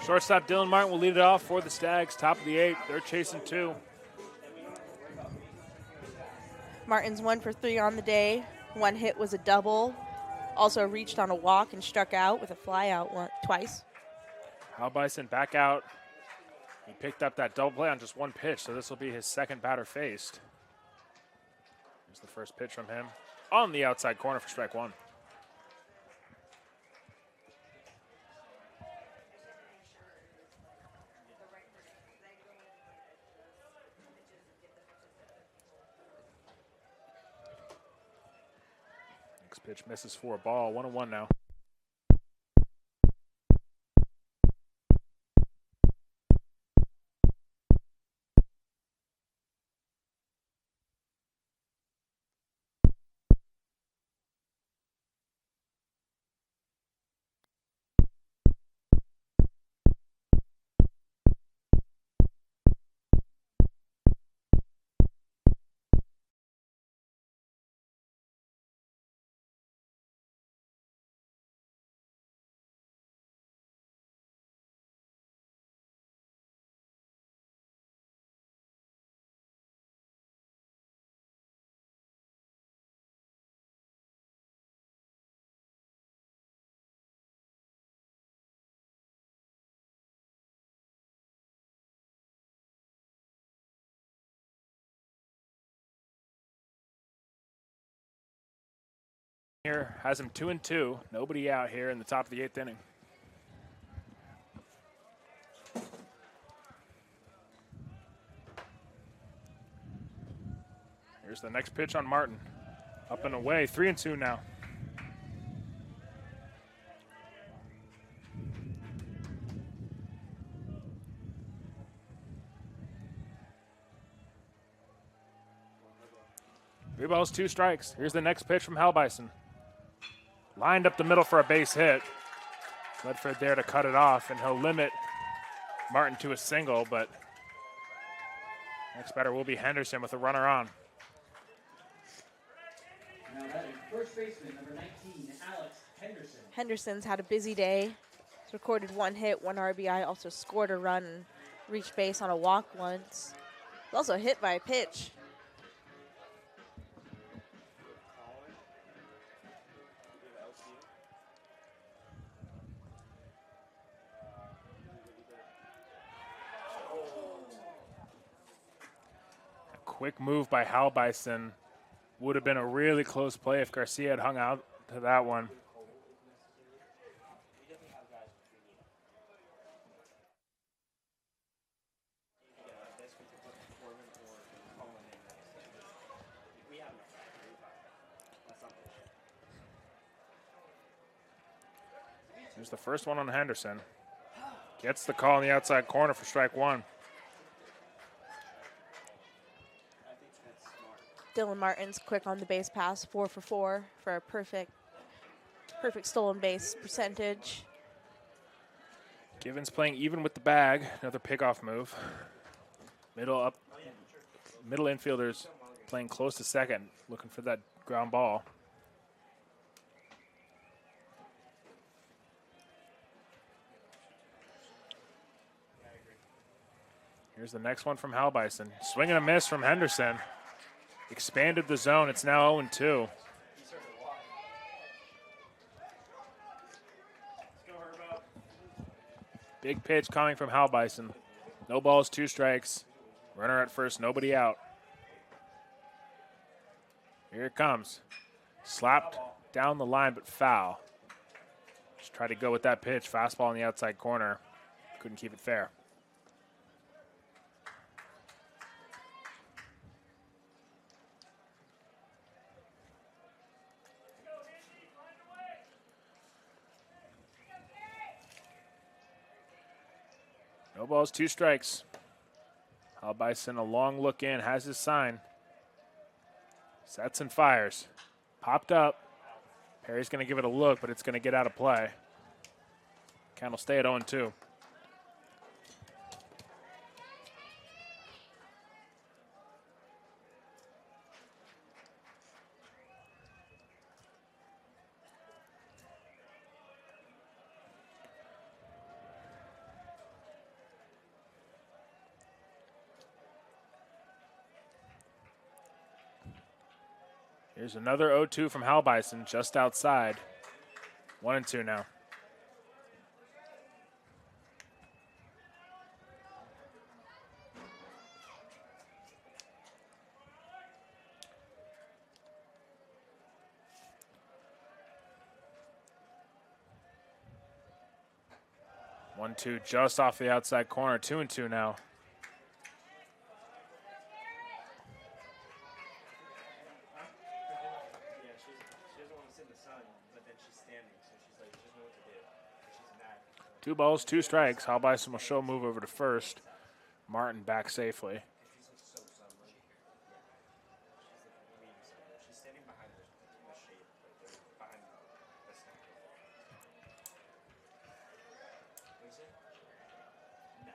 Shortstop Dylan Martin will lead it off for the Stags. Top of the 8th. They're chasing 2. Martin's 1 for 3 on the day. 1 hit was a double. Also reached on a walk and struck out with a fly out twice. Hal Bison back out. He picked up that double play on just one pitch, so this will be his second batter faced. Here's the first pitch from him on the outside corner for strike one. Next pitch misses for a ball, 1-1 now. Here has him 2-2. Nobody out here in the top of the 8th inning. Here's the next pitch on Martin. Up and away, 3-2 now. Three balls, 2 strikes. Here's the next pitch from Hal Bison. Lined up the middle for a base hit. Ledford there to cut it off, and he'll limit Martin to a single, but next batter will be Henderson with a runner on. Now that is first baseman, number 19, Alex Henderson. Henderson's had a busy day. He's recorded 1 hit, 1 RBI, also scored a run and reached base on a walk once. He's also hit by a pitch. Quick move by Hal Bison. Would have been a really close play if Garcia had hung out to that one. Here's the first one on Henderson. Gets the call in the outside corner for strike one. Dylan Martin's quick on the base pass, 4 for 4 for a perfect stolen base percentage. Givens playing even with the bag. Another pickoff move. Middle infielders playing close to second, looking for that ground ball. Here's the next one from Hal Bison. Swing and a miss from Henderson. Expanded the zone. It's now 0-2. Big pitch coming from Hal Bison. No balls, 2 strikes. Runner at first, nobody out. Here it comes. Slapped down the line, but foul. Just tried to go with that pitch. Fastball in the outside corner. Couldn't keep it fair. No balls, 2 strikes. Hal Bison, a long look in, has his sign. Sets and fires. Popped up. Perry's going to give it a look, but it's going to get out of play. Count will stay at 0-2. Here's another 0-2 from Hal Bison, just outside. 1-2 now. 1-2 just off the outside corner. 2-2 now. Yeah, she doesn't want to sit in the sun, but then she's standing, so she's like, she doesn't know what to do. She's mad. 2 balls, 2 strikes. Halbison will show a move over to first. Martin back safely. She's like so sunburned. Yeah. She's like really sunburned. She's standing behind the shade, right there, behind the stack. What is it? No.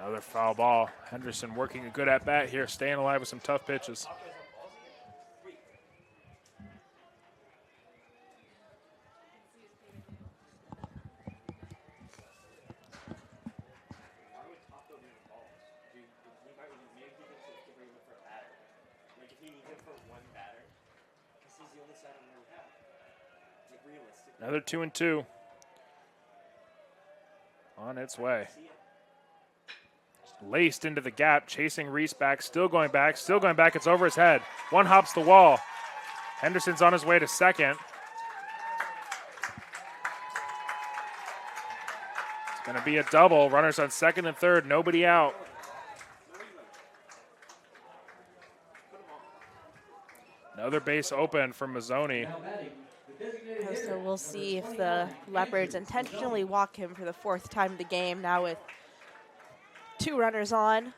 Another foul ball. Henderson working a good at-bat here, staying alive with some tough pitches. Another 2-2. On its way. Laced into the gap, chasing Reese back, still going back. It's over his head. One hops the wall. Henderson's on his way to second. It's going to be a double. Runners on second and third, nobody out. Another base open for Mazzoni. So we'll see if the Leopards intentionally walk him for the 4th time of the game, now with 2 runners on.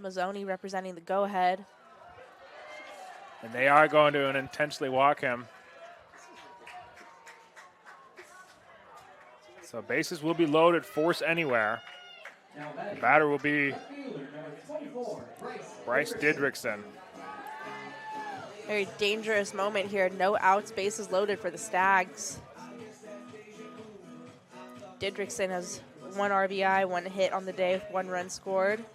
Mazzoni representing the go-ahead. And they are going to intentionally walk him. So bases will be loaded, force anywhere. The batter will be Bryce Didrikson. Very dangerous moment here. No outs, bases loaded for the Stags. Didrikson has 1 RBI, 1 hit on the day with 1 run scored.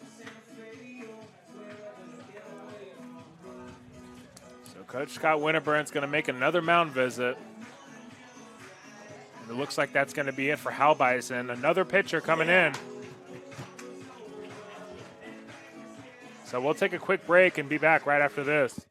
So Coach Scott Winterburn's going to make another mound visit. And it looks like that's going to be it for Halbison. Another pitcher coming in. So we'll take a quick break and be back right after this.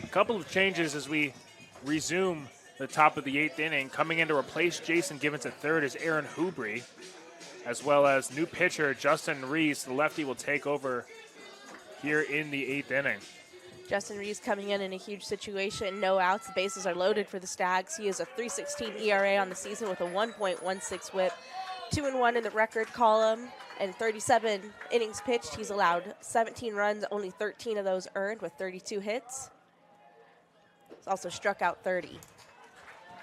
A couple of changes as we resume the top of the 8th inning. Coming in to replace Jason Gibbons at third is Aaron Hubry, as well as new pitcher Justin Reese. The lefty will take over here in the 8th inning. Justin Reese coming in a huge situation. No outs. The bases are loaded for the Stags. He has a 3.16 ERA on the season with a 1.16 whip. 2-1 in the record column. And 37 innings pitched. He's allowed 17 runs, only 13 of those earned with 32 hits. He's also struck out 30.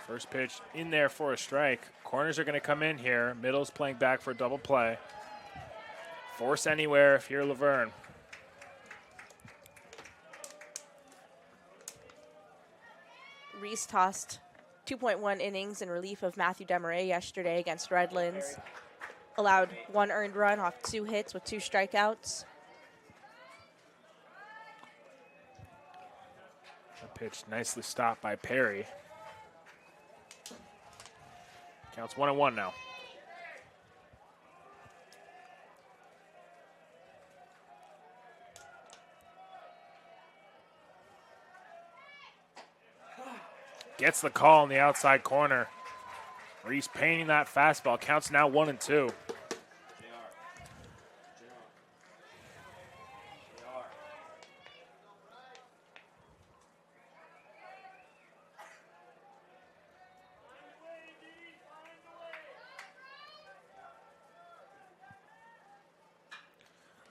First pitch in there for a strike. Corners are going to come in here. Middle's playing back for a double play. Force anywhere if you're Laverne. Reese tossed 2.1 innings in relief of Matthew Desmarais yesterday against Redlands. Allowed 1 earned run off 2 hits with 2 strikeouts. That pitch nicely stopped by Perry. Counts 1-1 now. Gets the call in the outside corner. Reese painting that fastball. Counts now 1-2.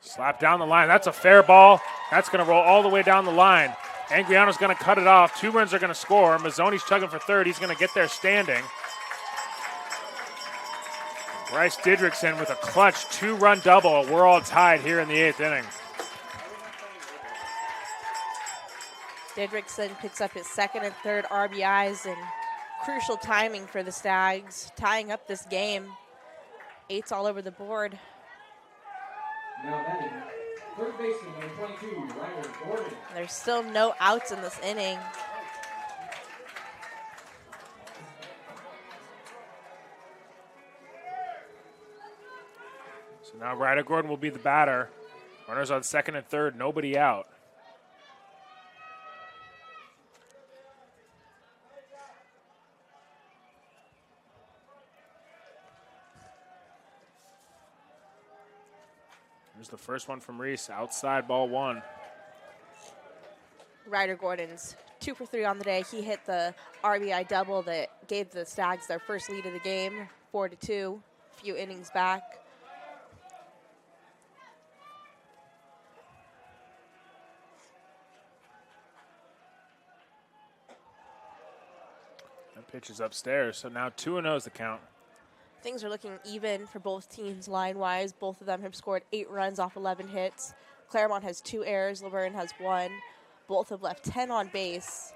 Slap down the line. That's a fair ball. That's going to roll all the way down the line. Angriano's going to cut it off. 2 runs are going to score. Mazzoni's chugging for third. He's going to get there standing. Bryce Didrikson with a clutch 2-run double. We're all tied here in the 8th inning. Didrikson picks up his 2nd and 3rd RBIs and crucial timing for the Stags, tying up this game. 8's all over the board. Now batting, third baseman number 22, Ryder Gordon. There's still no outs in this inning. So now Ryder Gordon will be the batter. Runners on 2nd and 3rd, nobody out. Here's the first one from Reese, outside ball 1. Ryder Gordon's 2 for 3 on the day. He hit the RBI double that gave the Stags their first lead of the game, 4-2, a few innings back. That pitch is upstairs, so now 2-0 is the count. Things are looking even for both teams line-wise. Both of them have scored 8 runs off 11 hits. Claremont has 2 errors. Laverne has 1. Both have left 10 on base.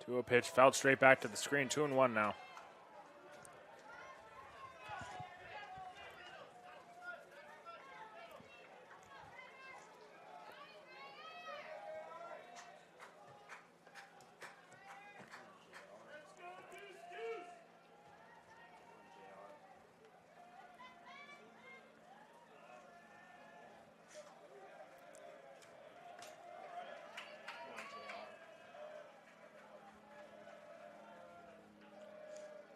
Two-oh pitch, fouled straight back to the screen. 2-1 now.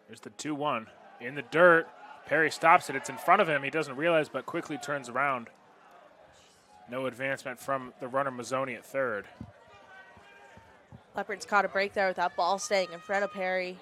Here's the 2-1 in the dirt. Perry stops it. It's in front of him. He doesn't realize, but quickly turns around. No advancement from the runner Mazzoni at 3rd. Leopards caught a break there with that ball staying in front of Perry.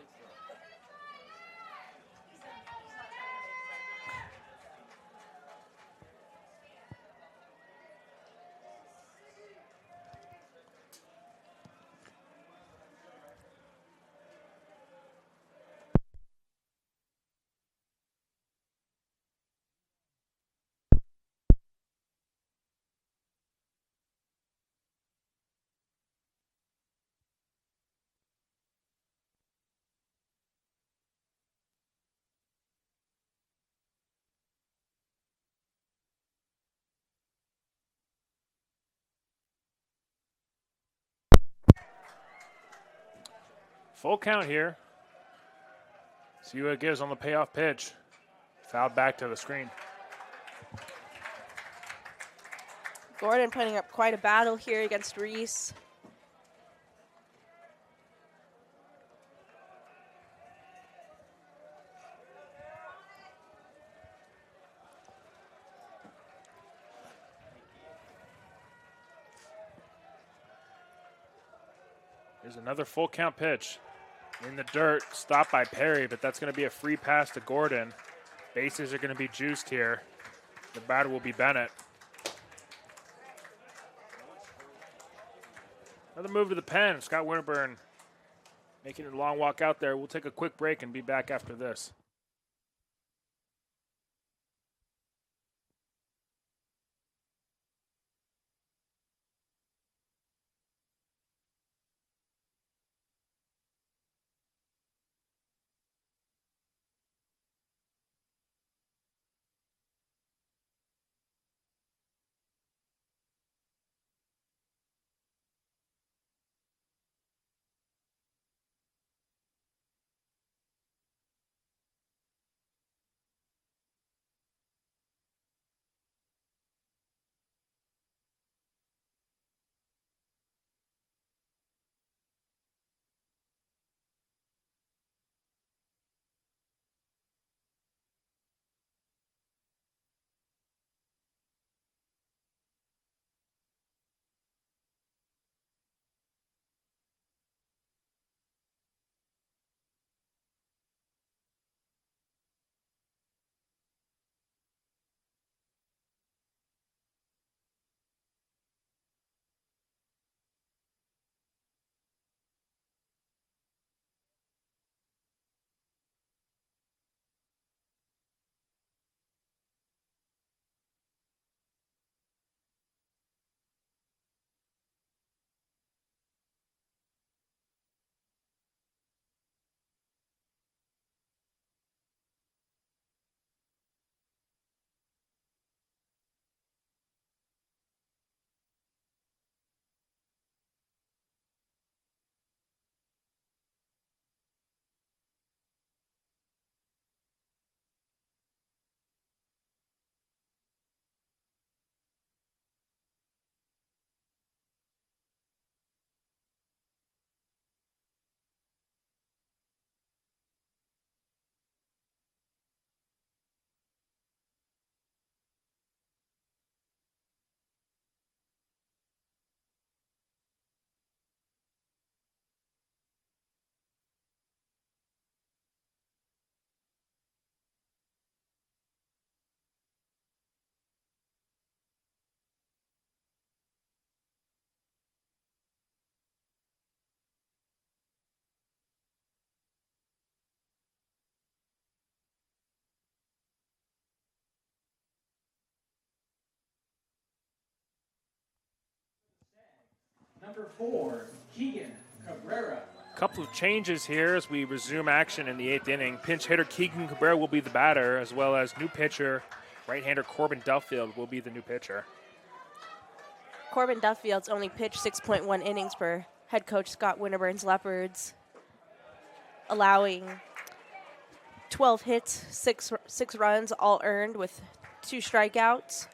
Full count here. See what it gives on the payoff pitch. Fouled back to the screen. Gordon putting up quite a battle here against Reese. There's another full count pitch. In the dirt, stopped by Perry, but that's going to be a free pass to Gordon. Bases are going to be juiced here. The batter will be Bennett. Another move to the pen. Scott Winterburn making a long walk out there. We'll take a quick break and be back after this. Number 4, Keegan Cabrera. Couple of changes here as we resume action in the 8th inning. Pinch hitter Keegan Cabrera will be the batter, as well as new pitcher, right-hander Corbin Duffield will be the new pitcher. Corbin Duffield's only pitched 6.1 innings for head coach Scott Winterburn's Leopards, allowing 12 hits, six runs, all earned with 2 strikeouts.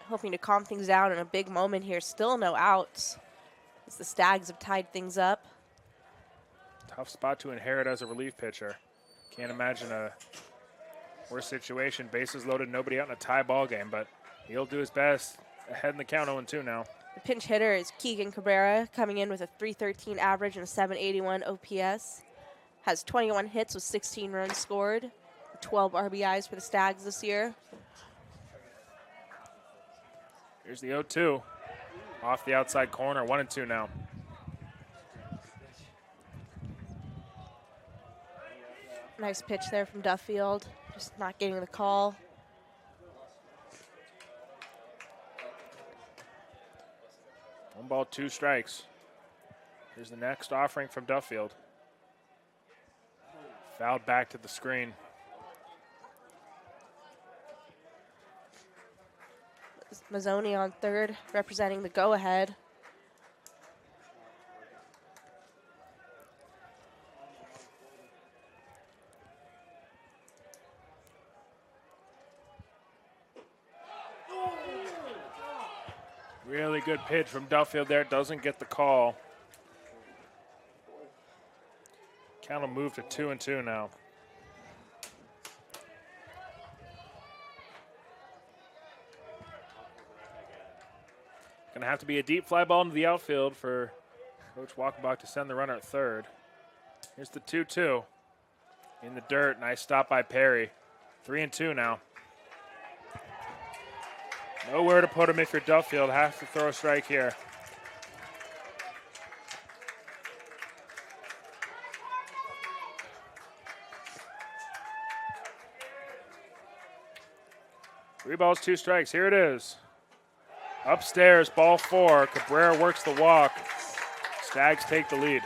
Hoping to calm things down in a big moment here. Still no outs as the Stags have tied things up. Tough spot to inherit as a relief pitcher. Can't imagine a worse situation. Bases loaded, nobody out in a tie ball game, but he'll do his best. Ahead in the count, 0-2 now. The pinch hitter is Keegan Cabrera, coming in with a .313 average and a .781 OPS. Has 21 hits with 16 runs scored, 12 RBIs for the Stags this year. Here's the 0-2. Off the outside corner, 1-2 now. Nice pitch there from Duffield, just not getting the call. One ball, 2 strikes. Here's the next offering from Duffield. Fouled back to the screen. Mazzoni on third, representing the go-ahead. Really good pitch from Duffield there. Doesn't get the call. Count will move to 2-2 now. Gonna have to be a deep fly ball into the outfield for Coach Walkenbach to send the runner at third. Here's the 2-2. In the dirt, nice stop by Perry. 3-2 now. Nowhere to put him if you're Duffield. Have to throw a strike here. Three balls, two strikes. Here it is. Upstairs, ball four. Cabrera works the walk. Stags take the lead.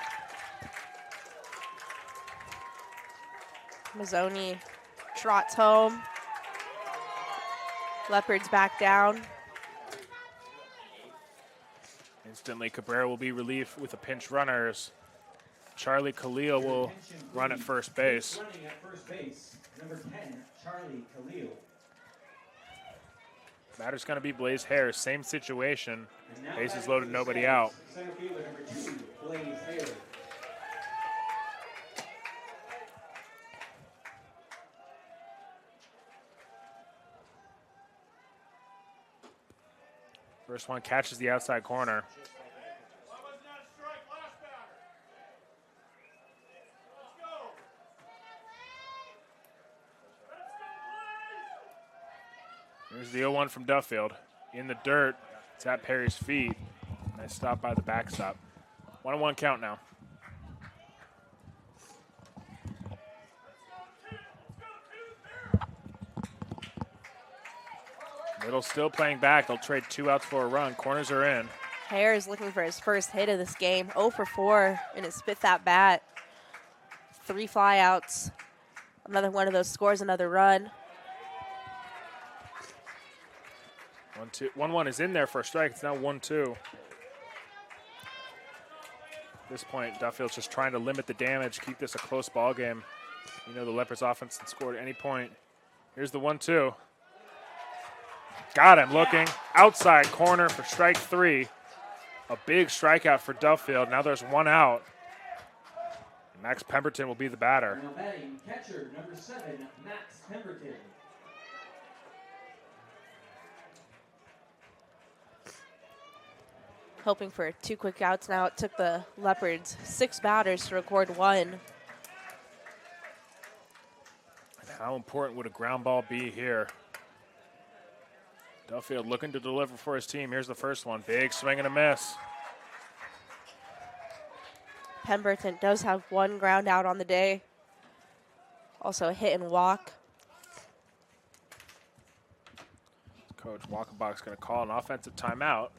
Mazzoni trots home. Leopards back down. Instantly, Cabrera will be relieved with the pinch runners. Charlie Khalil will run at first base. Running at first base, number 10, Charlie Khalil. Batter's going to be Blaze Harris. Same situation. And now Bases batting loaded, for the nobody Stags, out. Center fielder number 2, Blaze Harris. First one catches the outside corner. Here's the 0-1 from Duffield. In the dirt. It's at Perry's feet. Nice stop by the backstop. 1-1 count now. Middle still playing back. They'll trade 2 outs for a run. Corners are in. Hare is looking for his first hit of this game. 0 for 4 in his 5th at bat. 3 flyouts. Another one of those scores another run. 1-1 is in there for a strike. It's now 1-2. At this point, Duffield's just trying to limit the damage, keep this a close ball game. You know the Leopards offense can score at any point. Here's the 1-2. Got him looking. Outside corner for strike 3. A big strikeout for Duffield. Now there's 1 out. Max Pemberton will be the batter. Now batting, catcher number 7, Max Pemberton. Hoping for 2 quick outs now. It took the Leopards 6 batters to record 1. How important would a ground ball be here? Duffield looking to deliver for his team. Here's the first one. Big swing and a miss. Pemberton does have 1 ground out on the day. Also a hit and walk. Coach Walkenbach's going to call an offensive timeout.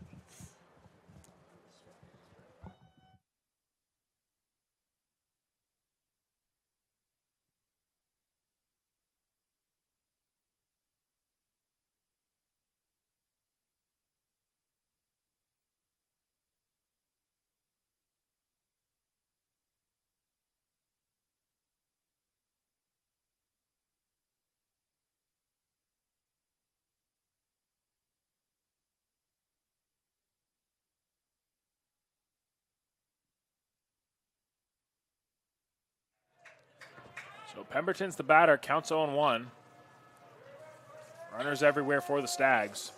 So Pemberton's the batter, counts 0-1. Runners everywhere for the Stags.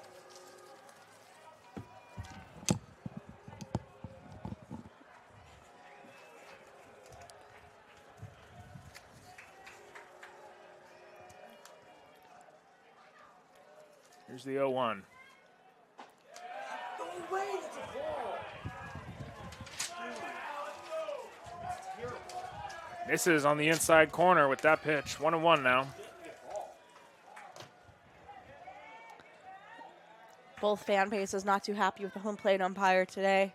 Here's the 0-1. Misses on the inside corner with that pitch. 1-1 now. Both fan bases not too happy with the home plate umpire today.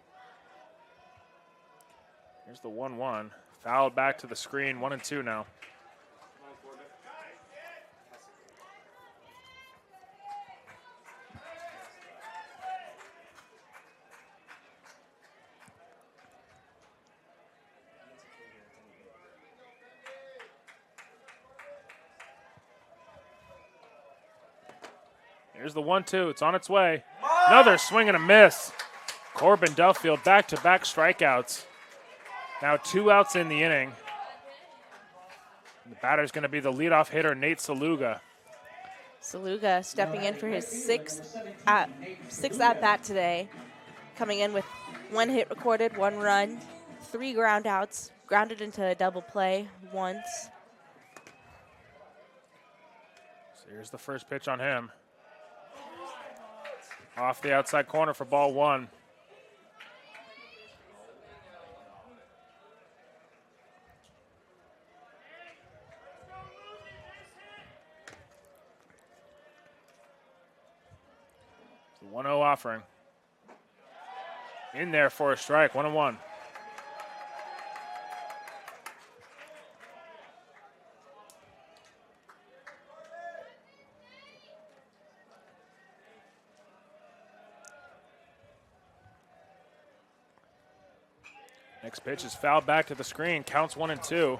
Here's the 1-1. Fouled back to the screen. 1-2 now. Here's the 1-2. It's on its way. Another swing and a miss. Corbin Duffield back-to-back strikeouts. Now 2 outs in the inning. The batter's going to be the leadoff hitter, Nate Saluga. Saluga stepping in for his 6th at bat today, coming in with 1 hit recorded, 1 run, 3 ground outs, grounded into a double play once. So here's the first pitch on him. Off the outside corner for ball 1. The 1-0 offering. In there for a strike, 1-1. Next pitch is fouled back to the screen. Counts 1-2.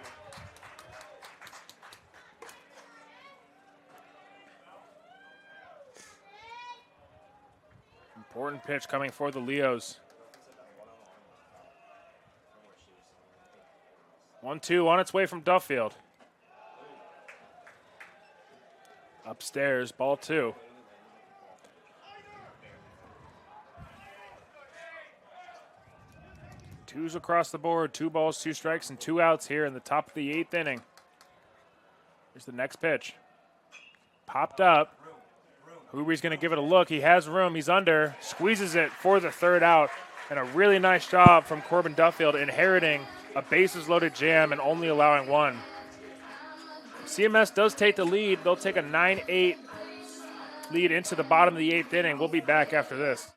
Important pitch coming for the Leos. 1-2 on its way from Duffield. Upstairs, ball 2. Twos across the board, 2 balls, 2 strikes, and 2 outs here in the top of the 8th inning. Here's the next pitch. Popped up. Hoobrey's going to give it a look. He has room. He's under. Squeezes it for the 3rd out. And a really nice job from Corbin Duffield inheriting a bases-loaded jam and only allowing 1. CMS does take the lead. They'll take a 9-8 lead into the bottom of the 8th inning. We'll be back after this.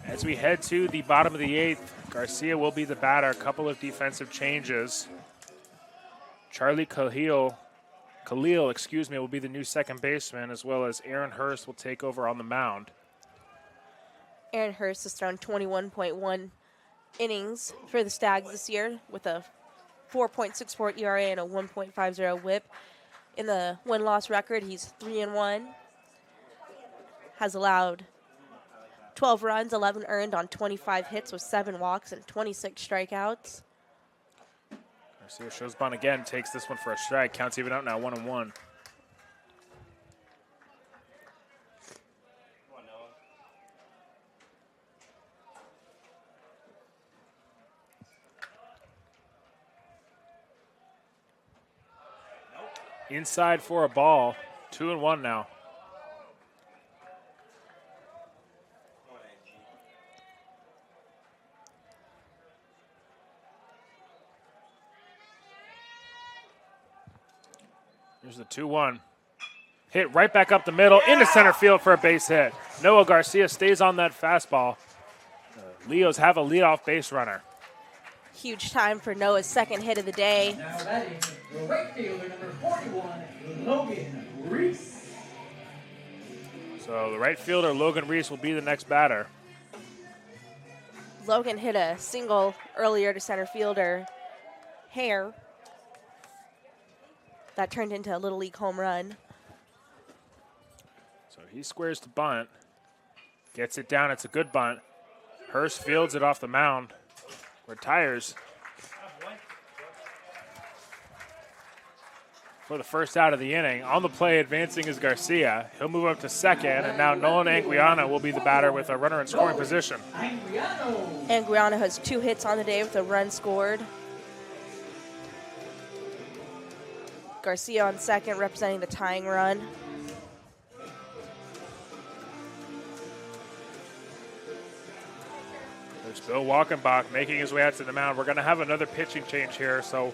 As we head to the bottom of the 8th, Garcia will be the batter. A couple of defensive changes. Charlie Khalil, will be the new second baseman, as well as Aaron Hurst will take over on the mound. Aaron Hurst has thrown 21.1 innings for the Stags this year with a 4.64 ERA and a 1.50 WHIP. In the win-loss record, he's 3-1. Has allowed 12 runs, 11 earned on 25 hits with 7 walks and 26 strikeouts. Garcia shows bunt again, takes this one for a strike. Counts even out now, 1-1. Inside for a ball, 2-1 now. Here's the 2-1. Hit right back up the middle, into center field for a base hit. Noah Garcia stays on that fastball. Leos have a leadoff base runner. Huge time for Noah's second hit of the day. Now batting, the right fielder, number 41, Logan Reese. So the right fielder, Logan Reese, will be the next batter. Logan hit a single earlier to center fielder Hare. that turned into a Little League home run. So he squares to bunt. Gets it down. It's a good bunt. Hurst fields it off the mound. Retires for the first out of the inning. On the play, advancing is Garcia. He'll move up to second, and now Nolan Anguiano will be the batter with a runner in scoring position. Anguiano has 2 hits on the day with a run scored. Garcia on second, representing the tying run. There's Bill Walkenbach making his way out to the mound. We're going to have another pitching change here, so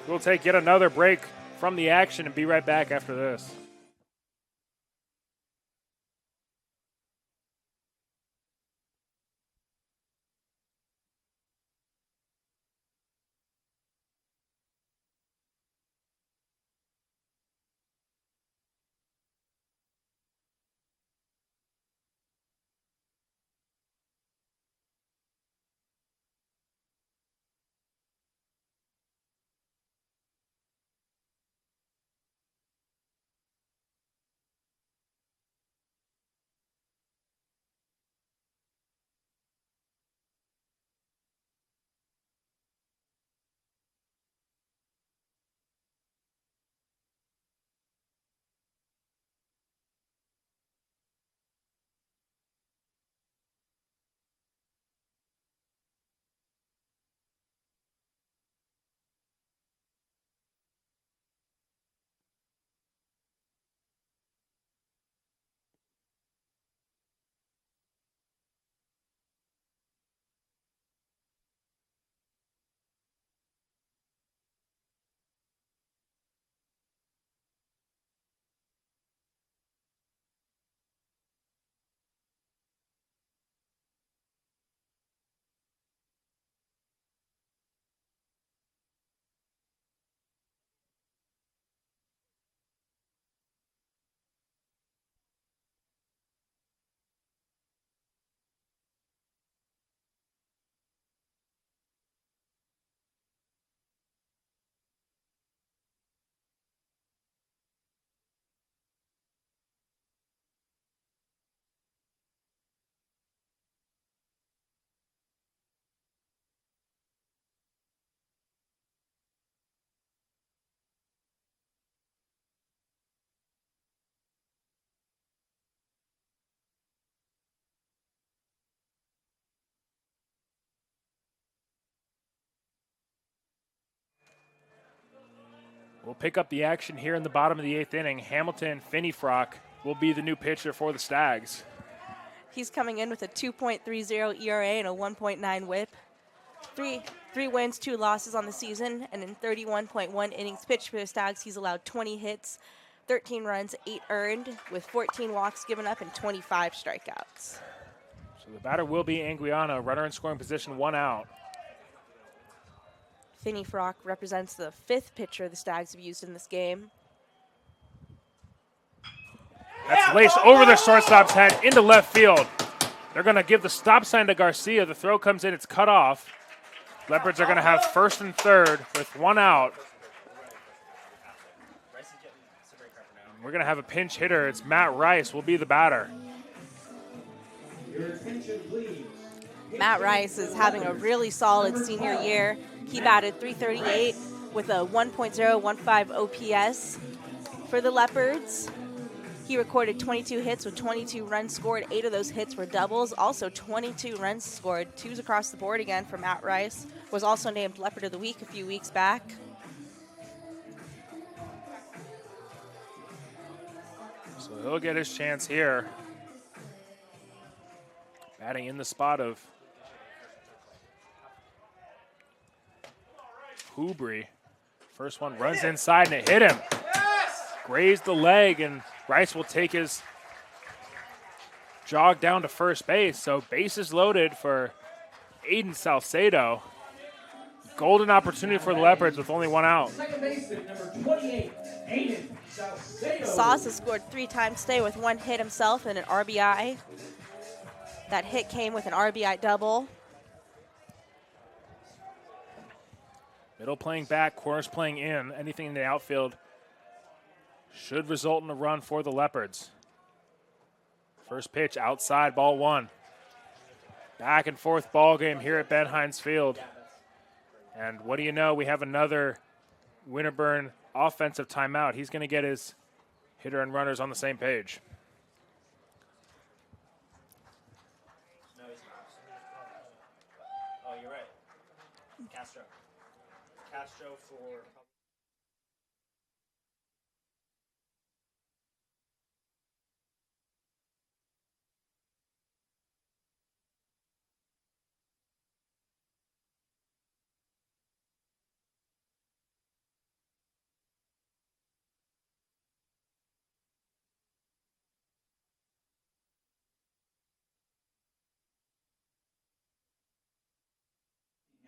we'll take yet another break from the action and be right back after this. We'll pick up the action here in the bottom of the 8th inning. Hamilton Finneyfrock will be the new pitcher for the Stags. He's coming in with a 2.30 ERA and a 1.9 WHIP. Three wins, 2 losses on the season, and in 31.1 innings pitched for the Stags, he's allowed 20 hits, 13 runs, 8 earned, with 14 walks given up and 25 strikeouts. So the batter will be Anguiano, runner in scoring position, 1 out. Finneyfrock represents the 5th pitcher the Stags have used in this game. That's laced over the shortstop's head into left field. They're going to give the stop sign to Garcia. The throw comes in. It's cut off. Leopards are going to have first and third with 1 out. We're going to have a pinch hitter. It's Matt Rice will be the batter. Your attention, please. Matt Rice is having a really solid senior year. He batted .338 with a 1.015 OPS for the Leopards. He recorded 22 hits with 22 runs scored. 8 of those hits were doubles. Also 22 runs scored. 2s across the board again for Matt Rice. Was also named Leopard of the Week a few weeks back. So he'll get his chance here. Batting in the spot of Hoobry. First one runs inside and it hit him. Grazed the leg, and Rice will take his jog down to first base. So bases loaded for Aiden Salcedo. Golden opportunity for the Leopards with only 1 out. Second baseman, number 28, Aiden Salcedo. Sauce has scored 3 times today with 1 hit himself and an RBI. That hit came with an RBI double. Middle playing back, corners playing in. Anything in the outfield should result in a run for the Leopards. First pitch outside, ball one. Back and forth ball game here at Ben Hines Field. And what do you know, we have another Winterburn offensive timeout. He's going to get his hitter and runners on the same page. No, he's not. Oh, you're right. Castro. Castro for...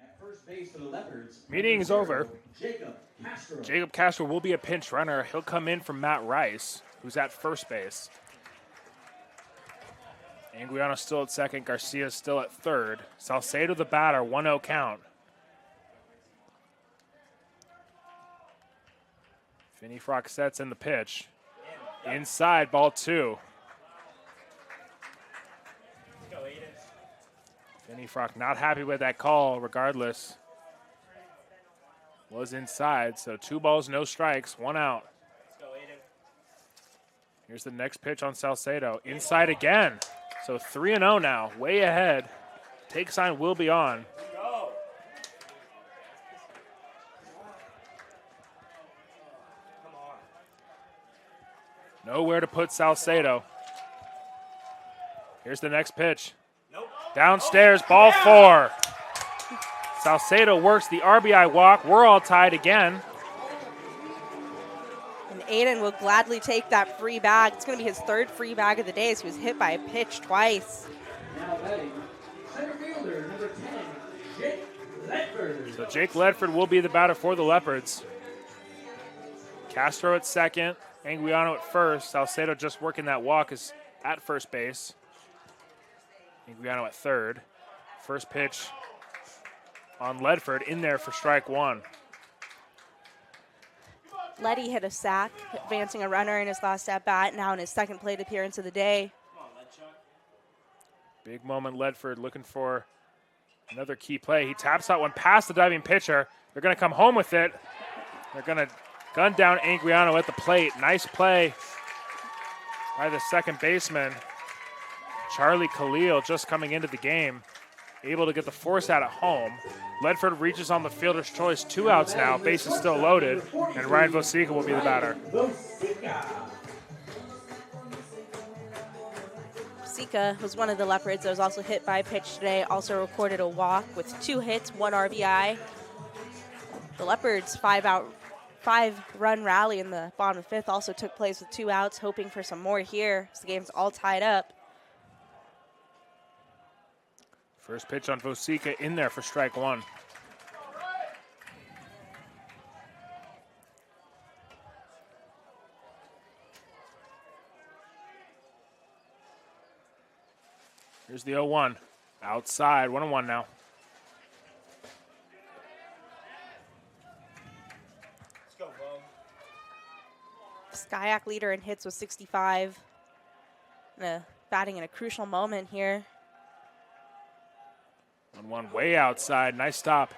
At first base for the Leopards. Meeting is over. Jacob Castro. Jacob Castro will be a pinch runner. He'll come in from Matt Rice, who's at first base. Anguiano still at second. Garcia still at third. Salcedo the batter, 1-0 count. Finney Frock sets in the pitch. Inside, ball two. Let's go, Aiden. Finney Frock not happy with that call, regardless. Was inside, so 2 balls, no strikes, 1 out. Let's go, Aiden. Here's the next pitch on Salcedo. Inside again. So 3-0 now, way ahead. Take sign will be on. Go. Come on. Nowhere to put Salcedo. Here's the next pitch. Nope. Downstairs, ball 4. Salcedo works the RBI walk. We're all tied again. And Aiden will gladly take that free bag. It's going to be his 3rd free bag of the day, so he was hit by a pitch twice. Now batting, center fielder, number 10, Jake Ledford. So Jake Ledford will be the batter for the Leopards. Castro at second, Anguiano at first. Salcedo just working that walk is at first base. Anguiano at third. First pitch on Ledford, in there for strike 1. Letty hit a sack, advancing a runner in his last at-bat, now in his 2nd plate appearance of the day. Come on, Ledchuck. Big moment, Ledford looking for another key play. He taps out one past the diving pitcher. They're going to come home with it. They're going to gun down Anguiano at the plate. Nice play by the second baseman. Charlie Khalil just coming into the game, able to get the force out at home. Ledford reaches on the fielder's choice. 2 outs now. Base is still loaded, and Ryan Vosica will be the batter. Vosica was one of the Leopards that was also hit by a pitch today. Also recorded a walk with 2 hits, 1 RBI. The Leopards' 5-run rally in the bottom of the 5th also took place with 2 outs, hoping for some more here as the game's all tied up. First pitch on Vosica, in there for strike 1. Here's the 0-1. Outside, 1-1 now. Let's go, Bo. Skyak leader in hits with 65. Batting in a crucial moment here. 1-1 way outside. Nice stop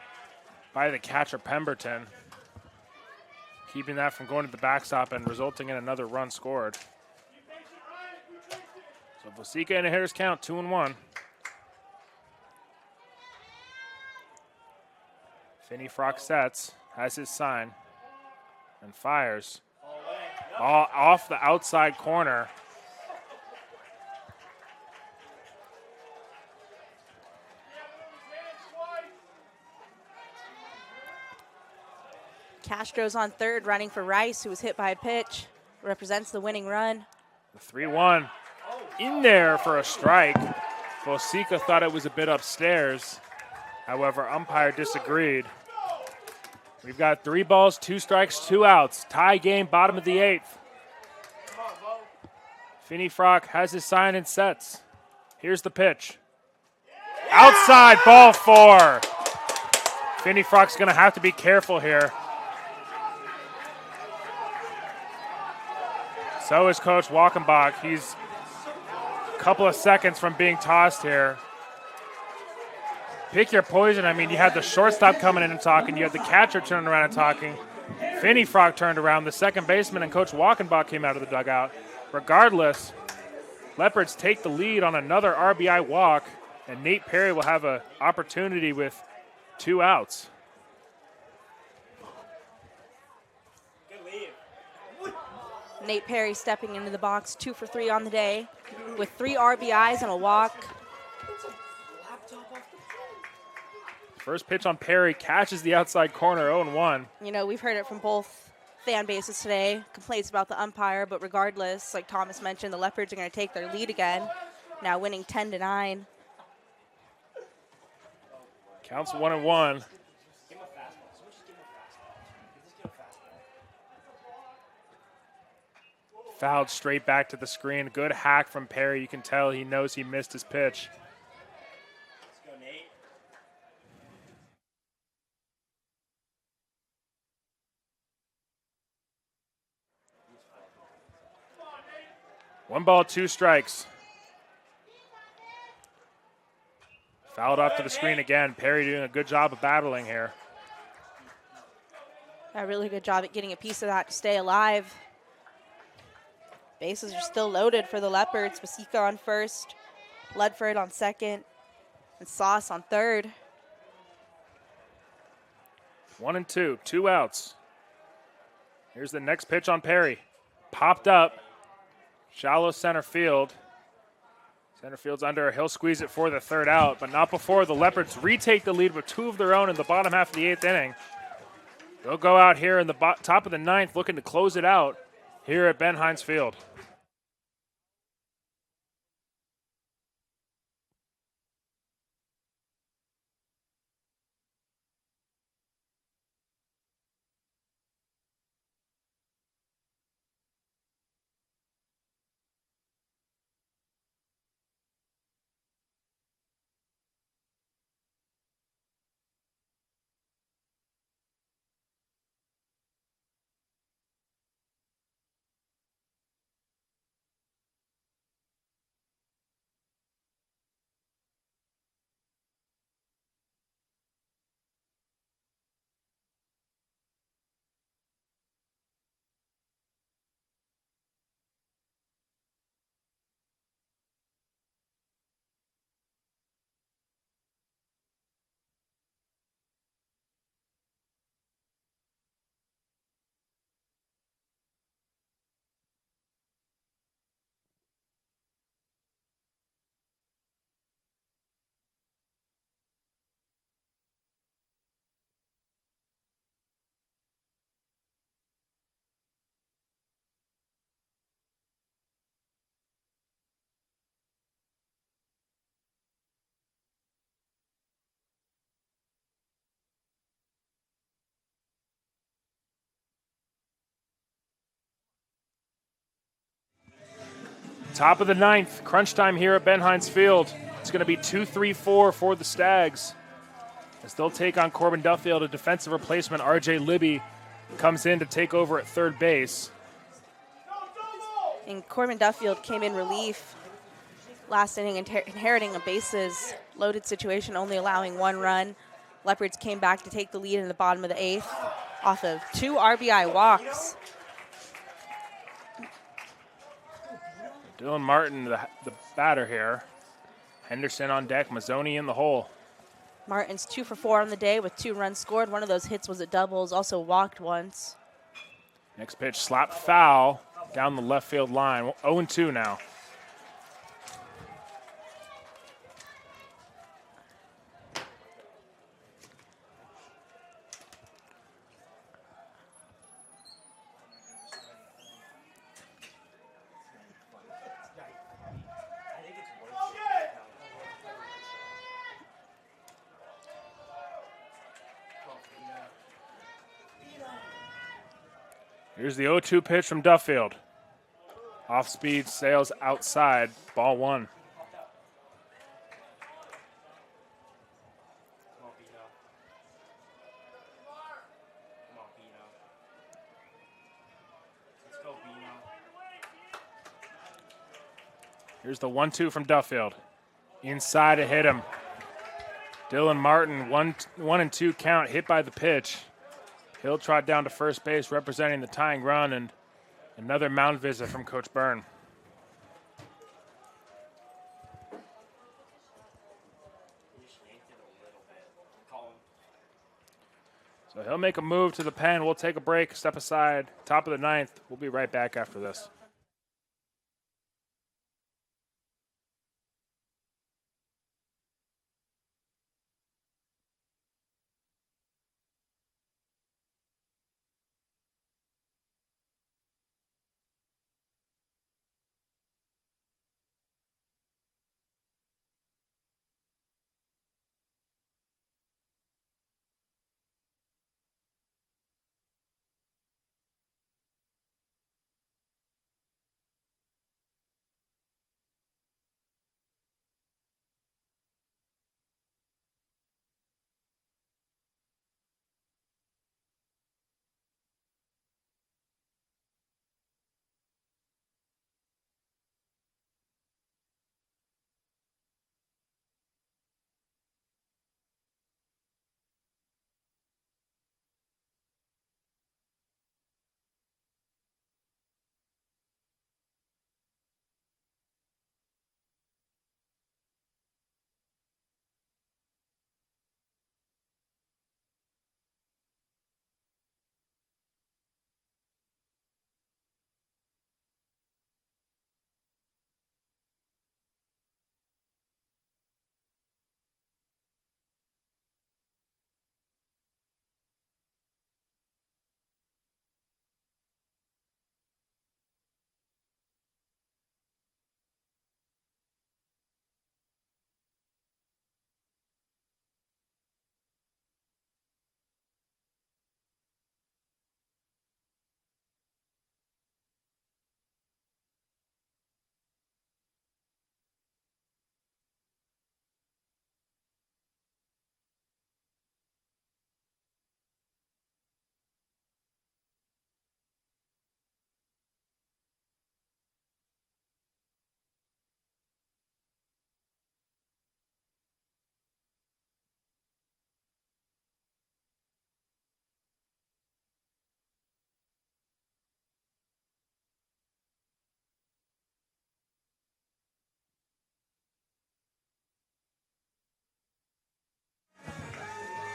by the catcher, Pemberton. Keeping that from going to the backstop and resulting in another run scored. So Vosica in a hitter's count, 2-1. Finney Frock sets, has his sign, and fires. Ball off the outside corner. Castro's on third, running for Rice, who was hit by a pitch. Represents the winning run. The 3-1 in there for a strike. Vosica thought it was a bit upstairs. However, umpire disagreed. We've got 3 balls, 2 strikes, 2 outs. Tie game, bottom of the 8th. Finney Frock has his sign and sets. Here's the pitch. Outside, ball 4. Finney Frock's going to have to be careful here. So is Coach Walkenbach. He's a couple of seconds from being tossed here. Pick your poison. I mean, you had the shortstop coming in and talking. You had the catcher turning around and talking. Finney Frog turned around. The second baseman and Coach Walkenbach came out of the dugout. Regardless, Leopards take the lead on another RBI walk, and Nate Perry will have an opportunity with 2 outs. Nate Perry stepping into the box, 2 for 3 on the day, with 3 RBIs and a walk. First pitch on Perry catches the outside corner, 0-1. You know, we've heard it from both fan bases today, complaints about the umpire, but regardless, like Thomas mentioned, the Leopards are going to take their lead again, now winning 10-9. Counts 1-1. Fouled straight back to the screen. Good hack from Perry. You can tell he knows he missed his pitch. Let's go, Nate. 1 ball, 2 strikes. Fouled off to the screen again. Perry doing a good job of battling here. A really good job at getting a piece of that to stay alive. Bases are still loaded for the Leopards. Masika on first, Ledford on second, and Sauce on third. 1-2, 2 outs. Here's the next pitch on Perry. Popped up, shallow center field. Center field's under. He'll squeeze it for the 3rd out, but not before the Leopards retake the lead with 2 of their own in the bottom half of the 8th inning. They'll go out here in the top of the 9th looking to close it out here at Ben Hines Field. Top of the 9th, crunch time here at Ben Hines Field. It's going to be 2-3-4 for the Stags as they'll take on Corbin Duffield. A defensive replacement, R.J. Libby, comes in to take over at 3rd base. And Corbin Duffield came in relief last inning, inheriting a bases loaded situation, only allowing 1 run. Leopards came back to take the lead in the bottom of the 8th off of 2 RBI walks. Dylan Martin, the batter here. Henderson on deck, Mazzoni in the hole. Martin's 2 for 4 on the day with 2 runs scored. One of those hits was a doubles, also walked once. Next pitch, slap foul down the left field line. 0-2 now. Here's the 0-2 pitch from Duffield. Off speed, sails outside, ball 1. Here's the 1-2 from Duffield. Inside to hit him. Dylan Martin, 1-2 count, hit by the pitch. He'll trot down to first base, representing the tying run, and another mound visit from Coach Byrne. So he'll make a move to the pen. We'll take a break, step aside, top of the ninth. We'll be right back after this.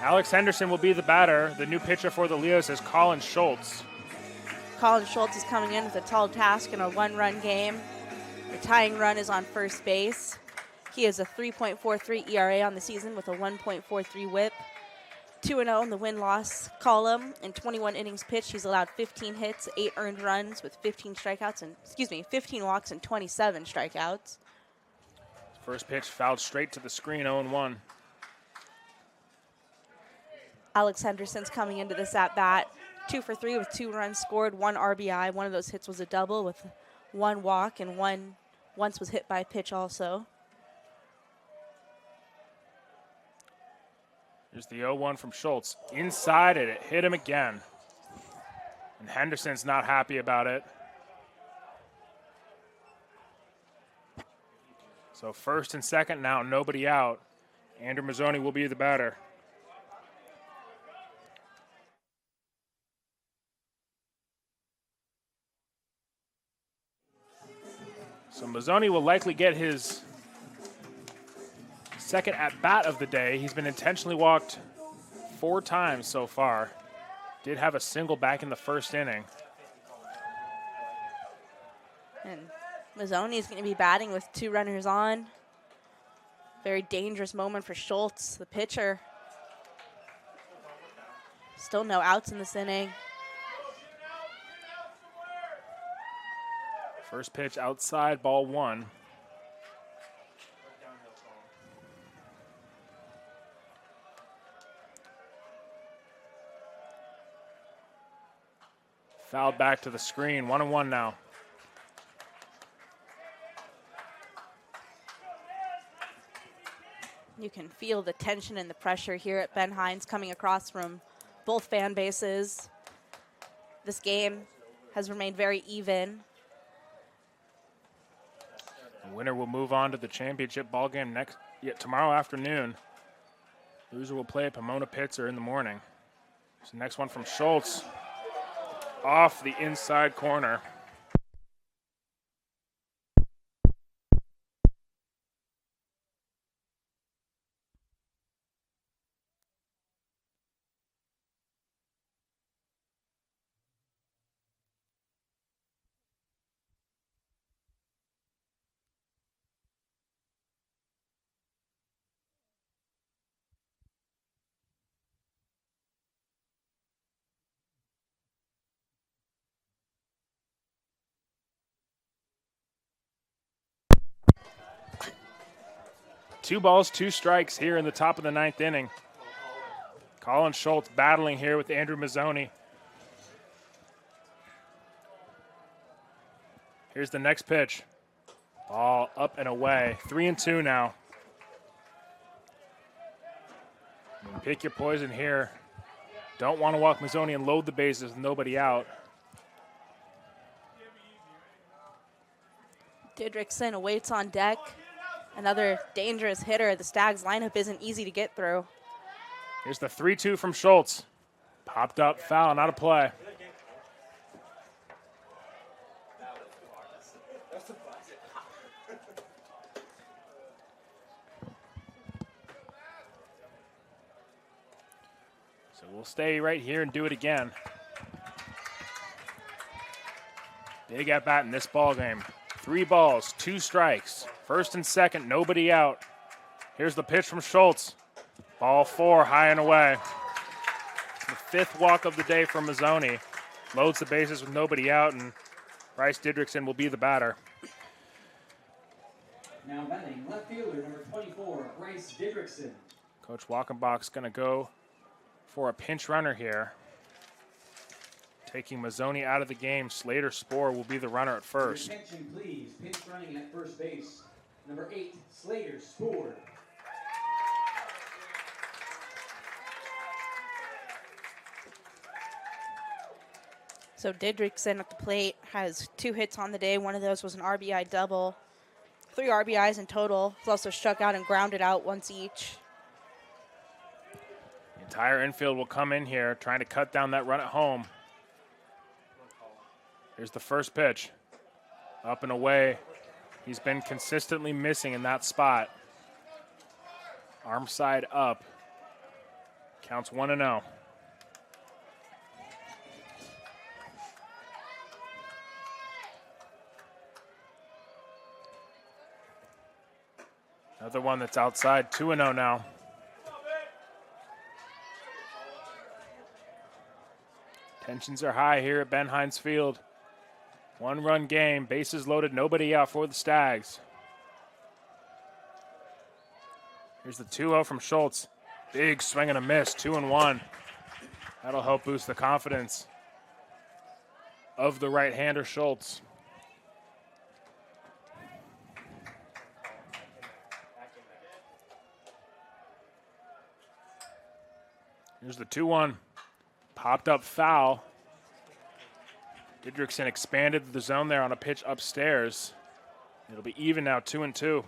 Alex Henderson will be the batter. The new pitcher for the Leos is Colin Schultz. Colin Schultz is coming in with a tall task in a one-run game. The tying run is on first base. He has a 3.43 ERA on the season with a 1.43 whip. 2-0 in the win-loss column. In 21 innings pitched, he's allowed 15 hits, 8 earned runs with 15 walks and 27 strikeouts. First pitch fouled straight to the screen, 0-1. Alex Henderson's coming into this at-bat. 2 for 3 with 2 runs scored, 1 RBI. One of those hits was a double with 1 walk, and once was hit by a pitch also. Here's the 0-1 from Schultz. Inside it hit him again. And Henderson's not happy about it. So first and second now, nobody out. Andrew Mazzoni will be the batter. So Mazzoni will likely get his second at-bat of the day. He's been intentionally walked 4 times so far. Did have a single back in the first inning. And Mazzoni is going to be batting with 2 runners on. Very dangerous moment for Schultz, the pitcher. Still no outs in this inning. First pitch outside, ball 1. Fouled back to the screen, 1-1 now. You can feel the tension and the pressure here at Ben Hines coming across from both fan bases. This game has remained very even. The winner will move on to the championship ball game tomorrow afternoon. Loser will play at Pomona Pitzer in the morning. So next one from Schultz, off the inside corner. Two balls, two strikes here in the top of the ninth inning. Colin Schultz battling here with Andrew Mazzoni. Here's the next pitch. Ball up and away. 3-2 now. Pick your poison here. Don't want to walk Mazzoni and load the bases with nobody out. Didrikson awaits on deck. Another dangerous hitter. The Stags lineup isn't easy to get through. Here's the 3-2 from Schultz. Popped up, foul, not a play. So we'll stay right here and do it again. Big at bat in this ball game. 3 balls, 2 strikes. First and second, nobody out. Here's the pitch from Schultz. Ball 4, high and away. The 5th walk of the day for Mazzoni. Loads the bases with nobody out, and Bryce Didrikson will be the batter. Now batting, left fielder, number 24, Bryce Didrikson. Coach Walkenbach's going to go for a pinch runner here. Taking Mazzoni out of the game, Slater Spoor will be the runner at first. Attention, please. Pinch running at first base. Number 8, Slater Spoor. So Didrikson at the plate has 2 hits on the day. One of those was an RBI double. 3 RBIs in total. He's also struck out and grounded out once each. The entire infield will come in here trying to cut down that run at home. Here's the first pitch. Up and away. He's been consistently missing in that spot. Arm side up. Counts 1-0. Another one that's outside, 2-0 now. Tensions are high here at Ben Hines Field. 1-run game, bases loaded, nobody out for the Stags. Here's the 2-0 from Schultz. Big swing and a miss, 2-1. That'll help boost the confidence of the right-hander Schultz. Here's the 2-1. Popped up foul. Didrikson expanded the zone there on a pitch upstairs. It'll be even now, 2-2.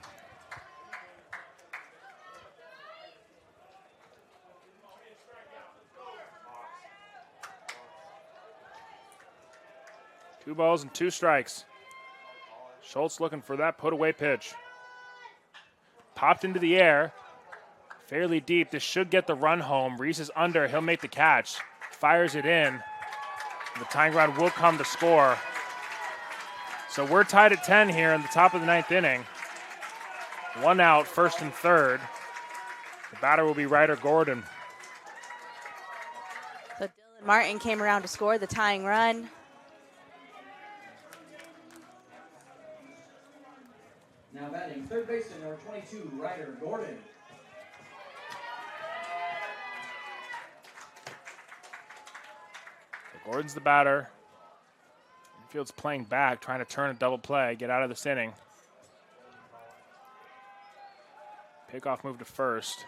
Two balls and 2 strikes. Schultz looking for that put-away pitch. Popped into the air. Fairly deep. This should get the run home. Reese is under. He'll make the catch. Fires it in. The tying run will come to score. So we're tied at 10 here in the top of the 9th inning. 1 out, first and third. The batter will be Ryder Gordon. So Dylan Martin came around to score the tying run. Now batting, third baseman, number 22, Ryder Gordon. Gordon's the batter. Infield's playing back, trying to turn a double play, get out of this inning. Pickoff move to first.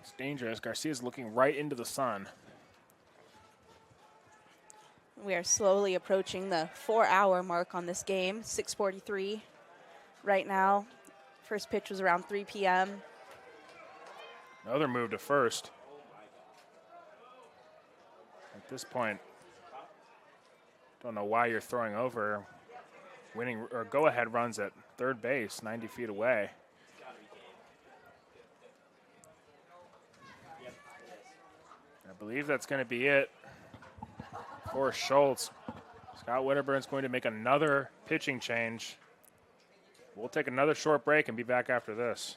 It's dangerous. Garcia's looking right into the sun. We are slowly approaching the 4-hour mark on this game, 6:43. right now. First pitch was around 3 p.m. Another move to first. At this point, don't know why you're throwing over winning or go-ahead runs at third base, 90 feet away. I believe that's going to be it for Schultz. Scott Wedderburn's going to make another pitching change. We'll take another short break and be back after this.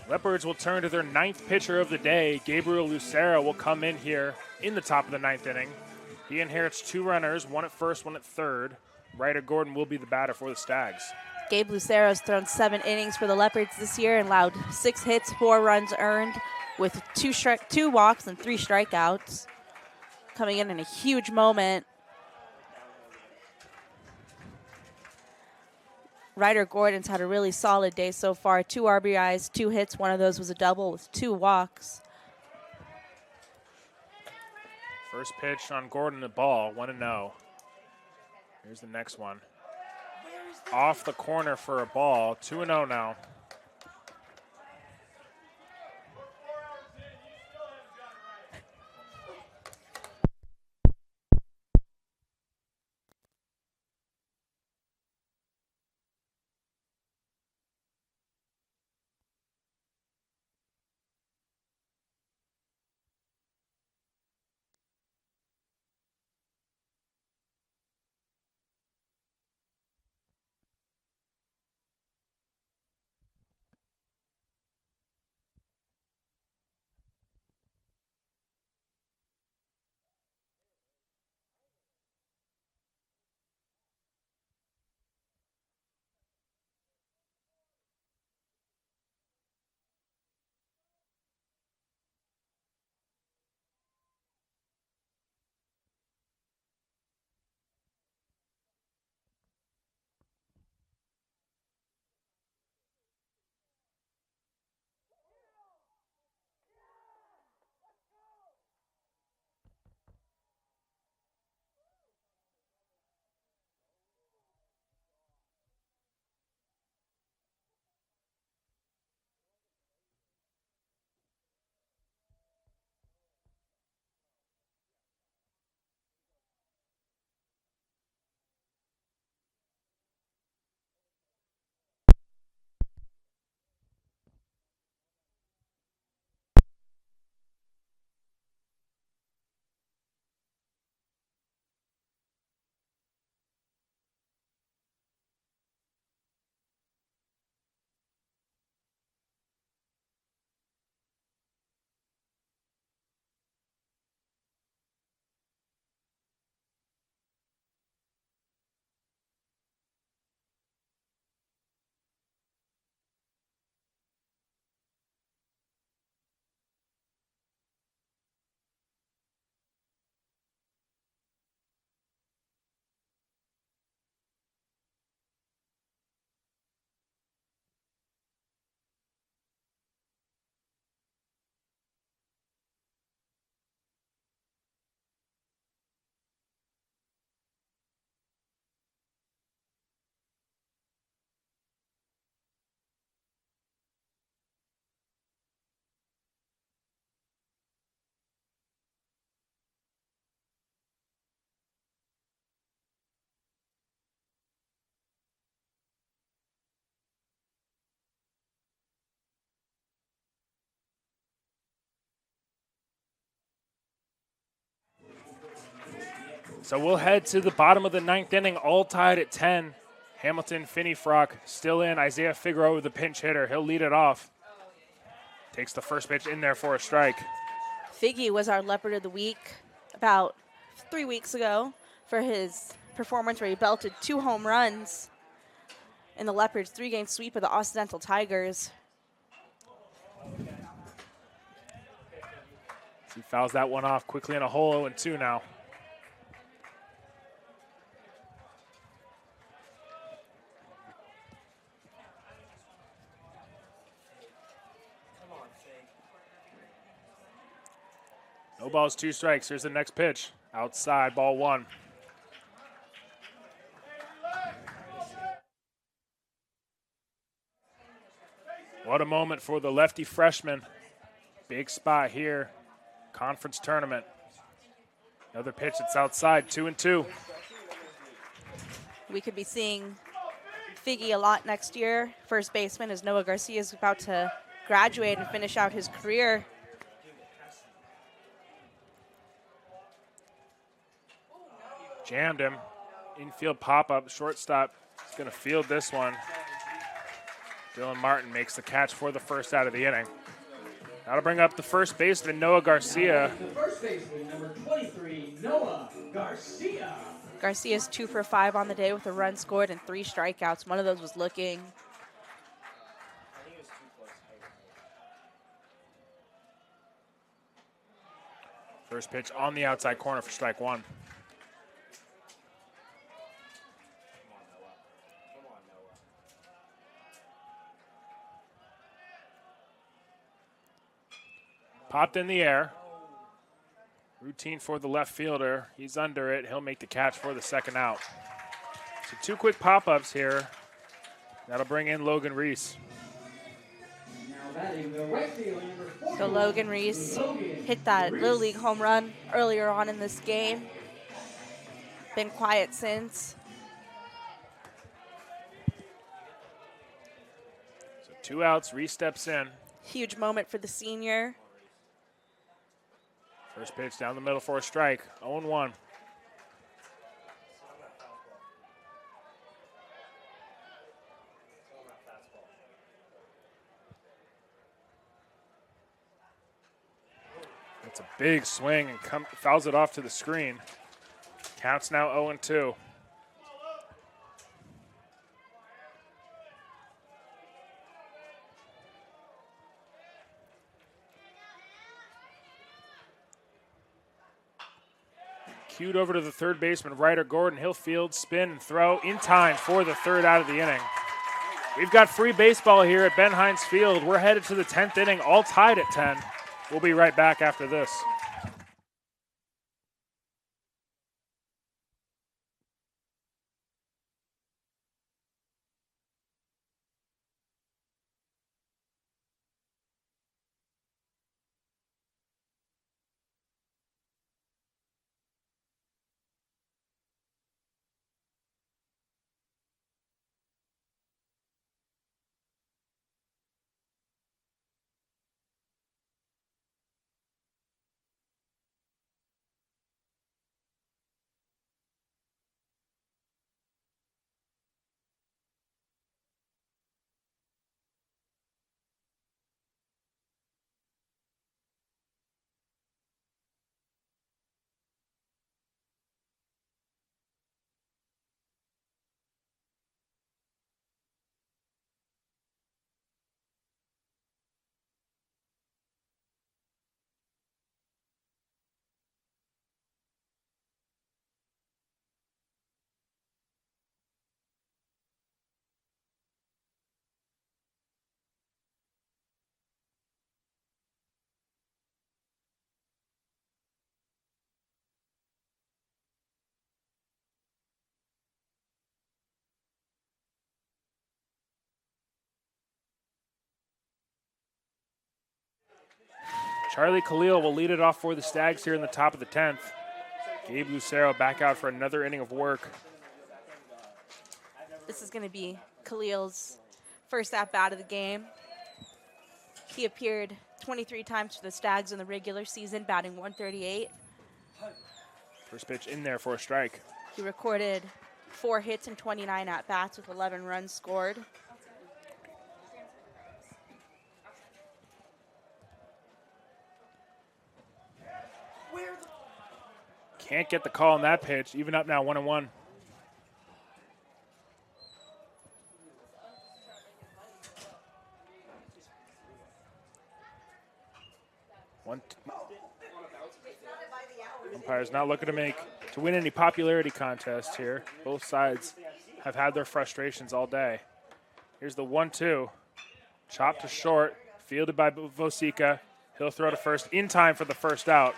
Leopards will turn to their ninth pitcher of the day. Gabriel Lucero will come in here in the top of the ninth inning. He inherits 2 runners, one at first, one at third. Ryder Gordon will be the batter for the Stags. Gabe Lucero has thrown 7 innings for the Leopards this year and allowed 6 hits, 4 runs earned with 2 walks and 3 strikeouts. Coming in a huge moment. Ryder Gordon's had a really solid day so far. 2 RBIs, 2 hits. One of those was a double with 2 walks. First pitch on Gordon, the ball, 1-0. Here's the next one. Off the corner for a ball, 2-0 now. So we'll head to the bottom of the 9th inning, all tied at 10. Hamilton, Finney Frock still in. Isaiah Figueroa, the pinch hitter. He'll lead it off. Takes the first pitch in there for a strike. Figgy was our Leopard of the Week about 3 weeks ago for his performance where he belted 2 home runs in the Leopards' 3-game sweep of the Occidental Tigers. He fouls that one off quickly in a hole, 0-2 now. No balls, 2 strikes. Here's the next pitch. Outside, ball 1. What a moment for the lefty freshman. Big spot here. Conference tournament. Another pitch that's outside, 2-2. We could be seeing Figgy a lot next year. First baseman, as Noah Garcia is about to graduate and finish out his career. Jammed him. Infield pop-up, shortstop. He's going to field this one. Dylan Martin makes the catch for the first out of the inning. That'll bring up the first baseman, Noah Garcia. The first baseman, number 23, Noah Garcia. Garcia's 2 for 5 on the day with a run scored and 3 strikeouts. One of those was looking. First pitch on the outside corner for strike 1. Popped in the air. Routine for the left fielder. He's under it. He'll make the catch for the second out. So 2 quick pop-ups here. That'll bring in Logan Reese. Now batting the right fielder, number 41. So Logan Reese hit that Little League home run earlier on in this game. Been quiet since. So 2 outs. Reese steps in. Huge moment for the senior. First pitch down the middle for a strike. 0-1. That's a big swing and fouls it off to the screen. Counts now 0-2. Cued over to the third baseman, Ryder Gordon. He'll field, spin, and throw in time for the third out of the inning. We've got free baseball here at Ben Hines Field. We're headed to the 10th inning, all tied at 10. We'll be right back after this. Charlie Khalil will lead it off for the Stags here in the top of the 10th. Gabe Lucero back out for another inning of work. This is going to be Khalil's first at-bat of the game. He appeared 23 times for the Stags in the regular season, batting .138. First pitch in there for a strike. He recorded 4 hits and 29 at-bats with 11 runs scored. Can't get the call on that pitch. Even up now, 1-1. Umpire's not looking to win any popularity contest here. Both sides have had their frustrations all day. Here's the 1-2. Chopped to short, fielded by Vosica. He'll throw to first in time for the first out.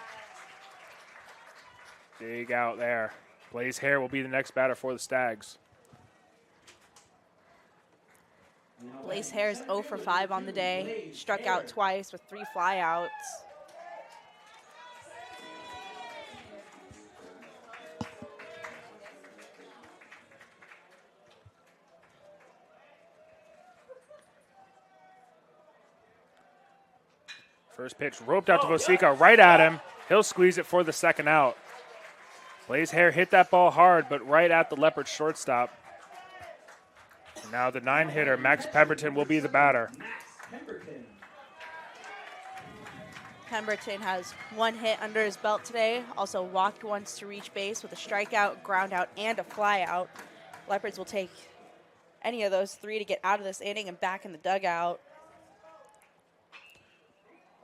Big out there. Blaze Hare will be the next batter for the Stags. Blaze Hare is 0 for 5 on the day. Struck out twice with 3 flyouts. First pitch roped out to Vosica, right at him. He'll squeeze it for the second out. Blaze Hare hit that ball hard, but right at the Leopard shortstop. And now the 9-hitter, Max Pemberton, will be the batter. Pemberton has 1 hit under his belt today. Also walked once to reach base with a strikeout, ground out, and a flyout. Leopards will take any of those 3 to get out of this inning and back in the dugout.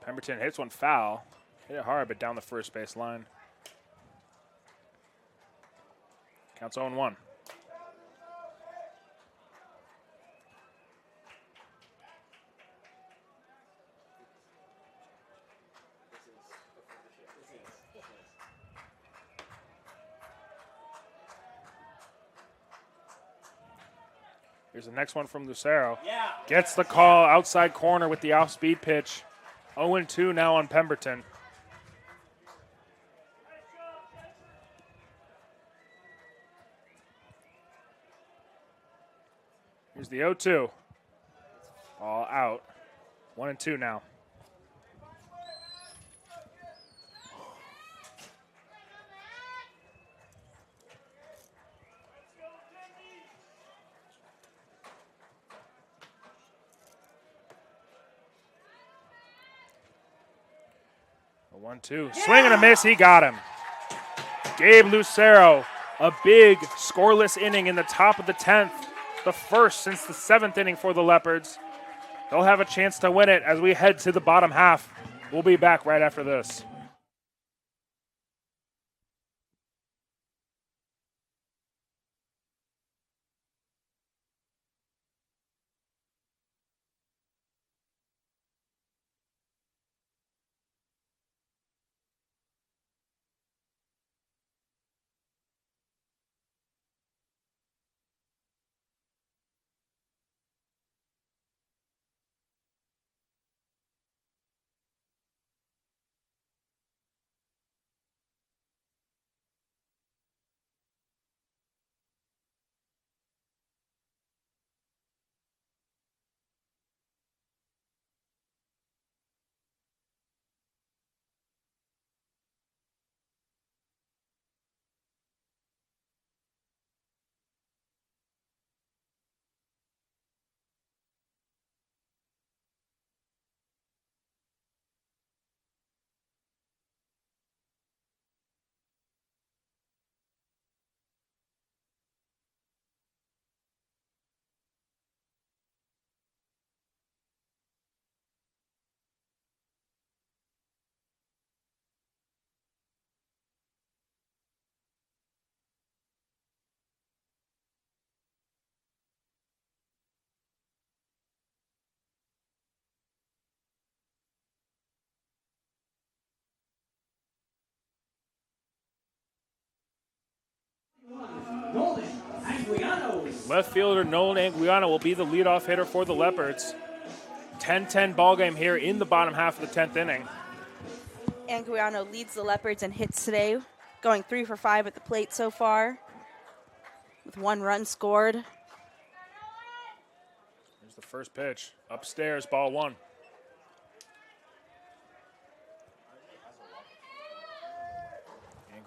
Pemberton hits one foul. Hit it hard, but down the first base line. Counts 0-1. Here's the next one from Lucero. Gets the call outside corner with the off-speed pitch. 0-2 now on Pemberton. Here's the 0-2. All out. 1-2 now. A 1-2. Swing and a miss. He got him. Gabe Lucero, a big scoreless inning in the top of the 10th. The first since the 7th inning for the Leopards. They'll have a chance to win it as we head to the bottom half. We'll be back right after this. Left fielder Nolan Anguiano will be the leadoff hitter for the Leopards. 10-10 ball game here in the bottom half of the 10th inning. Anguiano leads the Leopards in hits today, going 3 for 5 at the plate so far, with 1 run scored. Here's the first pitch. Upstairs, ball 1.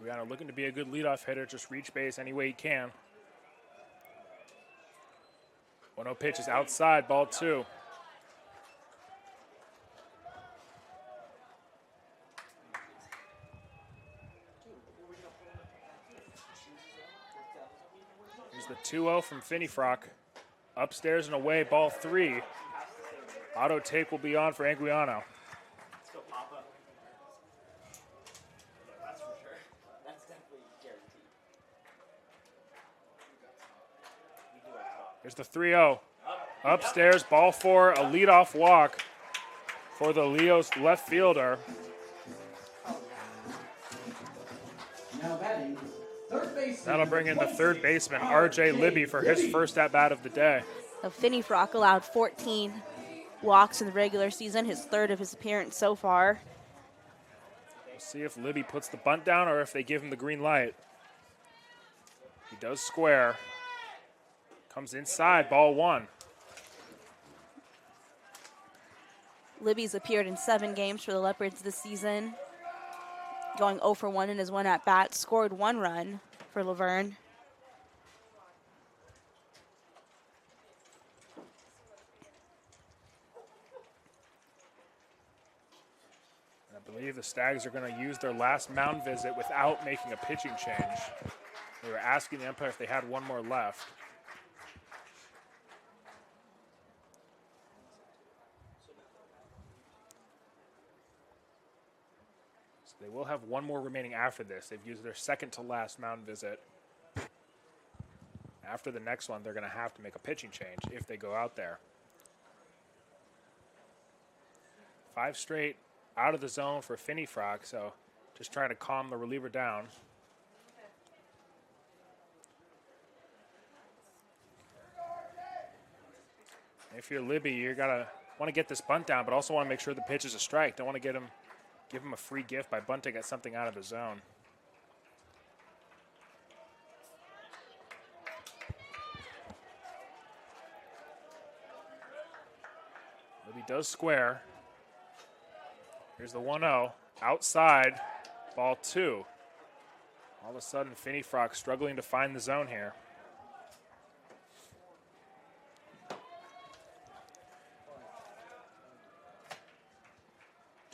Anguiano looking to be a good leadoff hitter, just reach base any way he can. 1-0 pitch is outside, ball 2. Here's the 2-0 from Finney-Frock. Upstairs and away, ball 3. Auto take will be on for Anguiano. Still pop up. That's for sure. That's definitely guaranteed. We do have top. Here's the 3-0. Upstairs, ball 4, a leadoff walk for the Leos left fielder. Now batting, third baseman. That'll bring in the third baseman, R.J. Libby, for his first at-bat of the day. So Finney-Frock allowed 14 walks in the regular season, his third of his appearance so far. We'll see if Libby puts the bunt down or if they give him the green light. He does square. Comes inside, ball 1. Libby's appeared in 7 games for the Leopards this season, going 0 for 1 in his one at-bat, scored 1 run for Laverne. I believe the Stags are going to use their last mound visit without making a pitching change. They were asking the umpire if they had one more left. So they will have one more remaining after this. They've used their second to last mound visit. After the next one, they're going to have to make a pitching change if they go out there. 5 straight out of the zone for Finney-Frock, so just trying to calm the reliever down. If you're Libby, you're gonna want to get this bunt down, but also want to make sure the pitch is a strike. Don't want to give him a free gift by bunting at something out of the zone. Libby does square. Here's the 1-0. Outside, ball 2. All of a sudden, Finney-Frock struggling to find the zone here.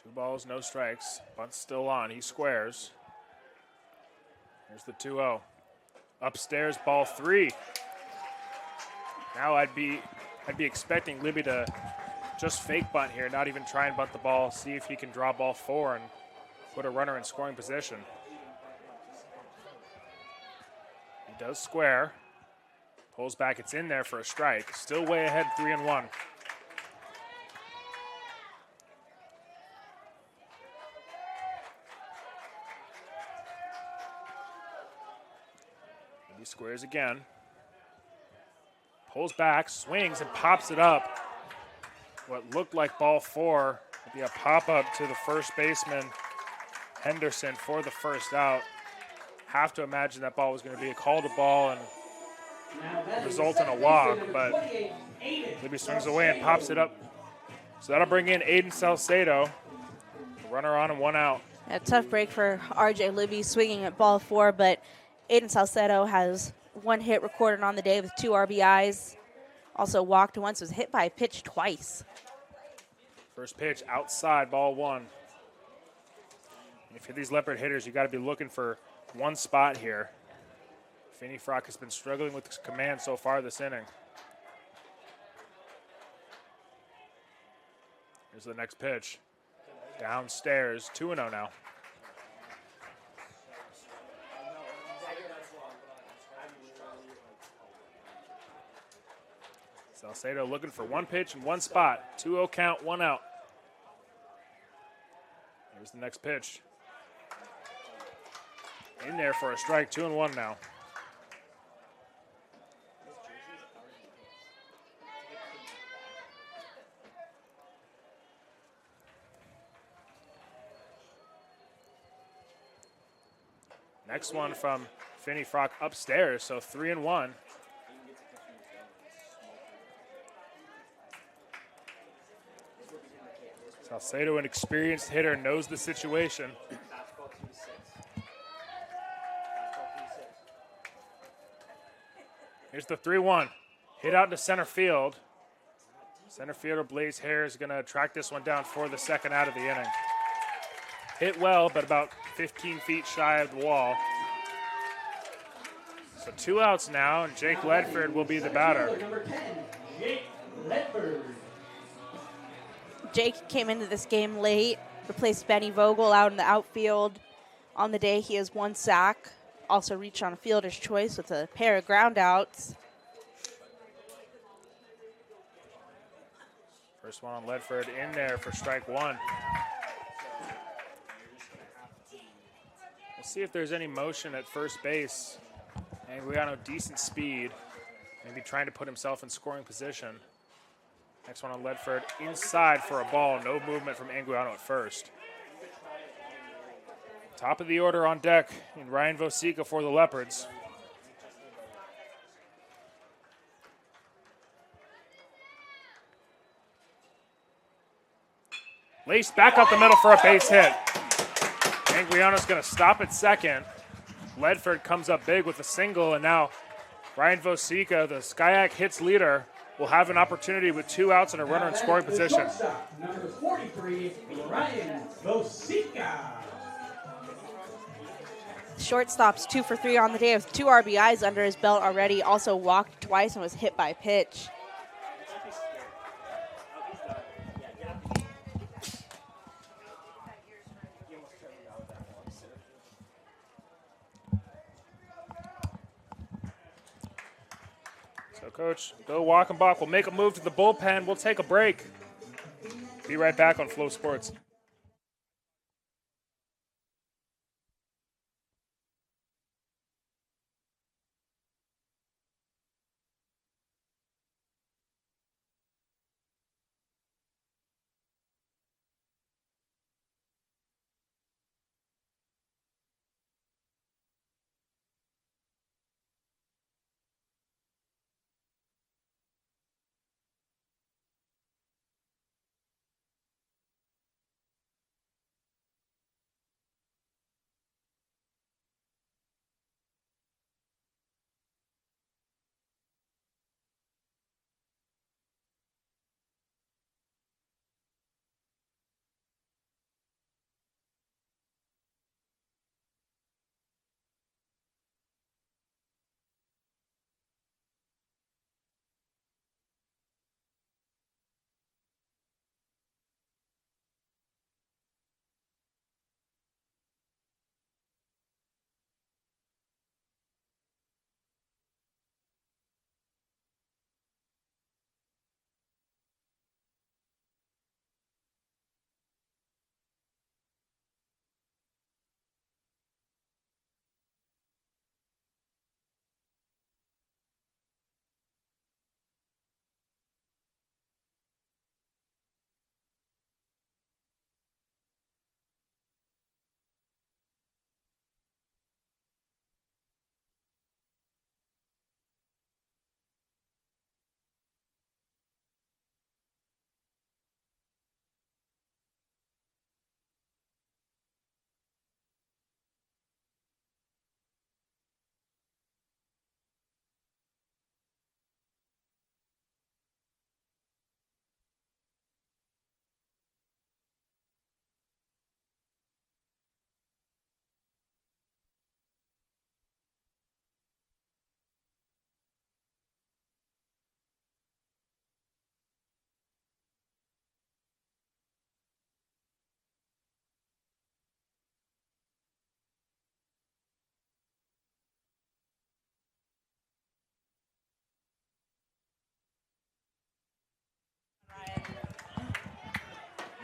Two balls, no strikes. Bunt's still on. He squares. Here's the 2-0. Upstairs, ball 3. Now I'd be expecting Libby to just fake bunt here, not even try and bunt the ball, see if he can draw ball 4 and put a runner in scoring position. He does square. Pulls back, it's in there for a strike. Still way ahead, 3-1. He squares again. Pulls back, swings, and pops it up. What looked like ball 4 would be a pop-up to the first baseman, Henderson, for the first out. Have to imagine that ball was going to be a call to ball and result in a walk, but Libby swings away and pops it up. So that'll bring in Aiden Salcedo. Runner on and 1 out. A tough break for R.J. Libby, swinging at ball 4, but Aiden Salcedo has 1 hit recorded on the day with 2 RBIs. Also walked once, was hit by a pitch twice. First pitch outside, ball 1. If you're these Leopard hitters, you got to be looking for one spot here. Finney-Frock has been struggling with his command so far this inning. Here's the next pitch. Downstairs, 2-0 now. Salcedo looking for 1 pitch and 1 spot. 2-0 count, 1 out. Here's the next pitch. In there for a strike, 2-1 now. Next one from Finney-Frock upstairs, so 3-1. Salcedo, an experienced hitter, knows the situation. Here's the 3-1. Hit out to center field. Center fielder Blaze Hare is going to track this one down for the second out of the inning. Hit well, but about 15 feet shy of the wall. So 2 outs now, and Jake Ledford will be the batter. Number 10, Jake Ledford. Jake came into this game late, replaced Benny Vogel out in the outfield. On the day, he has 1 sack. Also reached on a fielder's choice with a pair of ground outs. First one on Ledford in there for strike 1. We'll see if there's any motion at first base. Anguiano, decent speed. Maybe trying to put himself in scoring position. Next one on Ledford, inside for a ball. No movement from Anguiano at first. Top of the order on deck in Ryan Vosica for the Leopards. Laced back up the middle for a base hit. Anguiano's going to stop at second. Ledford comes up big with a single, and now Ryan Vosica, the Skyac hits leader, will have an opportunity with 2 outs and a runner in scoring position. Shortstop, number 43, Ryan Vosica. Shortstop's 2 for 3 on the day, with 2 RBIs under his belt already. Also walked twice and was hit by a pitch. So, Coach, Bill Walkenbach will make a move to the bullpen. We'll take a break. Be right back on Flow Sports.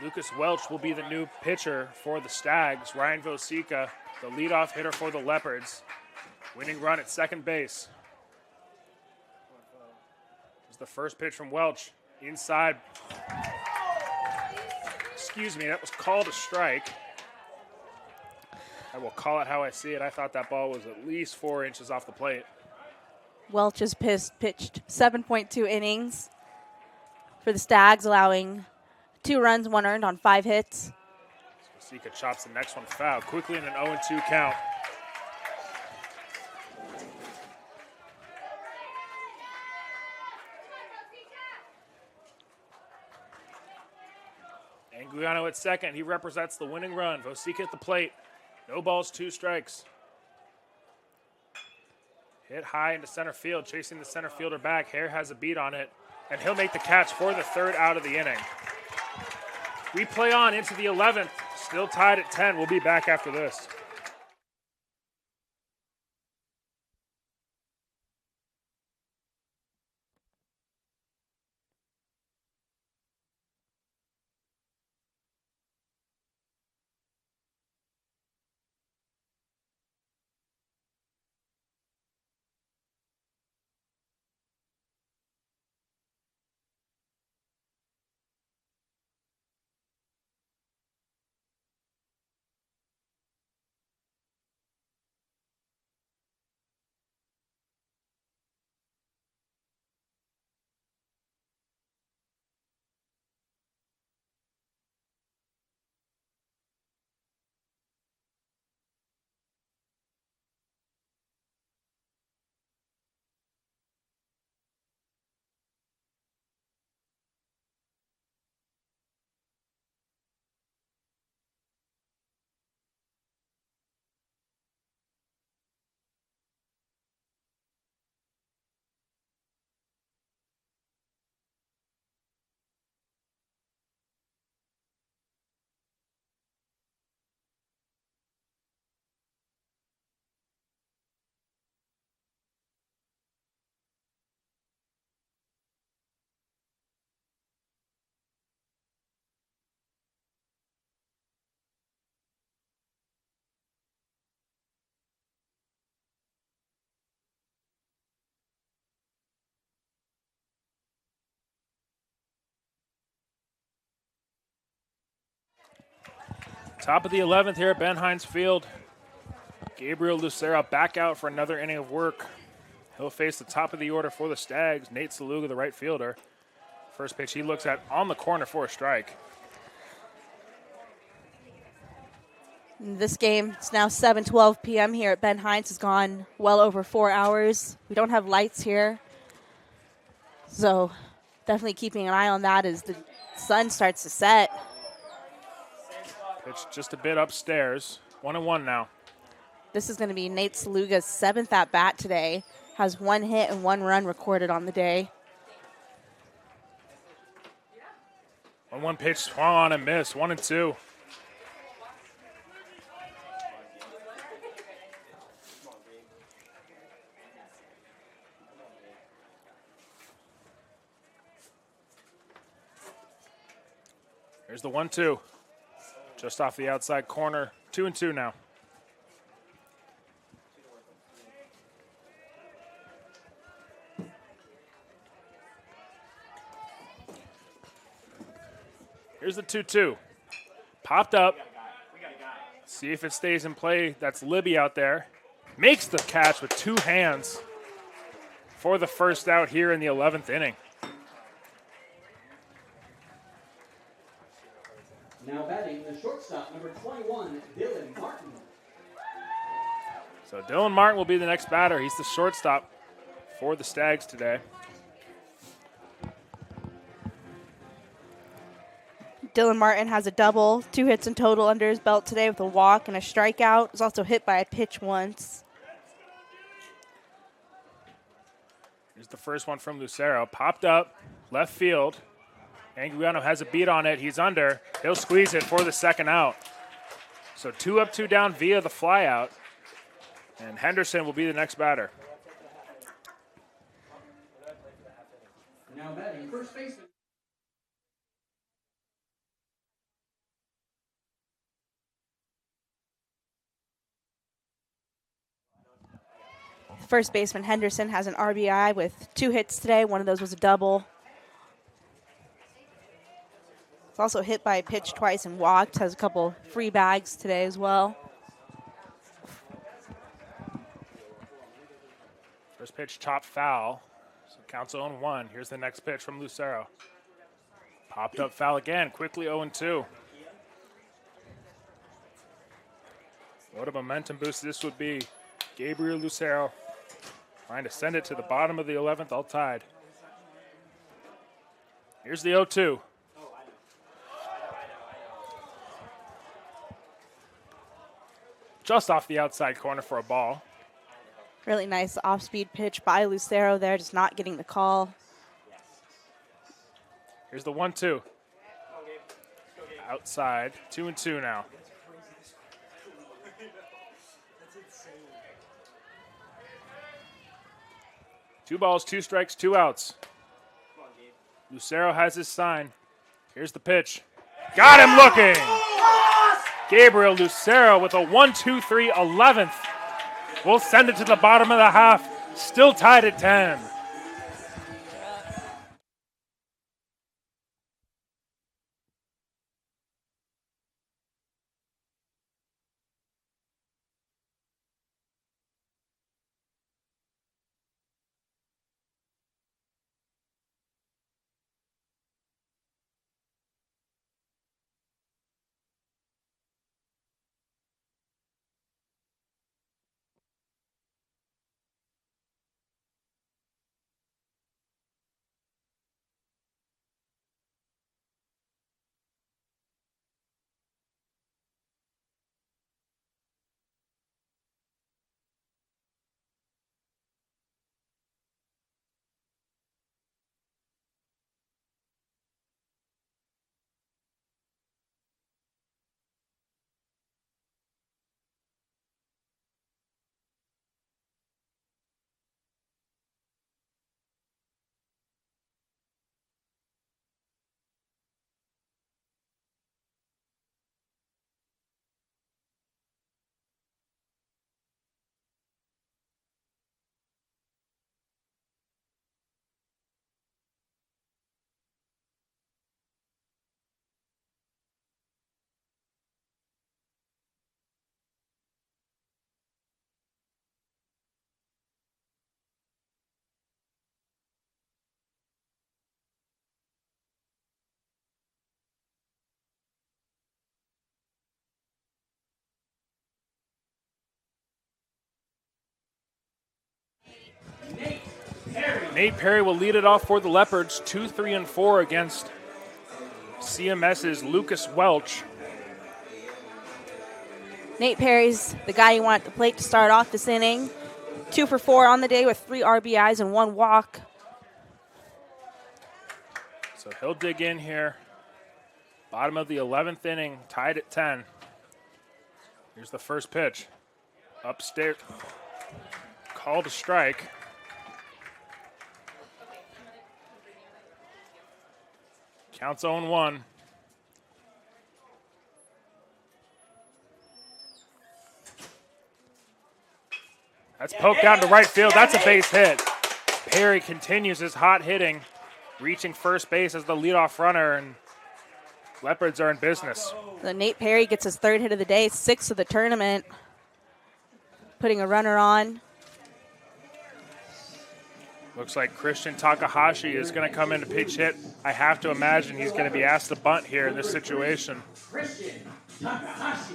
Lucas Welch will be the new pitcher for the Stags. Ryan Vosica, the leadoff hitter for the Leopards. Winning run at second base. This is the first pitch from Welch. Inside. Excuse me, that was called a strike. I will call it how I see it. I thought that ball was at least 4 inches off the plate. Welch has pitched 7.2 innings for the Stags, allowing 2 runs, 1 earned on 5 hits. Vosica chops the next one foul quickly in an 0-2 count. Anguiano at second. He represents the winning run. Vosika at the plate. No balls, 2 strikes. Hit high into center field, chasing the center fielder back. Hare has a beat on it, and he'll make the catch for the 3rd out of the inning. We play on into the 11th, still tied at 10. We'll be back after this. Top of the 11th here at Ben Hines Field. Gabriel Lucero back out for another inning of work. He'll face the top of the order for the Stags, Nate Saluga, the right fielder. First pitch he looks at on the corner for a strike. This game, it's now 7:12 p.m. here at Ben Hines. Has gone well over 4 hours. We don't have lights here, so definitely keeping an eye on that as the sun starts to set. Pitch just a bit upstairs. 1-1 now. This is going to be Nate Saluga's 7th at-bat today. Has 1 hit and 1 run recorded on the day. 1-1 pitch swung on and missed. 1-2. Here's the 1-2. Just off the outside corner. 2-2 now. Here's the 2-2. Popped up. See if it stays in play. That's Libby out there. Makes the catch with 2 hands for the first out here in the 11th inning. Now batting the shortstop, number 21, Dylan Martin. So Dylan Martin will be the next batter. He's the shortstop for the Stags today. Dylan Martin has a double, 2 hits in total under his belt today with a walk and a strikeout. Was also hit by a pitch once. Here's the first one from Lucero. Popped up, left field. Anguiano has a beat on it. He's under. He'll squeeze it for the 2nd out. So 2 up, 2 down via the flyout. And Henderson will be the next batter. Now batting first baseman. First baseman Henderson has an RBI with 2 hits today. One of those was a double. It's also hit by a pitch twice and walked. Has a couple free bags today as well. First pitch chopped foul. So counts 0-1. Here's the next pitch from Lucero. Popped up foul again. Quickly 0-2. What a momentum boost this would be. Gabriel Lucero trying to send it to the bottom of the 11th, all tied. Here's the 0-2. just off the outside corner for a ball. Really nice off-speed pitch by Lucero there, just not getting the call. Here's the 1-2. Outside, 2-2 now. Two balls, 2 strikes, 2 outs. Lucero has his sign. Here's the pitch. Got him looking. Gabriel Lucero with a 1-2-3 11th. We'll send it to the bottom of the half. Still tied at 10. Nate Perry will lead it off for the Leopards, 2-3-4 against CMS's Lucas Welch. Nate Perry's the guy you want at the plate to start off this inning. 2 for 4 on the day with 3 RBIs and 1 walk. So he'll dig in here. Bottom of the 11th inning, tied at 10. Here's the first pitch. Upstairs. Called a strike. Counts 0-1. That's poked out to right field. That's a base hit. Perry continues his hot hitting, reaching first base as the leadoff runner, and Leopards are in business. So Nate Perry gets his 3rd hit of the day, 6th of the tournament, putting a runner on. Looks like Christian Takahashi is going to come in to pitch hit. I have to imagine he's going to be asked to bunt here in this situation. Christian Takahashi.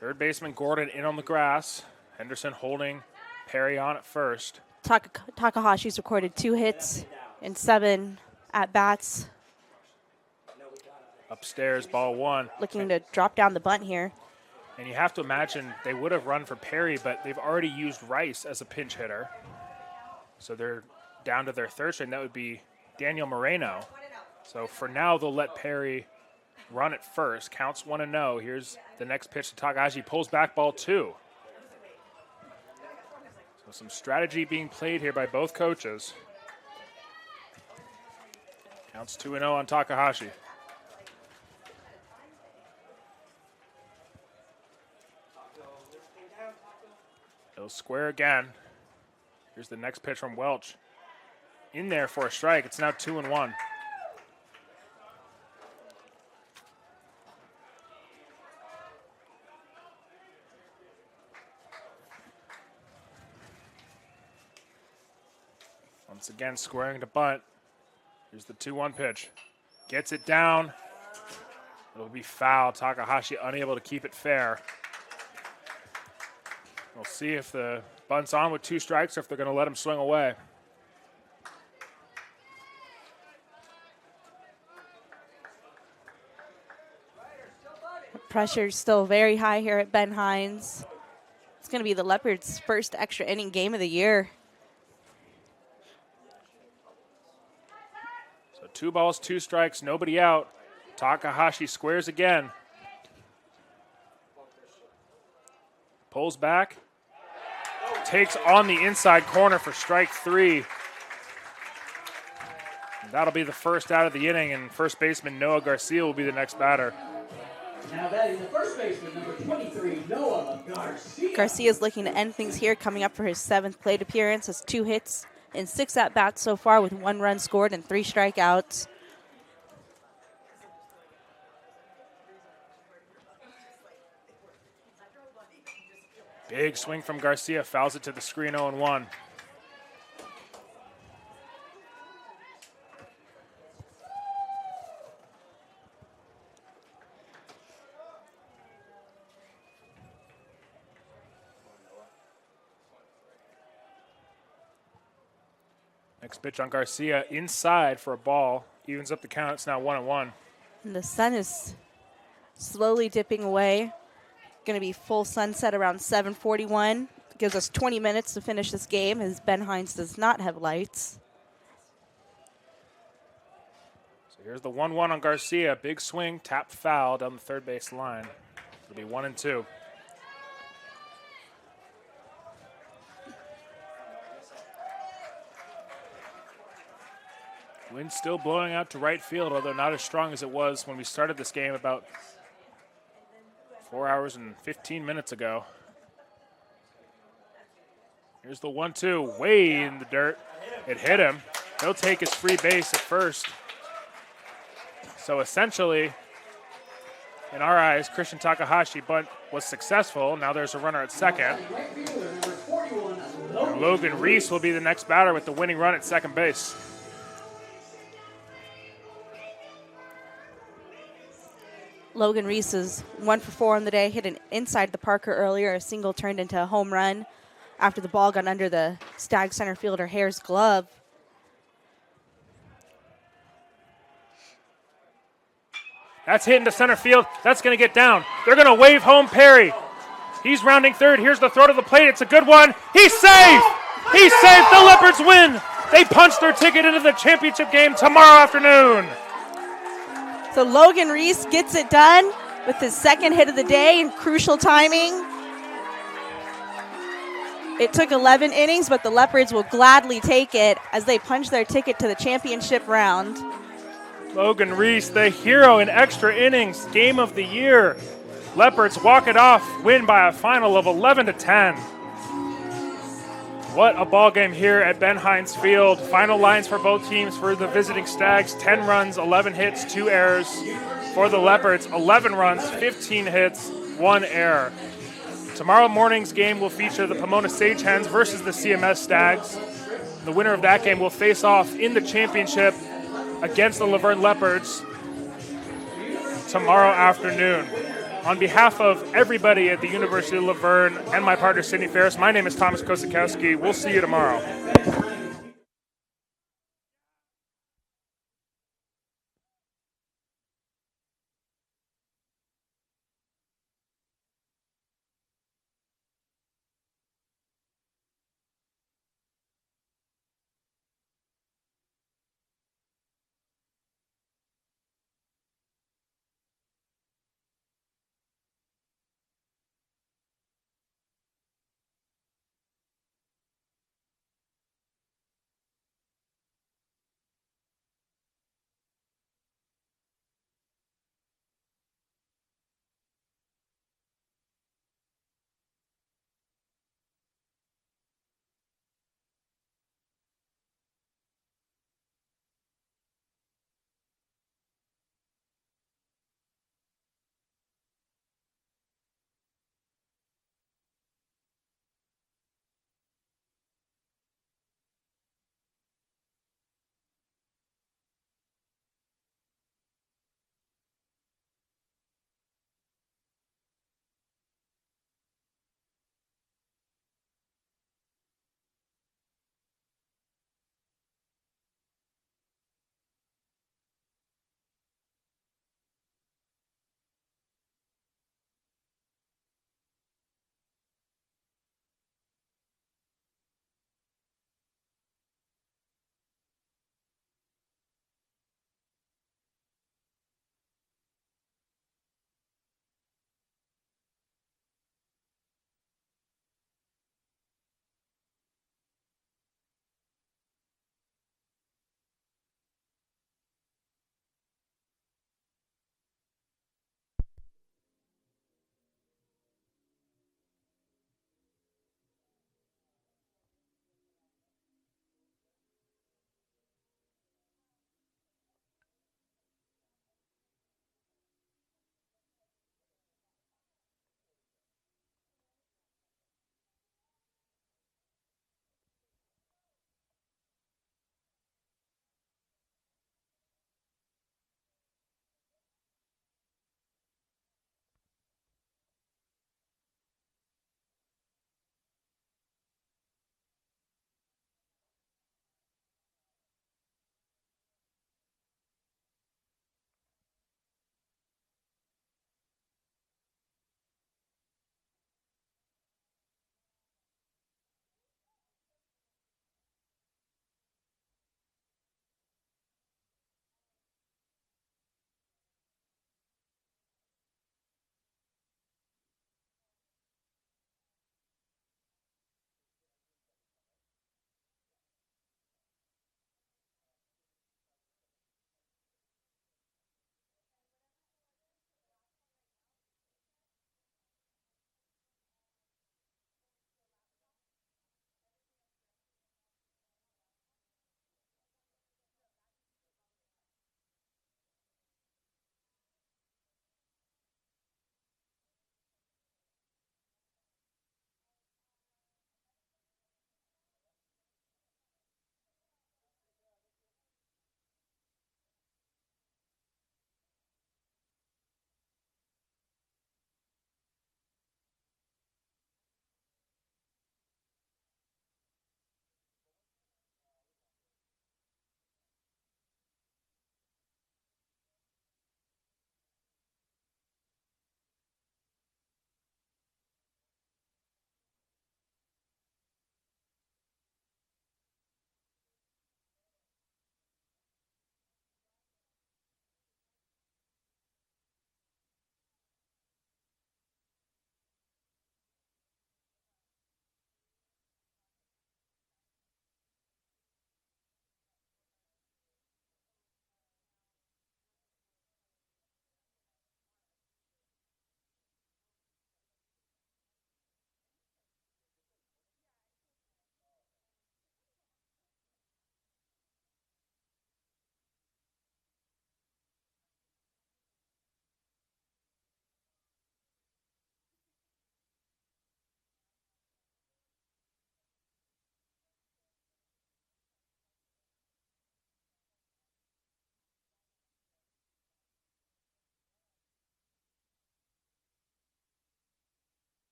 Third baseman Gordon in on the grass. Henderson holding Perry on at first. Takahashi's recorded 2 hits and 7 at-bats. Upstairs, ball 1. Looking to drop down the bunt here. And you have to imagine they would have run for Perry, but they've already used Rice as a pinch hitter. So they're down to their third string. That would be Daniel Moreno. So for now, they'll let Perry run at first. Counts 1-0. Here's the next pitch to Takahashi. Pulls back, ball 2. So some strategy being played here by both coaches. Counts 2-0 on Takahashi. He'll square again. Here's the next pitch from Welch. In there for a strike. It's now 2-1. Once again, squaring to bunt. Here's the 2-1 pitch. Gets it down. It'll be foul. Takahashi unable to keep it fair. We'll see if the bunt's on with 2 strikes or if they're going to let him swing away. Pressure's still very high here at Ben Hines. It's going to be the Leopards' first extra inning game of the year. So 2 balls, 2 strikes, nobody out. Takahashi squares again. Pulls back. Takes on the inside corner for strike 3. And that'll be the first out of the inning, and first baseman Noah Garcia will be the next batter. Now batting the first baseman, number 23, Noah Garcia. Garcia's looking to end things here, coming up for his 7th plate appearance. Has 2 hits and 6 at-bats so far with 1 run scored and 3 strikeouts. Big swing from Garcia, fouls it to the screen, 0-1. Next pitch on Garcia, inside for a ball. Evens up the count, it's now 1-1. And the sun is slowly dipping away. Going to be full sunset around 7:41. Gives us 20 minutes to finish this game as Ben Hines does not have lights. So here's the 1-1 on Garcia. Big swing, tap foul down the third base line. It'll be 1-2. Wind still blowing out to right field, although not as strong as it was when we started this game about 4 hours and 15 minutes ago. Here's the 1-2, way in the dirt. It hit him. He'll take his free base at first. So essentially, in our eyes, Christian Takahashi bunt was successful. Now there's a runner at second. And Logan Reese will be the next batter with the winning run at second base. Logan Reese is 1 for 4 on the day. Hit an inside the Parker earlier. A single turned into a home run after the ball got under the Stag center fielder Hare's glove. That's hit into center field. That's going to get down. They're going to wave home Perry. He's rounding third. Here's the throw to the plate. It's a good one. He's safe. He's safe. The Leopards win. They punched their ticket into the championship game tomorrow afternoon. So Logan Reese gets it done with his 2nd hit of the day in crucial timing. It took 11 innings, but the Leopards will gladly take it as they punch their ticket to the championship round. Logan Reese, the hero in extra innings, game of the year. Leopards walk it off, win by a final of 11-10. What a ball game here at Ben Hines Field. Final lines for both teams for the visiting Stags: 10 runs, 11 hits, 2 errors. For the Leopards, 11 runs, 15 hits, 1 error. Tomorrow morning's game will feature the Pomona Sage Hens versus the CMS Stags. The winner of that game will face off in the championship against the Laverne Leopards tomorrow afternoon. On behalf of everybody at the University of Laverne and my partner Sydney Ferris, my name is Thomas Kosakowski. We'll see you tomorrow.